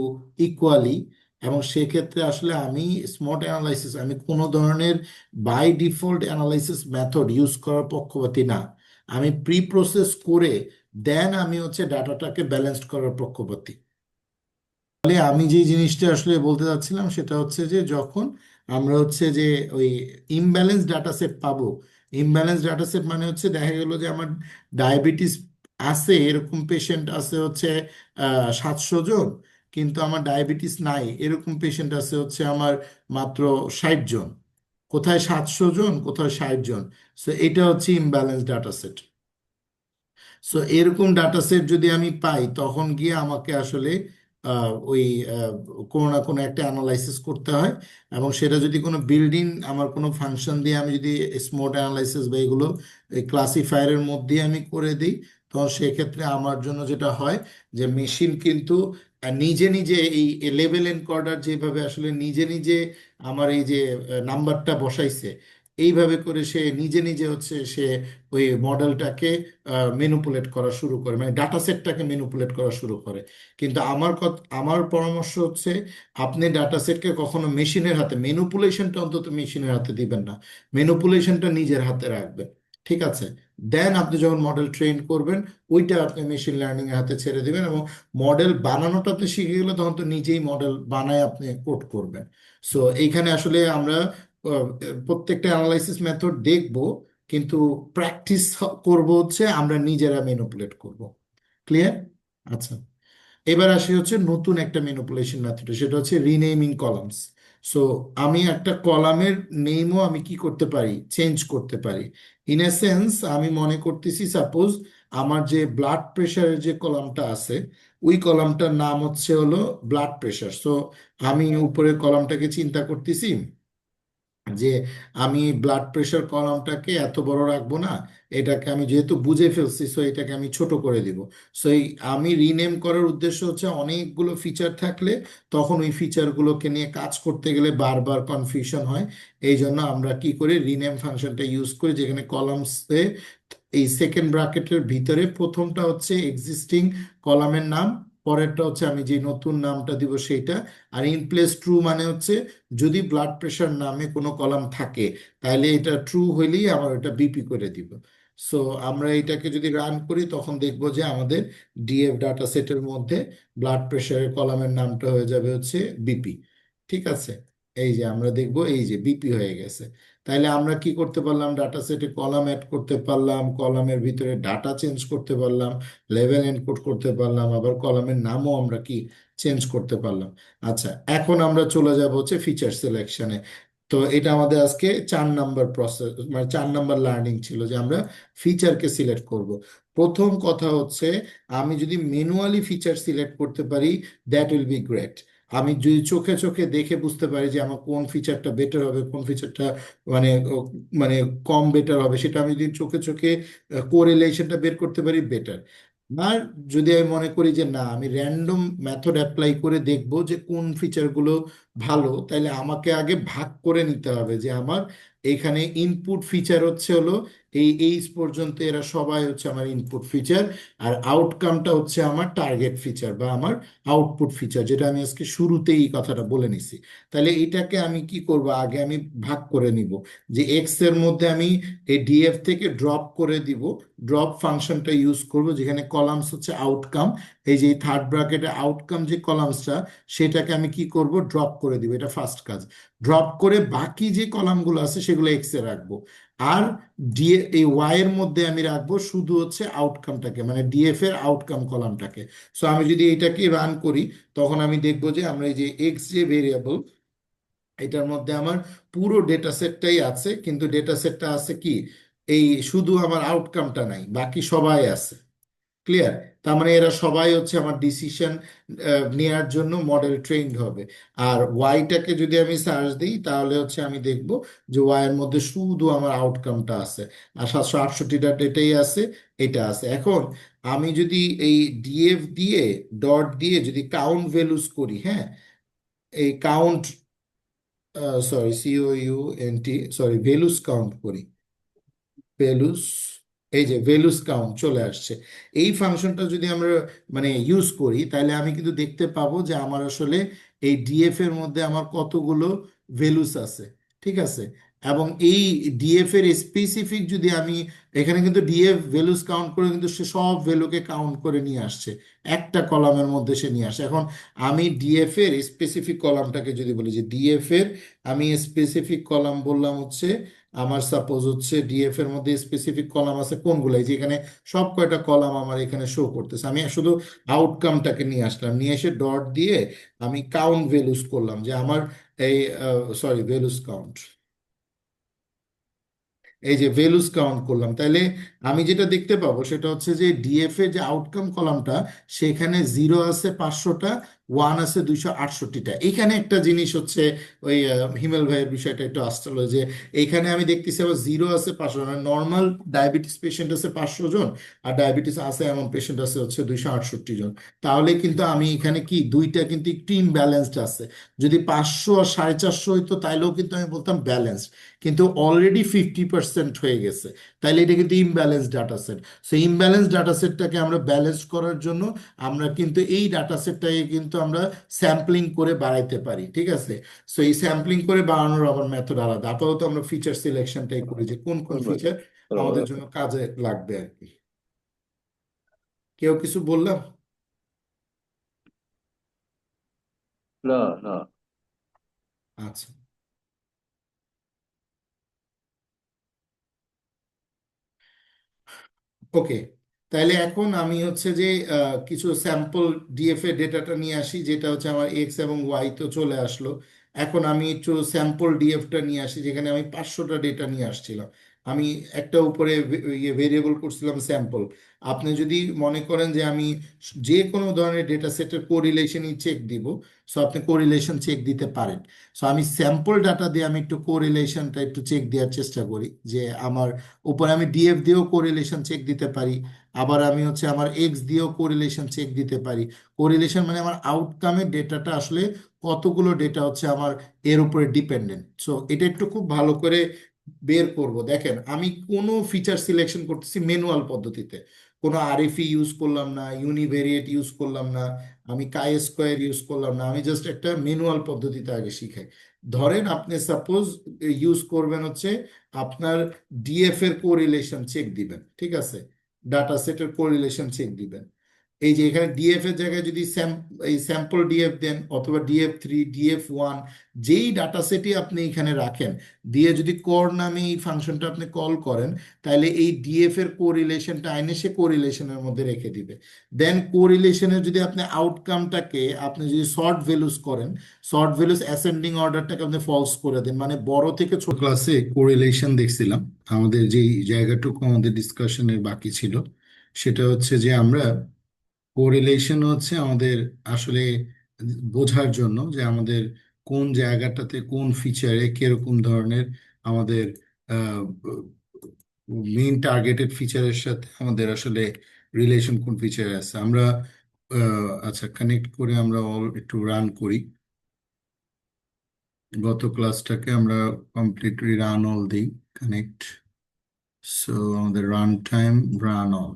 ইকুয়ালি। এবং সেক্ষেত্রে আসলে আমি স্মট অ্যানালাইসিস, আমি কোনো ধরনের by default analysis method use করার পক্ষপাতী না। আমি প্রি প্রসেস করে দেন আমি হচ্ছে ডাটাটাকে ব্যালেন্সড করার পক্ষপাতী। তাহলে আমি যে জিনিসটা আসলে বলতে চাচ্ছিলাম সেটা হচ্ছে যে যখন আমরা হচ্ছে যে ওই ইমব্যালেন্স ডাটা সেট পাবো, ইমব্যালেন্স ডাটা সেট মানে হচ্ছে দেখা গেল যে আমার ডায়াবেটিস আছে, এরকম পেশেন্ট আছে হচ্ছে 700 জন, কিন্তু আমার ডায়াবেটিস নাই এরকম পেশেন্ট আছে হচ্ছে আমার মাত্র 60 জন। কোথায় 700 জন, কোথায় 60 জন। সো এটা হচ্ছে ইমব্যালেন্স ডাটা সেট। সো এরকম ডাটা সেট যদি আমি পাই তখন গিয়ে আমাকে আসলে ওই কোনো না কোনো একটা অ্যানালাইসিস করতে হয়। এবং সেটা যদি কোনো বিল্ডিং আমার কোনো ফাংশন দিয়ে আমি যদি স্মোট অ্যানালাইসিস বা এগুলো ক্লাসিফায়ারের মধ্যে আমি করে দিই, তখন সেক্ষেত্রে আমার জন্য যেটা হয় যে মেশিন কিন্তু নিজে নিজে এই লেভেল এনকোডার যেভাবে আসলে নিজে নিজে আমার এই যে নাম্বারটা বসাইছে, এইভাবে করে সে নিজে নিজে হচ্ছে সে ওই মডেলটাকে ম্যানিপুলেট করা শুরু করে, মানে ডাটা সেটটাকে ম্যানিপুলেট করা শুরু করে। কিন্তু আমার পরামর্শ হচ্ছে আপনি ডাটা সেটকে কখনো মেশিনের হাতে, ম্যানিপুলেশনটা অন্তত মেশিনের হাতে দিবেন না, ম্যানিপুলেশনটা নিজের হাতে রাখবেন। ঠিক আছে? দেন আপনি যখন মডেল ট্রেন করবেন ওইটা আপনি মেশিন লার্নিং এর হাতে ছেড়ে দিবেন, এবং মডেল বানানোটা আপনি শিখে গেলে তখন তো নিজেই মডেল বানায় আপনি কোড করবেন। সো এইখানে আসলে আমরা আহ, প্রত্যেকটা অ্যানালাইসিস মেথড দেখব, কিন্তু প্র্যাকটিস করব হচ্ছে আমরা নিজেরা ম্যানিপুলেট করব। ক্লিয়ার? আচ্ছা, এবার আসি হচ্ছে নতুন একটা ম্যানিপুলেশন মেথড, সেটা হচ্ছে রিনেমিং কলামস। সো আমি একটা কলামের নেমও আমি কি করতে পারি, চেঞ্জ করতে পারি। ইন এ সেন্স আমি মনে করতেছি সাপোজ আমার যে ব্লাড প্রেশারের যে কলামটা আছে ওই কলামটার নাম হচ্ছে হলো ব্লাড প্রেশার। সো আমি উপরের কলামটাকে চিন্তা করতেছি যে আমি ব্লাড প্রেশার কলামটাকে এত বড় রাখবো না, এটাকে আমি যেহেতু বুঝে ফেলছি সো এটাকে আমি ছোট করে দিব। সো এই আমি রিনেম করার উদ্দেশ্য হচ্ছে অনেকগুলো ফিচার থাকলে তখন ওই ফিচারগুলোকে নিয়ে কাজ করতে গেলে বারবার কনফিউশন হয়। এই জন্য আমরা কি করি, রিনেম ফাংশনটা ইউজ করি, যেখানে কলামসে এই সেকেন্ড ব্র্যাকেটের ভিতরে প্রথমটা হচ্ছে এক্সিস্টিং কলামের নাম, পরেরটা হচ্ছে আমি যে নতুন নামটা দিব সেইটা। আর ইন প্লেস ট্রু মানে হচ্ছে যদি ব্লাড প্রেশার নামে কোনো কলাম থাকে তাহলে এটা ট্রু হইলেই আমার এটা বিপি করে দিব। সো আমরা এটাকে যদি রান করি তখন দেখবো যে আমাদের ডিএফ ডাটা সেটের মধ্যে ব্লাড প্রেশারের কলামের নামটা হয়ে যাবে হচ্ছে বিপি। ঠিক আছে? এই যে আমরা দেখবো এই যে বিপি হয়ে গেছে। তাইলে আমরা কি করতে পারলাম, ডাটা সেটে কলাম অ্যাড করতে পারলাম, কলামের ভিতরে ডাটা চেঞ্জ করতে পারলাম, লেভেল এনকোড করতে পারলাম, আবার কলামের নামও আমরা কি চেঞ্জ করতে পারলাম। আচ্ছা, এখন আমরা চলে যাব হচ্ছে ফিচার সিলেকশনে। তো এটা আমাদের আজকে 4 নাম্বার প্রসেস, মানে 4 নাম্বার লার্নিং ছিল যে আমরা ফিচারকে সিলেক্ট করব। প্রথম কথা হচ্ছে, আমি যদি ম্যানুয়ালি ফিচার সিলেক্ট করতে পারি, দ্যাট উইল বি গ্রেট। আমি যদি চোখে চোখে দেখে বুঝতে পারি যে আমার কোন ফিচারটা বেটার হবে, কোন ফিচারটা মানে মানে কম বেটার হবে, সেটা আমি যদি চোখে চোখে কোরিলেশনটা বের করতে পারি, বেটার। আর যদি আমি মনে করি যে না, আমি র্যান্ডম মেথড অ্যাপ্লাই করে দেখব যে কোন ফিচারগুলো ভালো, তাহলে আমাকে আগে ভাগ করে নিতে হবে যে আমার এখানে ইনপুট ফিচার হচ্ছে হলো এই পর্যন্ত, এরা সবাই হচ্ছে আমার ইনপুট ফিচার, আর আউটকামটা হচ্ছে আমার টার্গেট ফিচার বা আমার আউটপুট ফিচার, যেটা আমি আজকে শুরুতেই এই কথাটা বলে নিছি। তাহলে এটাকে আমি কি করব, আগে আমি ভাগ করে নিব যে এক্স এর মধ্যে আমি এই ডিএফ থেকে ড্রপ করে দিব। ড্রপ ফাংশনটা ইউজ করব, যেখানে কলামস হচ্ছে আউটকাম। এই যে থার্ড ব্র্যাকেটে আউটকাম যে কলামসটা, সেটাকে আমি কি করব, ড্রপ করে দিব। এটা ফার্স্ট কাজ। ড্রপ করে বাকি যে কলামগুলো আছে সেগুলো এক্স এ রাখবো। আর এই ওয়াই এর মধ্যে আমি রাখবো শুধু হচ্ছে আউটকামটাকে, মানে ডিএফ এর আউটকাম কলামটাকে। সো আমি যদি এটাকে রান করি, তখন আমি দেখবো যে আমরা এই যে এক্স যে ভেরিয়েবল, এটার মধ্যে আমার পুরো ডেটা সেটটাই আছে, কিন্তু ডেটা সেটটা আছে কি, এই শুধু আমার আউটকামটা নাই, বাকি সবাই আছে। ক্লিয়ার? তার মানে এরা সবাই হচ্ছে আমার ডিসিশন নেয়ার জন্য মডেল ট্রেনড হবে। আর ওয়াইটাকে যদি আমি সার্চ দিই, তাহলে হচ্ছে আমি দেখব যে ওয়াই এর মধ্যে শুধু আমার আউটকামটা আছে, আর 768টা ডেটাই আছে, এটা আছে। এখন আমি যদি এই ডিএফ দিয়ে, ডট দিয়ে যদি কাউন্ট ভ্যালুস করি, হ্যাঁ, এই count, sorry, COUNT, sorry, values count করি, ভ্যালুস, এই যে ভ্যালুস কাউন্ট চলে আসছে। এই ফাংশনটা যদি আমরা মানে ইউজ করি, তাহলে আমি কিন্তু দেখতে পাবো যে আমার আসলে এই ডিএফ এর মধ্যে আমার কতগুলো ভ্যালুস আছে। ঠিক আছে? এবং এই ডিএফ এর স্পেসিফিক যদি আমি, এখানে কিন্তু ডিএফ ভ্যালুস কাউন্ট করে কিন্তু সে সব ভ্যালুকে কাউন্ট করে নিয়ে আসছে, একটা কলামের মধ্যে সে নিয়ে আসে। এখন আমি ডিএফ এর স্পেসিফিক কলামটাকে যদি বলি যে ডিএফ এর, আমি স্পেসিফিক কলাম বললাম হচ্ছে আমার, সাপোজ হচ্ছে ডিএফ এর মধ্যে স্পেসিফিক কলাম আছে কোনগুলো, এই যে এখানে সব কয়টা কলাম আমার এখানে শো করতেছে। আমি শুধু আউটকামটাকে নিয়ে আসলাম, নিয়ে এসে ডট দিয়ে আমি কাউন্ট ভ্যালুস করলাম যে আমার এই, সরি, ভ্যালুস কাউন্ট, এই যে ভ্যালুস কাউন্ট করলাম, তাহলে আমি যেটা দেখতে পাবো সেটা হচ্ছে যে ডিএফ এর যে আউটকাম কলামটা, সেখানে 0 আছে 500টা, 1 আছে 268টা। এখানে একটা জিনিস হচ্ছে, ওই হিমেল ভাইয়ের বিষয়টা একটু আসছিল যে এইখানে আমি দেখতেছি আবার 0 আছে 500, মানে নর্মাল ডায়াবেটিস পেশেন্ট আছে 500 জন, আর ডায়াবেটিস আছে এমন পেশেন্ট আছে হচ্ছে 268 জন। তাহলে কিন্তু আমি এখানে কি, দুইটা কিন্তু একটু ইমব্যালেন্সড আছে। যদি 500 আর 450 হইতো, তাইলেও কিন্তু আমি বলতাম ব্যালেন্স, কিন্তু অলরেডি 50% হয়ে গেছে। তাইলে এটা কিন্তু ইমব্যালেন্স ডাটা সেট। সেই ইমব্যালেন্স ডাটা সেটটাকে আমরা ব্যালেন্স করার জন্য আমরা কিন্তু এই ডাটা সেটটাকে কিন্তু আমরা স্যাম্পলিং করে বাড়াইতে পারি। ঠিক আছে? সো এই স্যাম্পলিং করে বাড়ানোর আবার মেথড আলাদা। আপাতত আমরা ফিচার সিলেকশনটাই করি যে কোন কোন ফিচার আমাদের জন্য কাজে লাগবে আর কি। কেউ কিছু বললাম? না, না। আচ্ছা, ওকে। তাহলে এখন আমি হচ্ছে যে কিছু স্যাম্পল ডিএফ এর ডেটাটা নিয়ে আসি, যেটা হচ্ছে আমার এক্স এবং ওয়াই তো চলে আসলো। এখন আমি একটু স্যাম্পল ডিএফটা নিয়ে আসি, যেখানে আমি 500টা ডেটা নিয়ে আসছিলাম। আমি একটা উপরে ইয়ে ভেরিয়েবল করছিলাম স্যাম্পল। আপনি যদি মনে করেন যে আমি যে কোনো ধরনের ডেটা সেটের কোরিলেশনই চেক দিব, সো আপনি কোরিলেশন চেক দিতে পারেন। সো আমি স্যাম্পল ডাটা দিয়ে আমি একটু কোরিলেশনটা একটু চেক দেওয়ার চেষ্টা করি যে আমার উপরে আমি ডিএফ দিয়েও কোরিলেশন চেক দিতে পারি, আবার আমি হচ্ছে আমার এক্স দিয়েও কোরিলেশন চেক দিতে পারি। কোরিলেশন মানে আমার আউটকামের ডেটাটা আসলে কতগুলো ডেটা হচ্ছে আমার এর উপরে ডিপেন্ডেন্ট। সো এটা একটু খুব ভালো করে বের করব। দেখেন, আমি কোনো ফিচার সিলেকশন করতেছি ম্যানুয়াল পদ্ধতিতে, কোনো আরএফই ইউজ করলাম না, ইউনিভেরিয়েট ইউজ করলাম না, আমি কাই স্কোয়ার ইউজ করলাম না, আমি জাস্ট একটা ম্যানুয়াল পদ্ধতিতে আগে শিখাই। ধরেন আপনি সাপোজ ইউজ করবেন হচ্ছে আপনার ডিএফ এর কোরিলেশন চেক দিবেন। ঠিক আছে? ডাটা সেটের কোরিলেশন চেক দিবেন। এই যে এখানে ডিএফ এর জায়গায় যদি এই স্যাম্পল ডিএফ দেন অথবা ডিএফ 3 ডিএফ 1 যেই ডাটা সেটই আপনি এখানে রাখেন দিয়ে যদি কর নামে এই ফাংশনটা আপনি কল করেন, তাহলে এই ডিএফ এর কোরিলেশনটা আইনে সে কোরিলেশনের মধ্যে রেখে দিবে। দেন কোরিলেশনের যদি আপনি আউটকামটাকে আপনি যদি শর্ট ভ্যালুস করেন, শর্ট ভ্যালুস অ্যাসেন্ডিং অর্ডারটাকে আপনি ফলস করে দেন, মানে বড় থেকে ছোট। ক্লাসে কোরিলেশন দেখছিলাম, আমাদের যেই জায়গাটুকু আমাদের ডিসকাশনের বাকি ছিল সেটা হচ্ছে যে আমরা কোরিলেশন হচ্ছে আমাদের আসলে বোঝার জন্য যে আমাদের কোন জায়গাটাতে কোন ফিচারে কিরকম ধরনের আমাদের মেইন টার্গেটেড ফিচারের সাথে আমাদের আসলে রিলেশন কোন ফিচারে আছে আমরা আচ্ছা কানেক্ট করে আমরা একটু রান করি। গত ক্লাসটাকে আমরা কমপ্লিটলি রান অল দিই, কানেক্ট। সো আমাদের রান টাইম রান অল।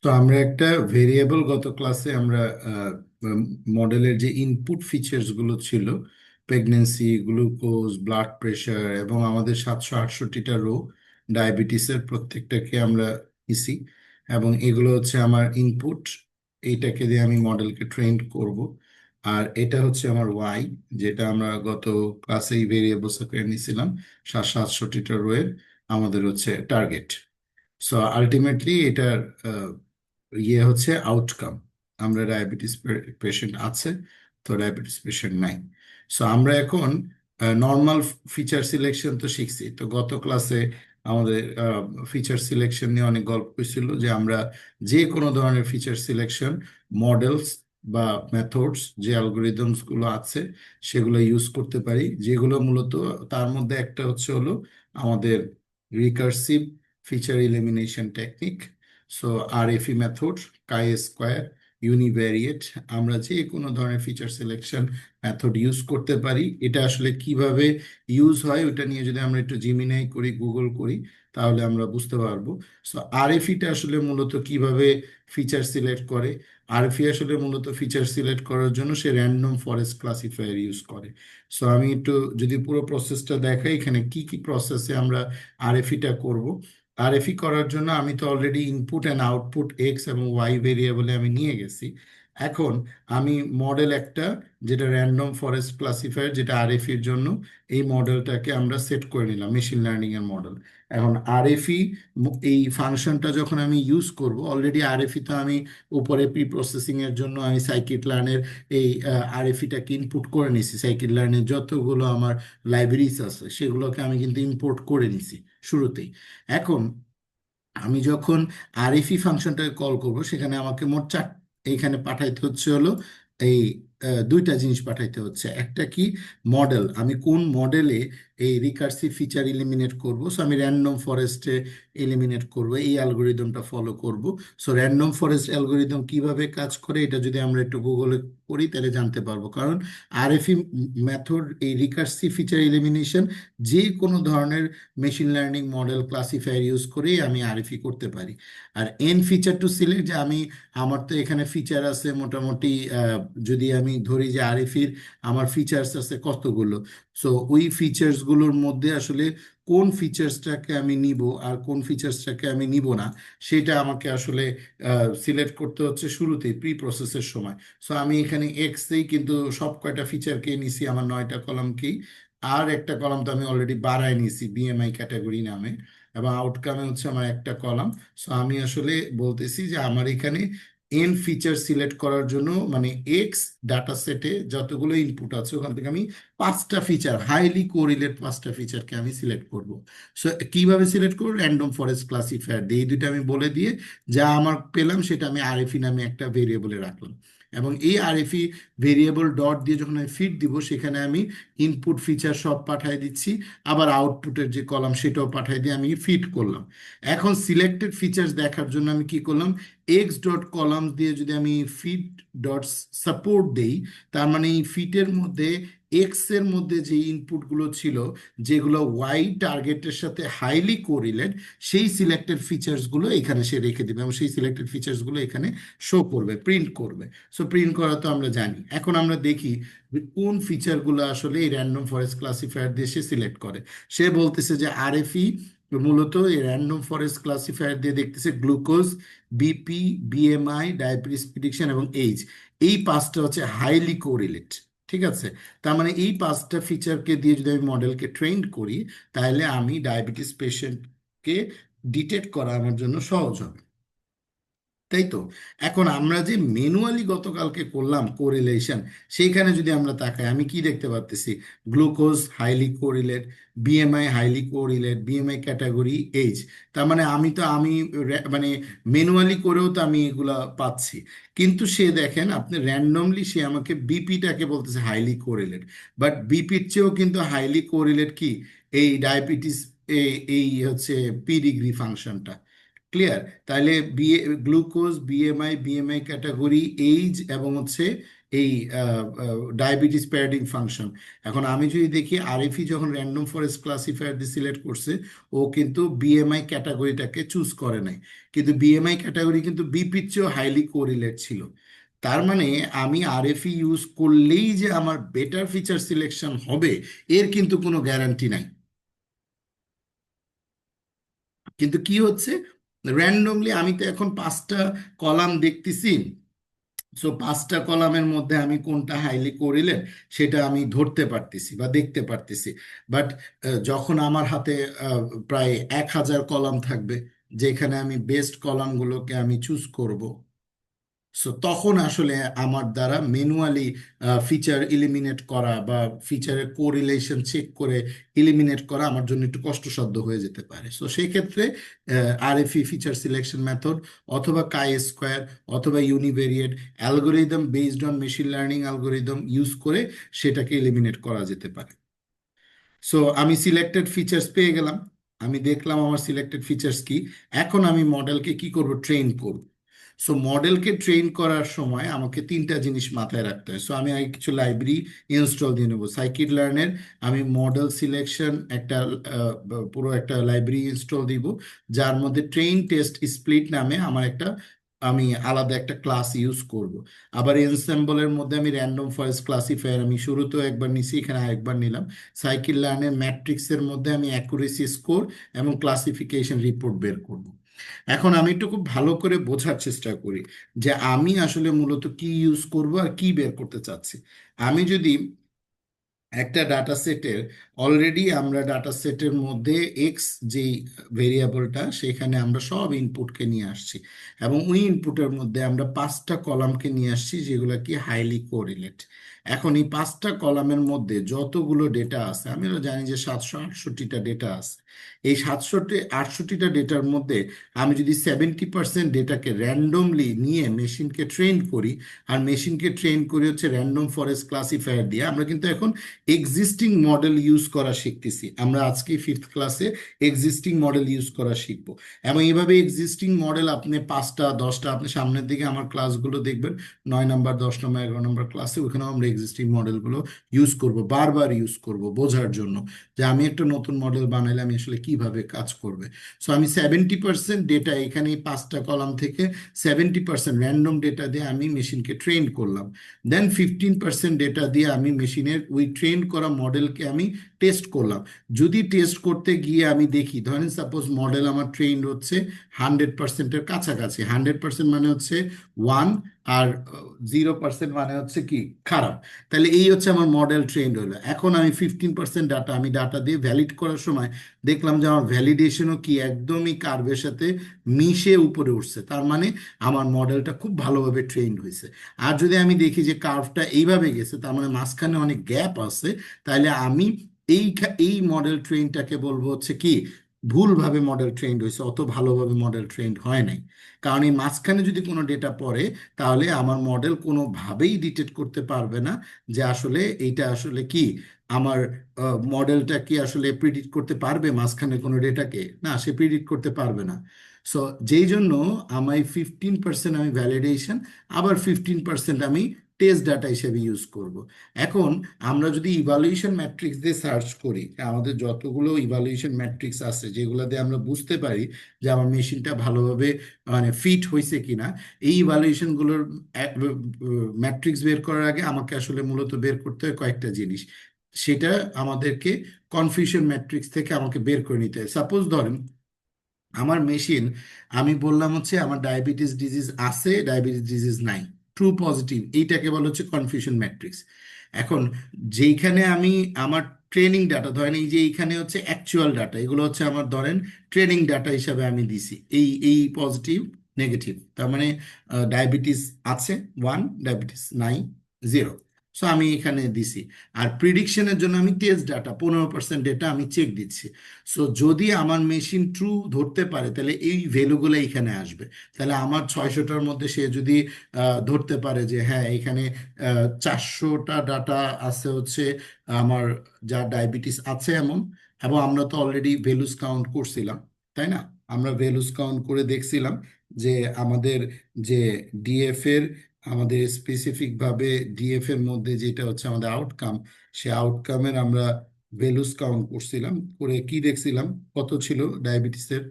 তো আমরা একটা ভেরিয়েবল গত ক্লাসে আমরা মডেলের যে ইনপুট ফিচার্স গুলো ছিল, প্রেগনেন্সি, গ্লুকোজ, ব্লাড প্রেশার এবং আমাদের 768টা রো ডায়াবেটিসের প্রত্যেকটাকে আমরা নিছি এবং এগুলো হচ্ছে আমার ইনপুট। এইটাকে দিয়ে আমি মডেলকে ট্রেন করব। আর এটা হচ্ছে আমার ওয়াই, যেটা আমরা গত ক্লাসে এই ভেরিয়েবলস করে নিছিলাম। 768টা রো এর আমাদের হচ্ছে টার্গেট। সো আলটিমেটলি এটার ইয়ে হচ্ছে আউটকাম। আমরা ডায়াবেটিস পেশেন্ট আছে, তো ডায়াবেটিস পেশেন্ট নাই। সো আমরা এখন নর্মাল ফিচার সিলেকশন তো শিখছি। তো গত ক্লাসে আমাদের ফিচার সিলেকশন নিয়ে অনেক গল্প হয়েছিল যে আমরা যে কোনো ধরনের ফিচার সিলেকশন মডেলস বা মেথডস যে অ্যালগোরিদমস গুলো আছে সেগুলো ইউজ করতে পারি, যেগুলো মূলত তার মধ্যে একটা হচ্ছে হলো আমাদের recursive feature elimination technique. So RFE method, chi square, univariate, আমরা যে কোনো ধরনের ফিচার সিলেকশন মেথড ইউজ করতে পারি। এটা আসলে কিভাবে ইউজ হয় ওটা নিয়ে যদি আমরা একটু জিমিনাই করি, গুগল করি, তাহলে আমরা বুঝতে পারবো। সো আরএফইটা আসলে মূলত কিভাবে ফিচার সিলেক্ট করে। আরএফই আসলে মূলত ফিচার সিলেক্ট করার জন্য সে র্যান্ডম ফরেস্ট ক্লাসিফায়ার ইউজ করে। সো আমি একটু যদি পুরো প্রসেসটা দেখাই, এখানে কি কি প্রসেসে আমরা আরএফইটা করব। আরএফই করার জন্য আমি তো already input and output x এবং ওয়াই ভেরিয়েবলে আমি নিয়ে গেছি। এখন আমি মডেল একটা, যেটা র্যান্ডম ফরেস্ট ক্লাসিফায়ার, যেটা আরএফির জন্য, এই মডেলটাকে আমরা সেট করে নিলাম, মেশিন লার্নিং এর মডেল। এখন আরএফই এই ফাংশনটা যখন আমি ইউজ করব, অলরেডি আরএফই তো আমি উপরে প্রি প্রসেসিং এর জন্য আমি সাইকিট লার্নের এই আরএফইটাকে ইনপুট করে নিছি। সাইকিট লার্নের যতগুলো আমার লাইব্রেরিজ আছে সেগুলোকে আমি কিন্তু ইম্পোর্ট করে নিছি শুরুতেই। এখন আমি যখন আরএফই ফাংশনটাকে কল করব, সেখানে আমাকে মোট এইখানে পাঠাইতে হচ্ছে হলো এই দুইটা জিনিস পাঠাইতে হচ্ছে। একটা কি, মডেল, আমি কোন মডেলে এই রিকার্সিভ ফিচার এলিমিনেট করব। সো আমি র্যান্ডম ফরেস্টে এলিমিনেট করব, এই অ্যালগোরিদমটা ফলো করব। সো র্যান্ডম ফরেস্ট অ্যালগোরিদম কিভাবে কাজ করে এটা যদি আমরা একটু গুগলে করি তাহলে জানতে পারবো। কারণ আরএফই মেথড, এই রিকার্সিভ ফিচার এলিমিনেশন যে কোনো ধরনের machine learning model classifier use করেই আমি আরএফই করতে পারি। আর এন ফিচার টু সিলেক্ট, যে আমি, আমার তো এখানে ফিচার আছে মোটামুটি, যদি আমি ধরি যে আরএফির আমার ফিচার্স আছে কতগুলো। সো ওই ফিচার্সগুলোর মধ্যে আসলে কোন ফিচার্সটাকে আমি নিব আর কোন ফিচার্সটাকে আমি নিব না, সেটা আমাকে আসলে সিলেক্ট করতে হচ্ছে শুরুতেই প্রি প্রসেসের সময়। সো আমি এখানে এক্সেই কিন্তু সব কয়টা ফিচারকে নিছি, আমার 9টা কলামকেই। আর একটা কলাম তো আমি অলরেডি বাড়ায় নিছি বিএমআই ক্যাটাগরি নামে, এবং আউটকামে হচ্ছে আমার একটা কলাম। সো আমি আসলে বলতেছি যে আমার এখানে এন ফিচার সিলেক্ট করার জন্য, মানে এক্স ডাটা সেটে যতগুলো ইনপুট আছে ওখান থেকে আমি 5টা ফিচার, হাইলি কোরিলেট 5টা ফিচারকে আমি সিলেক্ট করব। সো কিভাবে সিলেক্ট করব? র্যান্ডম ফরেস্ট ক্লাসিফায়ার দিয়ে এই দুইটা আমি বলে দিয়ে যা আমার পেলাম সেটা আমি আরএফই নামে একটা ভেরিয়েবলে রাখলাম, এবং এই আরএফই ভেরিয়েবল ডট দিয়ে যখন আমি ফিড দিব সেখানে আমি ইনপুট ফিচার সব পাঠিয়ে দিচ্ছি, আবার আউটপুটের যে কলাম সেটাও পাঠিয়ে দিয়ে আমি ফিড করলাম। এখন সিলেক্টেড ফিচার্স দেখার জন্য আমি কি করলাম, এক্স ডট কলাম দিয়ে যদি আমি ফিড ডট সাপোর্ট দেই, তার মানে এই ফিটের মধ্যে এক্স এর মধ্যে যে ইনপুটগুলো ছিল যেগুলো ওয়াই টার্গেটের সাথে হাইলি কোরিলেট, সেই সিলেক্টেড ফিচার্সগুলো এখানে সে রেখে দেবে এবং সেই সিলেক্টেড ফিচার্সগুলো এখানে শো করবে, প্রিন্ট করবে। সো প্রিন্ট করা তো আমরা জানি। এখন আমরা দেখি যে কোন ফিচারগুলো আসলে এই র্যান্ডম ফরেস্ট ক্লাসিফায়ার দিয়ে সে সিলেক্ট করে। সে বলতেছে যে আরএফই মূলত এই র্যান্ডম ফরেস্ট ক্লাসিফায়ার দিয়ে দেখতেছে glucose, BP, BMI, diabetes prediction এবং এইজ, এই 5টা হচ্ছে হাইলি কোরিলেট। ঠিক আছে, তার মানে এই 5টা ফিচারকে দিয়ে যদি আমি মডেলকে ট্রেন করি, তাহলে আমি ডায়াবেটিস পেশেন্টকে ডিটেক্ট করা আমার জন্য সহজ হবে, তাই তো? এখন আমরা যে ম্যানুয়ালি গতকালকে করলাম কোরিলেশন, সেইখানে যদি আমরা তাকাই আমি কি দেখতে পাচ্ছি, glucose highly correlate, BMI highly correlate, BMI category, age. তার মানে মানে ম্যানুয়ালি করেও তো আমি এগুলা পাচ্ছি। কিন্তু সে দেখেন আপনি র্যান্ডমলি সে আমাকে বিপিটাকে বলতেছে হাইলি কোরিলেট, বাট বিপির চেয়েও কিন্তু হাইলি কোরিলেট কি এই ডায়াবেটিস, এই হচ্ছে পি ডিগ্রি ফাংশনটা। ক্লিয়ার? তাহলে গ্লুকোজ, বিএমআই ক্যাটাগরি, এইজ এবং হচ্ছে এই ডায়াবেটিস প্যারাডিং ফাংশন। এখন আমি যদি দেখি আরএফই যখন র্যান্ডম ফরেস্ট ক্লাসিফায়ার দিয়ে সিলেক্ট করছে, ও কিন্তু বিএমআই ক্যাটাগরিটাকে চুজ করে নাই, কিন্তু বিএমআই ক্যাটাগরি কিন্তু বিপির চেয়েও হাইলি কোরিলেট ছিল। তার মানে আমি আরএফই ইউজ করলেই যে আমার বেটার ফিচার সিলেকশন হবে এর কিন্তু কোনো গ্যারান্টি নাই। কিন্তু কি হচ্ছে, র্যান্ডমলি আমি তো এখন 5টা কলাম দেখতেছি। সো 5টা কলামের মধ্যে আমি কোনটা হাইলি কোরিলেট সেটা আমি ধরতে পারতেছি বা দেখতে পারতেছি। বাট যখন আমার হাতে প্রায় 1000 কলাম থাকবে, যেখানে আমি বেস্ট কলামগুলোকে আমি চুজ করব, সো তখন আসলে আমার দ্বারা ম্যানুয়ালি ফিচার ইলিমিনেট করা বা ফিচারের কোরিলেশন চেক করে ইলিমিনেট করা আমার জন্য একটু কষ্টসাধ্য হয়ে যেতে পারে। সো সেই ক্ষেত্রে আরএফই ফিচার সিলেকশন মেথড অথবা কাই স্কোয়ার অথবা univariate algorithm based on machine learning algorithm use করে সেটাকে ইলিমিনেট করা যেতে পারে। সো আমি সিলেক্টেড ফিচার্স পেয়ে গেলাম, আমি দেখলাম আমার সিলেক্টেড ফিচার্স কি। এখন আমি মডেলকে কি করব, ট্রেন করব। সো মডেলকে ট্রেন করার সময় আমাকে 3টা জিনিস মাথায় রাখতে হয়। সো আমি আগে কিছু লাইব্রেরি ইনস্টল দিয়ে নেবো। সাইকিট লার্নের আমি মডেল সিলেকশন একটা পুরো একটা লাইব্রেরি ইনস্টল দিব, যার মধ্যে ট্রেন টেস্ট স্প্লিট নামে আমার একটা, আমি আলাদা একটা ক্লাস ইউজ করব। আবার এনসেম্বলের মধ্যে আমি র্যান্ডম ফরেস্ট ক্লাসিফায়ার আমি শুরুতেও একবার নিছি, এখানে আরেকবার নিলাম। সাইকিট লার্নের ম্যাট্রিক্সের মধ্যে আমি অ্যাকুরেসি স্কোর এবং ক্লাসিফিকেশন রিপোর্ট বের করব। এখন আমি একটু খুব ভালো করে বোঝার চেষ্টা করি যে আমি আসলে মূলত কি ইউজ করব আর কি বের করতে চাচ্ছি। আমি যদি একটা ডাটা সেটের, অলরেডি আমরা ডাটা সেটের মধ্যে এক্স যেই ভেরিয়েবলটা সেখানে আমরা সব ইনপুটকে নিয়ে আসছি, এবং ওই ইনপুটের মধ্যে আমরা 5টা কলামকে নিয়ে আসছি যেগুলো কি হাইলি কোরিলেট। এখন এই 5টা কলামের মধ্যে যতগুলো ডেটা আছে, আমরা জানি যে 768টা ডেটা আছে। এই 768টা ডেটার মধ্যে আমি যদি 70% ডেটাকে র্যান্ডমলি নিয়ে মেশিনকে ট্রেন করি, আর মেশিনকে ট্রেন করি হচ্ছে র্যান্ডম ফরেস্ট ক্লাসিফায়ার দিয়ে, আমরা কিন্তু এখন এক্সিস্টিং মডেল ইউজ করা শিখতেছি। আমরা আজকে 5th ক্লাসে এক্সিস্টিং মডেল ইউজ করা শিখবো, এবং এইভাবে এক্সিস্টিং মডেল আপনি 5টা 10টা, আপনি সামনের দিকে আমার ক্লাসগুলো দেখবেন, 9 নম্বর 10 নম্বর 11 নম্বর ক্লাসে, ওখানেও আমরা এক্সিস্টিং মডেলগুলো ইউজ করব, বারবার ইউজ করব বোঝার জন্য যে আমি একটা নতুন মডেল বানাইলে আমি আসলে কিভাবে কাজ করবে। সো আমি 70% ডেটা এখানে 5টা কলাম থেকে 70% র্যান্ডম ডেটা দিয়ে আমি মেশিনকে ট্রেন করলাম। দেন 15% ডেটা দিয়ে আমি মেশিনের ওই ট্রেন করা মডেলকে আমি টেস্ট করলাম। যদি টেস্ট করতে গিয়ে আমি দেখি, ধরেন সাপোজ মডেল আমার ট্রেন্ড হচ্ছে 100%-এর কাছাকাছি, 100% মানে হচ্ছে ওয়ান, আর 0% মানে হচ্ছে কি খারাপ, তাহলে এই হচ্ছে আমার মডেল ট্রেন্ড হলো। এখন আমি 15% ডাটা, আমি ডাটা দিয়ে ভ্যালিড করার সময় দেখলাম যে আমার ভ্যালিডেশনও কি একদমই কার্ভের সাথে মিশে উপরে উঠছে, তার মানে আমার মডেলটা খুব ভালোভাবে ট্রেন্ড হয়েছে। আর যদি আমি দেখি যে কার্ভটা এইভাবে গেছে, তার মানে মাঝখানে অনেক গ্যাপ আছে, তাহলে আমি এই মডেল ট্রেনটাকে বলবো হচ্ছে কি ভুলভাবে মডেল ট্রেন্ড হয়েছে, অত ভালোভাবে মডেল ট্রেন্ড হয় নাই। কারণ এই মাঝখানে যদি কোনো ডেটা পড়ে, তাহলে আমার মডেল কোনোভাবেই ডিটেক্ট করতে পারবে না যে আসলে এইটা আসলে কি আমার মডেলটা কি আসলে প্রিডিক্ট করতে পারবে মাঝখানে কোনো ডেটাকে, না সে প্রিডিক্ট করতে পারবে না। সো যেই জন্য আমি 15% আমি ভ্যালিডেশন, আবার 15% আমি টেস্ট ডাটা হিসেবে ইউজ করব। এখন আমরা যদি ইভালুয়েশন ম্যাট্রিক্স দিয়ে সার্চ করি, আমাদের যতগুলো ইভালুয়েশন ম্যাট্রিক্স আছে যেগুলো দিয়ে আমরা বুঝতে পারি যে আমার মেশিনটা ভালোভাবে মানে ফিট হয়েছে কিনা, এই ইভালুয়েশনগুলোর ম্যাট্রিক্স বের করার আগে আমাকে আসলে মূলত বের করতে হয় কয়েকটা জিনিস। সেটা আমাদেরকে কনফিউশন ম্যাট্রিক্স থেকে আমাকে বের করে নিতে হয়। সাপোজ ধরেন আমার মেশিন, আমি বললাম হচ্ছে আমার ডায়াবেটিস ডিজিজ আছে, ডায়াবেটিস ডিজিজ নাই, ট্রু পজিটিভ, এইটাকে বলা হচ্ছে কনফিউশন ম্যাট্রিক্স। এখন যেইখানে আমি আমার ট্রেনিং ডাটা, ধরেন এই যে এইখানে হচ্ছে অ্যাকচুয়াল ডাটা, এগুলো হচ্ছে আমার ধরেন ট্রেনিং ডাটা হিসাবে আমি দিছি এই এই পজিটিভ নেগেটিভ, তার মানে ডায়াবেটিস আছে 1, ডায়াবেটিস নাই 0। সো আমি এখানে দিছি। আর প্রিডিকশনের জন্য আমি টেস্ট ডাটা 15% ডেটা আমি চেক দিচ্ছি। সো যদি আমার মেশিন ট্রু ধরতে পারে, তাহলে এই ভ্যালুগুলো এখানে আসবে। তাহলে আমার 600টার মধ্যে সে যদি ধরতে পারে যে হ্যাঁ এখানে 400টা ডাটা আছে হচ্ছে আমার যা ডায়াবেটিস আছে এমন, এবং আমরা তো অলরেডি ভ্যালুস কাউন্ট করছিলাম, তাই না? আমরা ভ্যালুস কাউন্ট করে দেখছিলাম যে আমাদের যে ডিএফ এর, আমাদের স্পেসিফিক ভাবে ডিএফ এর মধ্যে যেটা হচ্ছে আমাদের আউটকাম, সে আউটকামের আমরা ভ্যালুস কাউন্ট করছিলাম, করে কি দেখছিলাম কত ছিল ডায়াবেটিসের।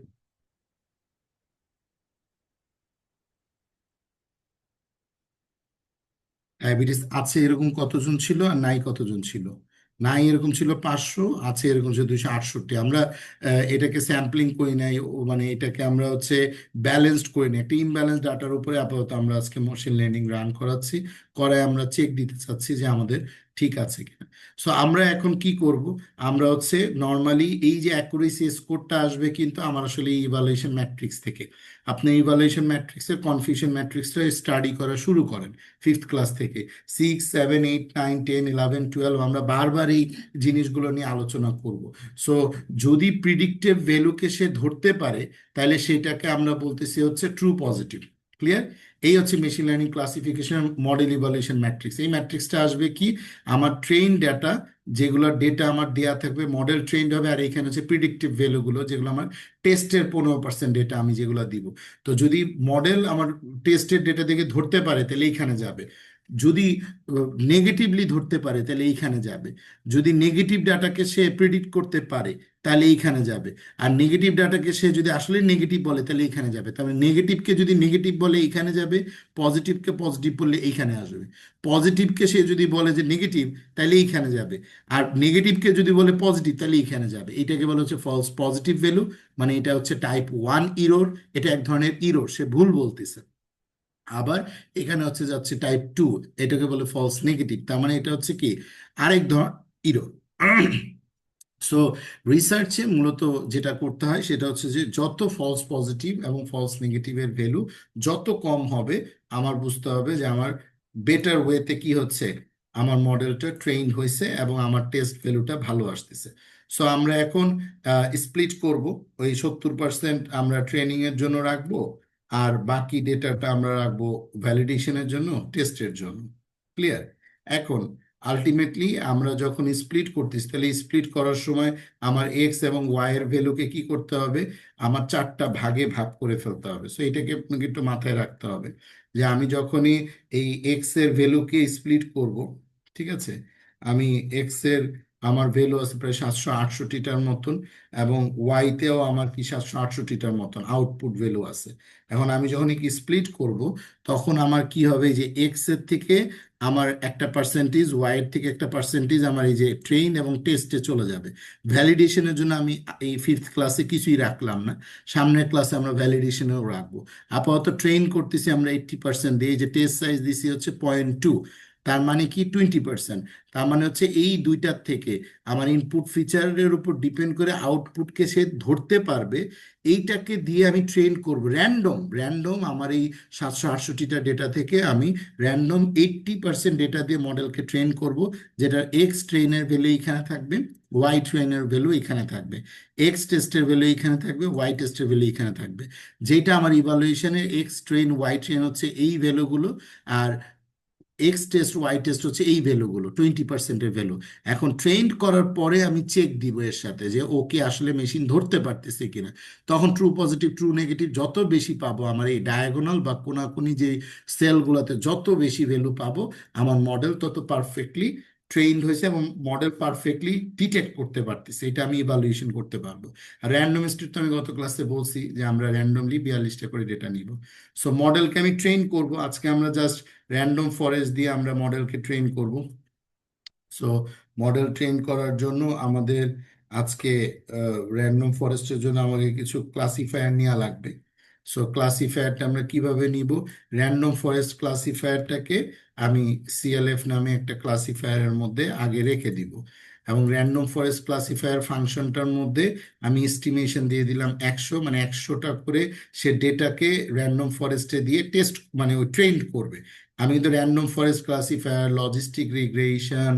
ডায়াবেটিস আছে এরকম কতজন ছিল, আর নাই কতজন ছিল? নাই এরকম ছিল 500, আছে এরকম ছিল 268। আমরা এটাকে স্যাম্পলিং করি নাই, মানে এটাকে আমরা হচ্ছে ব্যালেন্সড করি নাই, একটা ইমব্যালেন্স ডাটার উপরে আপাতত আমরা আজকে মেশিন লার্নিং রান করাচ্ছি, করায় আমরা চেক দিতে চাচ্ছি যে আমাদের ঠিক আছে কিনা। সো আমরা এখন কি করব, আমরা হচ্ছে নর্মালি এই যে অ্যাকুরেসি স্কোরটা আসবে কিন্তু আমার আসলে এই ইভালুয়েশন ম্যাট্রিক্স থেকে। আপনি ইভালুয়েশন ম্যাট্রিক্সের কনফিউশন ম্যাট্রিক্সটা স্টাডি করা শুরু করেন 5th ক্লাস থেকে। 6, 7, 8, 9, 10, 11, 12 আমরা বারবার এই জিনিসগুলো নিয়ে আলোচনা করব। সো যদি প্রিডিক্টিভ ভ্যালুকে সে ধরতে পারে, তাহলে সেটাকে আমরা বলতেছি হচ্ছে ট্রু পজিটিভ। ক্লিয়ার? এই হচ্ছে machine learning classification model evaluation matrix. এই ম্যাট্রিক্সটা আসবে কি আমার ট্রেন ডাটা, যেগুলো ডেটা আমার দেয়া থাকবে, মডেল ট্রেন্ড হবে, আর এখানে হচ্ছে প্রিডিক্টিভ ভ্যালুগুলো যেগুলো আমার টেস্টের 15% ডেটা আমি যেগুলো দিব। তো যদি মডেল আমার টেস্টের ডেটা দেখে ধরতে পারে তাহলে এইখানে যাবে, যদি নেগেটিভলি ধরতে পারে তাহলে এইখানে যাবে, যদি নেগেটিভ ডাটাকে সে প্রেডিক্ট করতে পারে তাহলে এইখানে যাবে, আর নেগেটিভ ডাটাকে সে যদি আসলে নেগেটিভ বলে তাহলে এইখানে যাবে। তাহলে নেগেটিভকে যদি নেগেটিভ বলে এইখানে যাবে, পজিটিভকে পজিটিভ বললে এইখানে আসবে, পজিটিভকে সে যদি বলে যে নেগেটিভ তাহলে এইখানে যাবে, আর নেগেটিভকে যদি বলে পজিটিভ তাহলে এইখানে যাবে। এটাকে বলা হচ্ছে ফলস পজিটিভ ভ্যালু, মানে এটা হচ্ছে টাইপ 1 ইরোর, এটা এক ধরনের ইরোর, সে ভুল বলতেছে। আবার এখানে হচ্ছে যাচ্ছে টাইপ 2, এটাকে বলে ফলস নেগেটিভ, তার মানে এটা হচ্ছে কি আরেক ধর ইরোর। সো রিসার্চে মূলত যেটা করতে হয় সেটা হচ্ছে যে যত ফলস পজিটিভ এবং ফলস নেগেটিভের ভ্যালু যত কম হবে, আমার বুঝতে হবে যে আমার বেটার ওয়েতে কি হচ্ছে, আমার মডেলটা ট্রেইন হয়েছে এবং আমার টেস্ট ভ্যালুটা ভালো আসতেছে। সো আমরা এখন স্প্লিট করব, ওই 70% আমরা ট্রেনিং এর জন্য রাখবো, আর বাকি ডেটাটা আমরা রাখবো ভ্যালিডেশনের জন্য, টেস্টের জন্য। ক্লিয়ার? এখন আলটিমেটলি আমরা যখন স্প্লিট করতেছি, তাহলে স্প্লিট করার সময় আমার এক্স এবং ওয়াই এর ভ্যালুকে কি করতে হবে, আমার 4টা ভাগে ভাগ করে ফেলতে হবে। সো এটাকে আপনাকে একটু মাথায় রাখতে হবে যে আমি যখনই এই এক্স এর ভ্যালুকে স্প্লিট করব, ঠিক আছে, আমি এক্স এর আমার ভ্যালু আছে প্রায় 768টার মতন, এবং ওয়াইতেও আমার কি 768টার মতন আউটপুট ভ্যালু আছে। এখন আমি যখন কি স্প্লিট করব, তখন আমার কি হবে যে এক্স এর থেকে আমার একটা পার্সেন্টেজ, ওয়াই এর থেকে একটা পার্সেন্টেজ আমার এই যে ট্রেন এবং টেস্টে চলে যাবে। ভ্যালিডেশনের জন্য আমি এই 5th ক্লাসে কিছুই রাখলাম না, সামনের ক্লাসে আমরা ভ্যালিডেশনেও রাখবো। আপাতত ট্রেন করতেছি আমরা 80% দিয়ে, এই যে টেস্ট সাইজ দিছি হচ্ছে 0.2, তার মানে কি 20%। তার মানে হচ্ছে এই দুইটার থেকে আমার ইনপুট ফিচারের উপর ডিপেন্ড করে আউটপুটকে সে ধরতে পারবে। এইটাকে দিয়ে আমি ট্রেন করব র্যান্ডম র্যান্ডম, আমার এই 768টা ডেটা থেকে আমি র্যান্ডম 80% ডেটা দিয়ে মডেলকে ট্রেন করব, যেটা এক্স ট্রেনের ভ্যালু এখানে থাকবে, ওয়াই ট্রেনের ভ্যালু এখানে থাকবে, এক্স টেস্টের ভ্যালু এখানে থাকবে, ওয়াই টেস্টের ভ্যালু এখানে থাকবে। যেটা আমার ইভালুয়েশনে এক্স ট্রেন ওয়াই ট্রেন হচ্ছে এই ভ্যালুগুলো, আর এক্স টেস্ট ওয়াই টেস্ট হচ্ছে এই ভ্যালুগুলো, 20%-এর ভ্যালু। এখন ট্রেন করার পরে আমি চেক দিব এর সাথে যে ওকে আসলে মেশিন ধরতে পারতেছে কিনা। তখন ট্রু পজিটিভ ট্রু নেগেটিভ যত বেশি পাবো, আমার এই ডায়াগোনাল বা কোনাকুনি যে সেলগুলোতে যত বেশি ভ্যালু পাবো, আমার মডেল তত পারফেক্টলি ট্রেইনড হয়েছে এবং মডেল পারফেক্টলি ডিটেক্ট করতে পারতেছে। এটা আমি ইভালুয়েশন করতে পারবো। আর র্যান্ডম স্টেট তো আমি গত ক্লাসে বলছি যে আমরা র্যান্ডমলি 42টা করে ডেটা নিব। সো মডেলকে আমি ট্রেন করব, আজকে আমরা জাস্ট র্যান্ডম ফরেস্ট দিয়ে আমরা মডেলকে ট্রেন করব। সো মডেল ট্রেন করার জন্য আমাদের আজকে র্যান্ডম ফরেস্টের জন্য আমাকে কিছু ক্লাসিফায়ার নেওয়া লাগবে। সো ক্লাসিফায়ারটা আমরা কিভাবে নিব? র্যান্ডম ফরেস্ট ক্লাসিফায়ারটাকে আমি সিএলএফ নামে একটা ক্লাসিফায়ারের মধ্যে আগে রেখে দিব, এবং র্যান্ডম ফরেস্ট ক্লাসিফায়ার ফাংশনটার মধ্যে আমি এস্টিমেশন দিয়ে দিলাম 100, মানে 100টা করে সে ডেটাকে র্যান্ডম ফরেস্টে দিয়ে টেস্ট মানে ও ট্রেন করবে। আমি কিন্তু random forest classifier, logistic regression,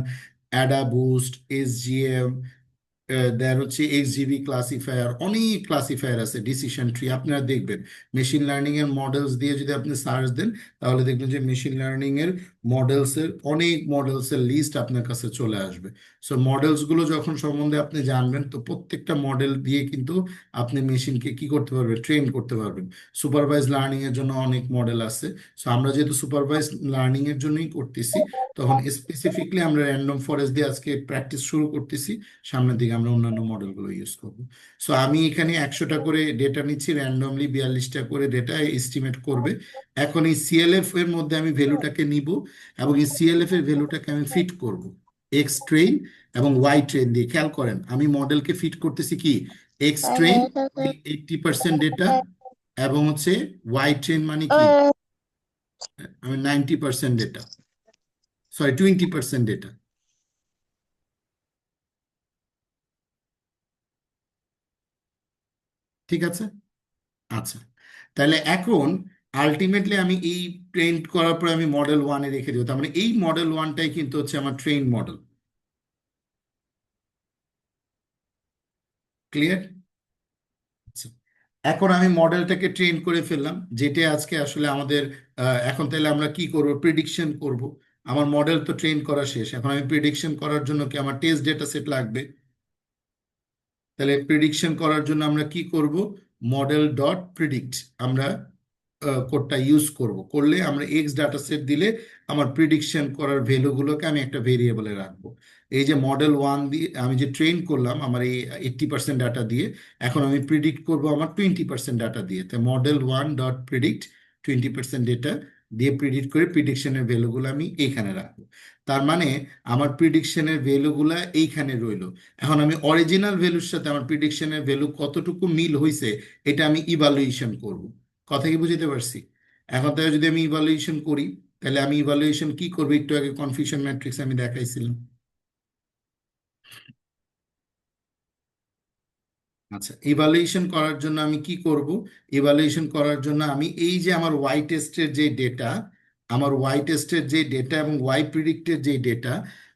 AdaBoost, SGM, then হচ্ছে এক্সজিবি ক্লাসিফায়ার, অনেক ক্লাসিফায়ার আছে, ডিসিশন ট্রি। আপনারা দেখবেন মেশিন লার্নিং এর মডেলস দিয়ে যদি আপনি সার্চ দেন, তাহলে দেখবেন যে মেশিন লার্নিং এর অনেক মডেলস এর লিস্ট আপনার কাছে চলে আসবে। সো মডেলস গুলো যখন সম্বন্ধে আপনি জানবেন, তো প্রত্যেকটা মডেল দিয়ে কিন্তু আপনি মেশিনকে কি করতে পারবেন? ট্রেন করতে পারবেন। সুপারভাইজ লার্নিং এর জন্য অনেক মডেল আছে। সো আমরা যেহেতু সুপারভাইজ লার্নিং এর জন্যই করতেছি, তখন স্পেসিফিকলি আমরা র্যান্ডম ফরেস্ট দিয়ে আজকে প্র্যাকটিস শুরু করতেছি। সামনের দিকে আমরা অন্যান্য মডেলগুলো ইউজ করব। সো আমি এখানে 100টা করে ডেটা নিচ্ছি, র্যান্ডমলি 42টা করে ডেটা এস্টিমেট করবে। এখন এই সিএলএফ এর মধ্যে আমি ভ্যালুটাকে নিব, এবং এই সিএলএফ এর ভ্যালুটাকে আমি ফিট করব এক্স ট্রেন এবং ওয়াই ট্রেন দিয়ে। খেয়াল করেন আমি মডেলকে ফিট করতেছি কি, এক্স ট্রেন 80% ডেটা, এবং হচ্ছে ওয়াই ট্রেন মানে কি আমি 90% ডেটা, সরি 20% ডেটা। ঠিক আছে? আচ্ছা, তাহলে এখন আলটিমেটলি আমি এই ট্রেন করার পরে আমি মডেল ওয়ানে রেখে দেবো। তার মানে এই মডেল ওয়ানটাই কিন্তু হচ্ছে আমার ট্রেন মডেল। ক্লিয়ার? এখন আমি মডেলটাকে ট্রেন করে ফেললাম, যেটা আজকে আসলে আমাদের এখন তাহলে আমরা কি করব? প্রিডিকশন করব। আমার মডেল তো ট্রেন করা শেষ, এখন আমি প্রিডিকশন করার জন্য কি আমার টেস্ট ডেটা সেট লাগবে। তাহলে প্রিডিকশন করার জন্য আমরা কি করব? মডেল ডট প্রিডিক্ট আমরা কোডটা ইউজ করব। করলে আমরা এক্স ডাটা সেট দিলে আমার প্রিডিকশন করার ভ্যালুগুলোকে আমি একটা ভেরিয়েবলে রাখবো। এই যে মডেল ওয়ান দিয়ে আমি যে ট্রেন করলাম আমার এই 80% ডাটা দিয়ে, এখন আমি প্রিডিক্ট করব আমার 20% ডাটা দিয়ে। তো model one dot predict 20% data দিয়ে প্রিডিক্ট করে প্রিডিকশনের ভ্যালুগুলো আমি এইখানে রাখবো। তার মানে আমার প্রিডিকশনের ভ্যালুগুলা এইখানে রইলো। এখন আমি অরিজিনাল ভ্যালুর সাথে আমার প্রিডিকশনের ভ্যালু কতটুকু মিল হয়েছে, এটা আমি ইভালুয়েশন করব। কথা কি বুঝতে পারছি? এখন তাহলে যদি আমি ইভালুয়েশন করি, তাহলে আমি ইভালুয়েশন কি করবো? একটু আগে কনফিউশন ম্যাট্রিক্স আমি দেখাইছিলাম। আচ্ছা, ইভালুয়েশন করার জন্য আমি কি করব? ইভালুয়েশন করার জন্য আমি এই যে আমার ওয়াই টেস্টের যে ডেটা, আমার ওয়াই টেস্টের যে ডেটা এবং ওয়াই প্রিডিক্টের যে ডেটা,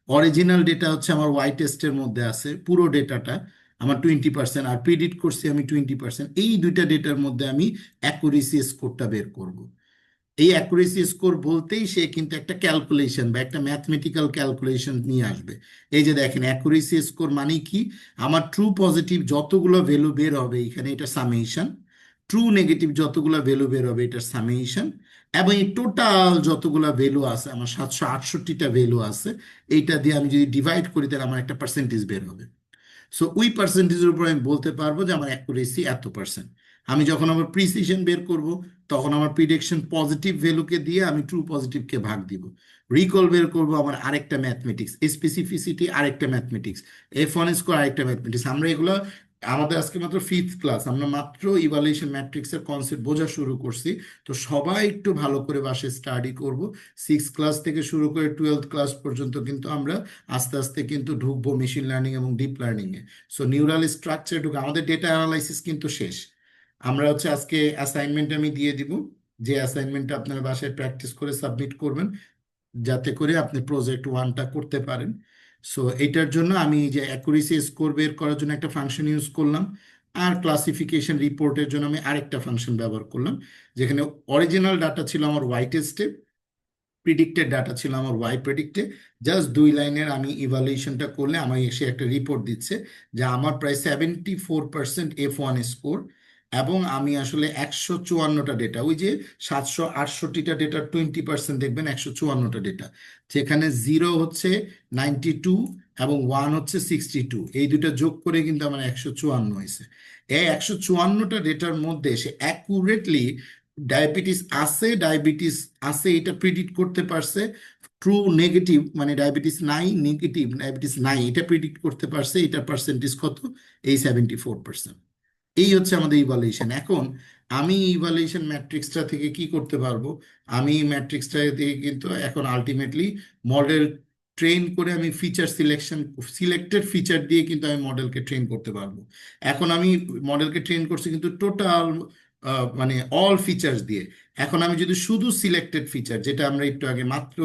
অরিজিনাল ডেটা হচ্ছে আমার ওয়াই টেস্টের মধ্যে আছে পুরো ডেটাটা আমার 20%, আর প্রিডিক্ট করছি আমি 20%। এই দুইটা ডেটার মধ্যে আমি অ্যাকুরেসি স্কোরটা বের করব। এই অ্যাকুরেসি স্কোর বলতেই সে কিন্তু একটা ক্যালকুলেশন বা একটা ম্যাথমেটিক্যাল ক্যালকুলেশন নিয়ে আসবে। এই যে দেখেন অ্যাকুরেসি স্কোর মানে কি, আমার ট্রু পজিটিভ যতগুলো ভ্যালু বের হবে এখানে এটা সামেশন, ট্রু নেগেটিভ যতগুলো ভ্যালু বের হবে এটা সামেশন, এবং এই টোটাল যতগুলা ভ্যালু আছে, আমার 768টা ভ্যালু আছে, এইটা দিয়ে আমি যদি ডিভাইড করি তাহলে আমার একটা পার্সেন্টেজ বের হবে। সো ওই পার্সেন্টেজের উপর আমি বলতে পারবো যে আমার অ্যাকুরেসি এত পার্সেন্ট। আমি যখন আমার প্রিসিশন বের করব, তখন আমার প্রিডিকশন পজিটিভ ভ্যালুকে দিয়ে আমি ট্রু পজিটিভকে ভাগ দিব। রিকল বের করব আমার আরেকটা ম্যাথমেটিক্স, স্পেসিফিসিটি আরেকটা ম্যাথমেটিক্স, F1 স্কোর আরেকটা ম্যাথমেটিক্স। আমরা এগুলো, আমাদের আজকে মাত্র 5th ক্লাস, আমরা মাত্র ইভালুয়েশন ম্যাট্রিক্সের কনসেপ্ট বোঝা শুরু করছি। তো সবাই একটু ভালো করে বাসে স্টাডি করব। 6th ক্লাস থেকে শুরু করে 12th ক্লাস পর্যন্ত কিন্তু আমরা আস্তে আস্তে কিন্তু ঢুকবো মেশিন লার্নিং এবং ডিপ লার্নিং এ। সো নিউরাল স্ট্রাকচার ঢুকে আমাদের ডেটা অ্যানালাইসিস কিন্তু শেষ। আমরা আজকে অ্যাসাইনমেন্ট আমি দিয়ে দিব, যে অ্যাসাইনমেন্টটা আপনার বাসায় প্র্যাকটিস করে সাবমিট করবেন, যাতে করে আপনি প্রজেক্ট 1টা করতে পারেন। সো এটার জন্য আমি এই যে অ্যাকুরেসি স্কোর বের করার জন্য একটা ফাংশন ইউজ করলাম, আর ক্লাসিফিকেশন রিপোর্টের জন্য আমি আরেকটা ফাংশন ব্যবহার করলাম। যেখানে অরিজিনাল ডাটা ছিল আমার ওয়াই টেস্টে, প্রিডিক্টেড ডাটা ছিল আমার ওয়াই প্রেডিক্টে। জাস্ট 2 লাইনের আমি ইভালুয়েশনটা করলে আমার এসে একটা রিপোর্ট দিচ্ছে যে আমার প্রায় 74% F1 স্কোর, এবং আমি আসলে 154টা ডেটা, ওই যে 768টা ডেটার 20% দেখবেন 154টা ডেটা, যেখানে 0 হচ্ছে 92 এবং 1 হচ্ছে 62, এই দুটো যোগ করে কিন্তু আমার 154 হয়েছে। এই 154টা ডেটার মধ্যে সে অ্যাকুরেটলি ডায়াবেটিস আছে এটা প্রিডিক্ট করতে পারছে। ট্রু নেগেটিভ মানে ডায়াবেটিস নাই, নেগেটিভ ডায়াবেটিস নাই এটা প্রিডিক্ট করতে পারছে। এটার পার্সেন্টেজ কত? এই 74%। এই হচ্ছে আমাদের ইভালুয়েশন। এখন আমি ইভালুয়েশন ম্যাট্রিক্সটা থেকে কি করতে পারবো? আমি ম্যাট্রিক্সটা থেকে কিন্তু এখন আলটিমেটলি মডেল ট্রেন করে আমি ফিচার সিলেকশন, সিলেক্টেড ফিচার দিয়ে কিন্তু আমি মডেলকে ট্রেন করতে পারবো। এখন আমি মডেলকে ট্রেন করছি কিন্তু টোটাল মানে অল ফিচার্স দিয়ে। এখন আমি যদি শুধু সিলেক্টেড ফিচার, যেটা আমরা একটু আগে মাত্র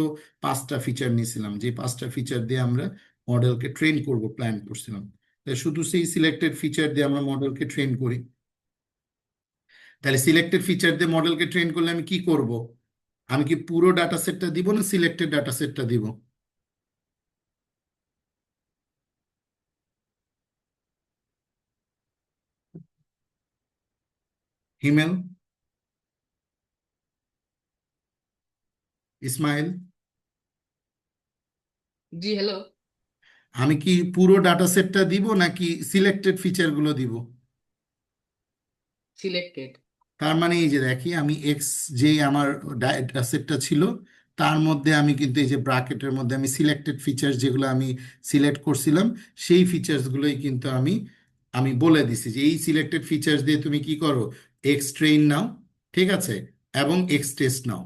5টা ফিচার নিয়েছিলাম, যে 5টা ফিচার দিয়ে আমরা মডেলকে ট্রেন করব প্ল্যান করছিলাম, তাই শুধু সেই সিলেক্টেড ফিচার দিয়ে আমরা মডেলকে ট্রেন করি। তাহলে সিলেক্টেড ফিচার দিয়ে মডেলকে ট্রেন করলে আমি কি করব? আমি কি পুরো ডাটা সেটটা দিব না সিলেক্টেড ডাটা সেটটা দিব? হিমেল, ইসমাইল, জি হ্যালো। আমি কি পুরো ডাটা সেটটা দিব নাকি সিলেক্টেড ফিচারগুলো দিব? সিলেক্টেড। তার মানে এই যে দেখি, আমি এক্স যে আমার ডাটা সেটটা ছিল, তার মধ্যে আমি কিন্তু এই যে ব্র্যাকেটের মধ্যে আমি সিলেক্টেড ফিচার্স যেগুলো আমি সিলেক্ট করছিলাম, সেই ফিচার্সগুলোই কিন্তু আমি আমি বলে দিছি যে এই সিলেক্টেড ফিচার্স দিয়ে তুমি কি করো, এক্স ট্রেন নাও, ঠিক আছে, এবং এক্স টেস্ট নাও।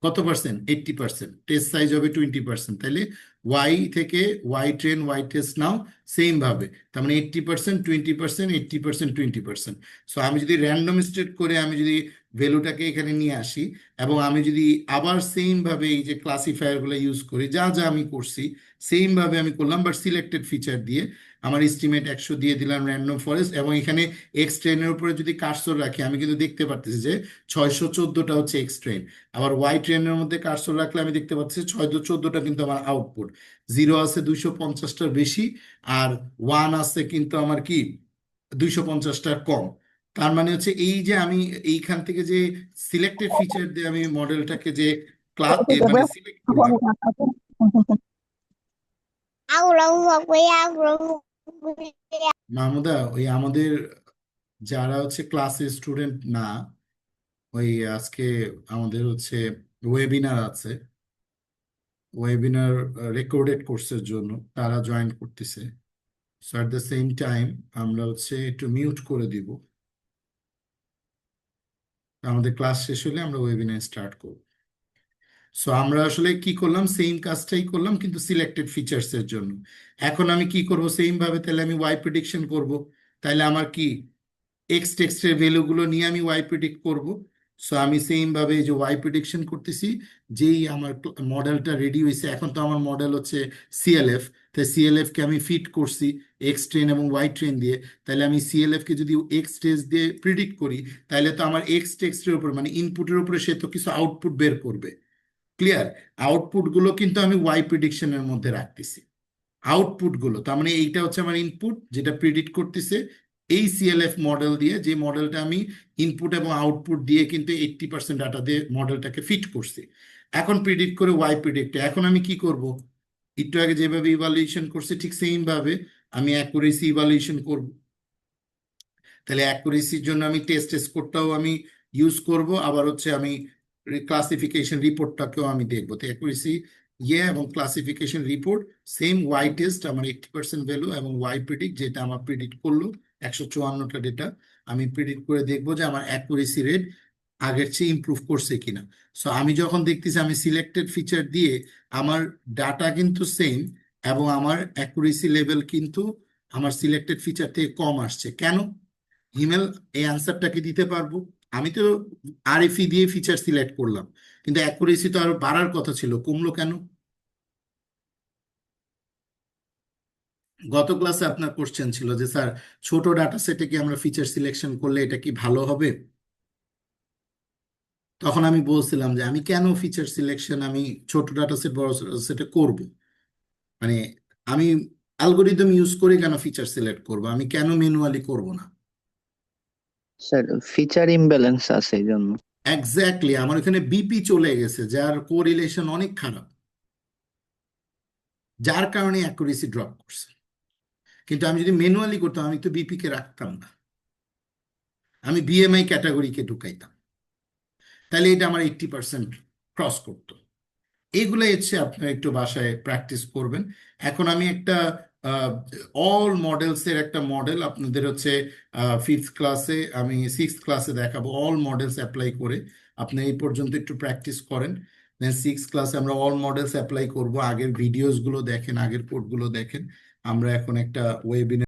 কত পার্সেন্ট? 80%। টেস্ট সাইজ হবে 20%। তাহলে ওয়াই থেকে ওয়াই ট্রেন ওয়াই টেস্ট নাও, সেম ভাবে। তার মানে 80%, 20%, 80%, 20%। সো আমি যদি র্যান্ডম স্টেট করে আমি যদি ভ্যালুটাকে এখানে নিয়ে আসি, এবং আমি যদি আবার সেম ভাবে এই যে ক্লাসিফায়ারগুলো ইউজ করি, যা যা আমি করছি সেম ভাবে আমি করলাম, বাট সিলেক্টেড ফিচার দিয়ে আমার এস্টিমেট 100 দিয়ে দিলাম র্যান্ডম ফরেস্ট, এবং এখানে এক্স ট্রেনের উপরে যদি কার্সর রাখি আমি কিন্তু দেখতে পারতেছি যে 614টা হচ্ছে এক্স ট্রেন। আবার ওয়াই ট্রেনের মধ্যে কার্সর রাখলে আমি দেখতে পাচ্ছি 614টা কিন্তু আমার আউটপুট। 0 আছে 250টার বেশি, আর 1 আছে কিন্তু আমার কি 250টার কম। তার মানে হচ্ছে এই যে আমি এইখান থেকে যে সিলেক্টেড ফিচার দিয়ে আমি মডেলটাকে যে ক্লাস মানে সিলেক্ট করলাম। মাহমুদা, ওই আমাদের যারা হচ্ছে ক্লাসের স্টুডেন্ট না, ওই আজকে আমাদের হচ্ছে ওয়েবিনার আছে, ওয়েবিনার রেকর্ডেড কোর্সের জন্য তারা জয়েন করতেছে। So at the same time আমরা হচ্ছে একটু মিউট করে দিব। আমাদের ক্লাস শেষ হলে আমরা ওয়েবিনার স্টার্ট করব। সো আমরা আসলে কি করলাম, সেম কাজটাই করলাম কিন্তু সিলেক্টেড ফিচার্স এর জন্য। এখন আমি কি করব, সেম ভাবে তাহলে আমি ওয়াই প্রেডিকশন করব। তাহলে আমার কি এক্স টেক্সটের ভ্যালুগুলো নিয়ে আমি ওয়াই প্রেডিক্ট করব। সো আমি সেম ভাবে এই যে ওয়াই প্রেডিকশন করতেছি, যেই আমার মডেলটা রেডি হয়েছে, এখন তো আমার মডেল হচ্ছে সিএলএফ, তাই সিএলএফ কে আমি ফিট করছি এক্স ট্রেন এবং ওয়াই ট্রেন দিয়ে। তাহলে আমি সিএলএফ কে যদি এক্স টেক্সট দিয়ে প্রিডিক্ট করি, তাহলে তো আমার এক্স টেক্সটের উপর মানে ইনপুটের উপরে সে তো কিছু আউটপুট বের করবে। ক্লিয়ার? আউটপুট গুলো কিন্তু আমি ওয়াই প্রিডিকশনের মধ্যে রাখতেছি। আউটপুট গুলো তার মানে এইটা হচ্ছে আমার ইনপুট যেটা প্রিডিক্ট করতেছে, এই সিএলএফ মডেল দিয়ে, যে মডেলটা আমি ইনপুট এবং আউটপুট দিয়ে কিন্তু 80% ডাটা দিয়ে মডেলটাকে ফিট করছি। এখন প্রিডিক্ট করে ওয়াই প্রিডিক্ট, এখন আমি কি করব, একটু আগে যেভাবে ইভালুয়েশন করছি ঠিক সেম ভাবে আমি অ্যাকুরেসি ইভালুয়েশন করব। তাহলে অ্যাকুরেসির জন্য আমি টেস্ট স্কোরটাও আমি ইউজ করব, আবার হচ্ছে আমি ক্লাসিফিকেশন রিপোর্টটাকেও আমি দেখবো। তো অ্যাকুরেসি এবং classification report same, y test আমার 80% ভ্যালু এবং ওয়াই প্রিডিক্ট যেটা আমার প্রিডিক্ট করলো 154টা ডেটা, আমি প্রিডিক্ট করে দেখবো যে আমার অ্যাকুরেসি রেট আগের চেয়ে ইমপ্রুভ করছে কিনা। সো আমি যখন দেখতেছি আমি সিলেক্টেড ফিচার দিয়ে আমার ডাটা কিন্তু সেম এবং আমার অ্যাকুরেসি লেভেল কিন্তু আমার সিলেক্টেড ফিচার থেকে কম আসছে, কেন? হিমেল এই অ্যান্সারটা কি দিতে পারবো? আমি তো আরএফই দিয়ে ফিচার সিলেক্ট করলাম, কিন্তু অ্যাকুরেসি তো আরো বাড়ার কথা ছিল, কমলো কেন? গত ক্লাসে আপনার কোশ্চেন ছিল যে স্যার ছোট ডাটা সেটে কি আমরা ফিচার সিলেকশন করলে এটা কি ভালো হবে? তখন আমি বলছিলাম যে আমি কেন ফিচার সিলেকশন আমি ছোট ডাটা সেট বড় সেটে করব, মানে আমি অ্যালগোরিদম ইউজ করে কেন ফিচার সিলেক্ট করব, আমি কেন ম্যানুয়ালি করব না? স্যার ফিচার ইমব্যালেন্স আছে এই জন্য। এক্স্যাক্টলি, আমার এখানে বিপি চলে গেছে যার কোরিলেশন অনেক খারাপ, যার কারণে অ্যাকুরেসি ড্রপ করছে। কিন্তু আমি যদি ম্যানুয়ালি করতাম আমি তো বিপি কে রাখতাম না, আমি বিএমআই ক্যাটাগরিকে ঢুকাইতাম, তাহলে এটা আমার 80% ক্রস করতো। এগুলো হচ্ছে আপনারা একটু বাসায় প্র্যাকটিস করবেন। এখন আমি একটা অল মডেলস এর একটা মডেল আপনাদের হচ্ছে 5th ক্লাসে, আমি 6th ক্লাসে দেখাবো অল মডেলস অ্যাপ্লাই করে। আপনি এই পর্যন্ত একটু প্র্যাকটিস করেন, দেন 6th ক্লাসে আমরা অল মডেলস অ্যাপ্লাই করব। আগের ভিডিওস গুলো দেখেন, আগের কোড গুলো দেখেন। আমরা এখন একটা ওয়েবিনার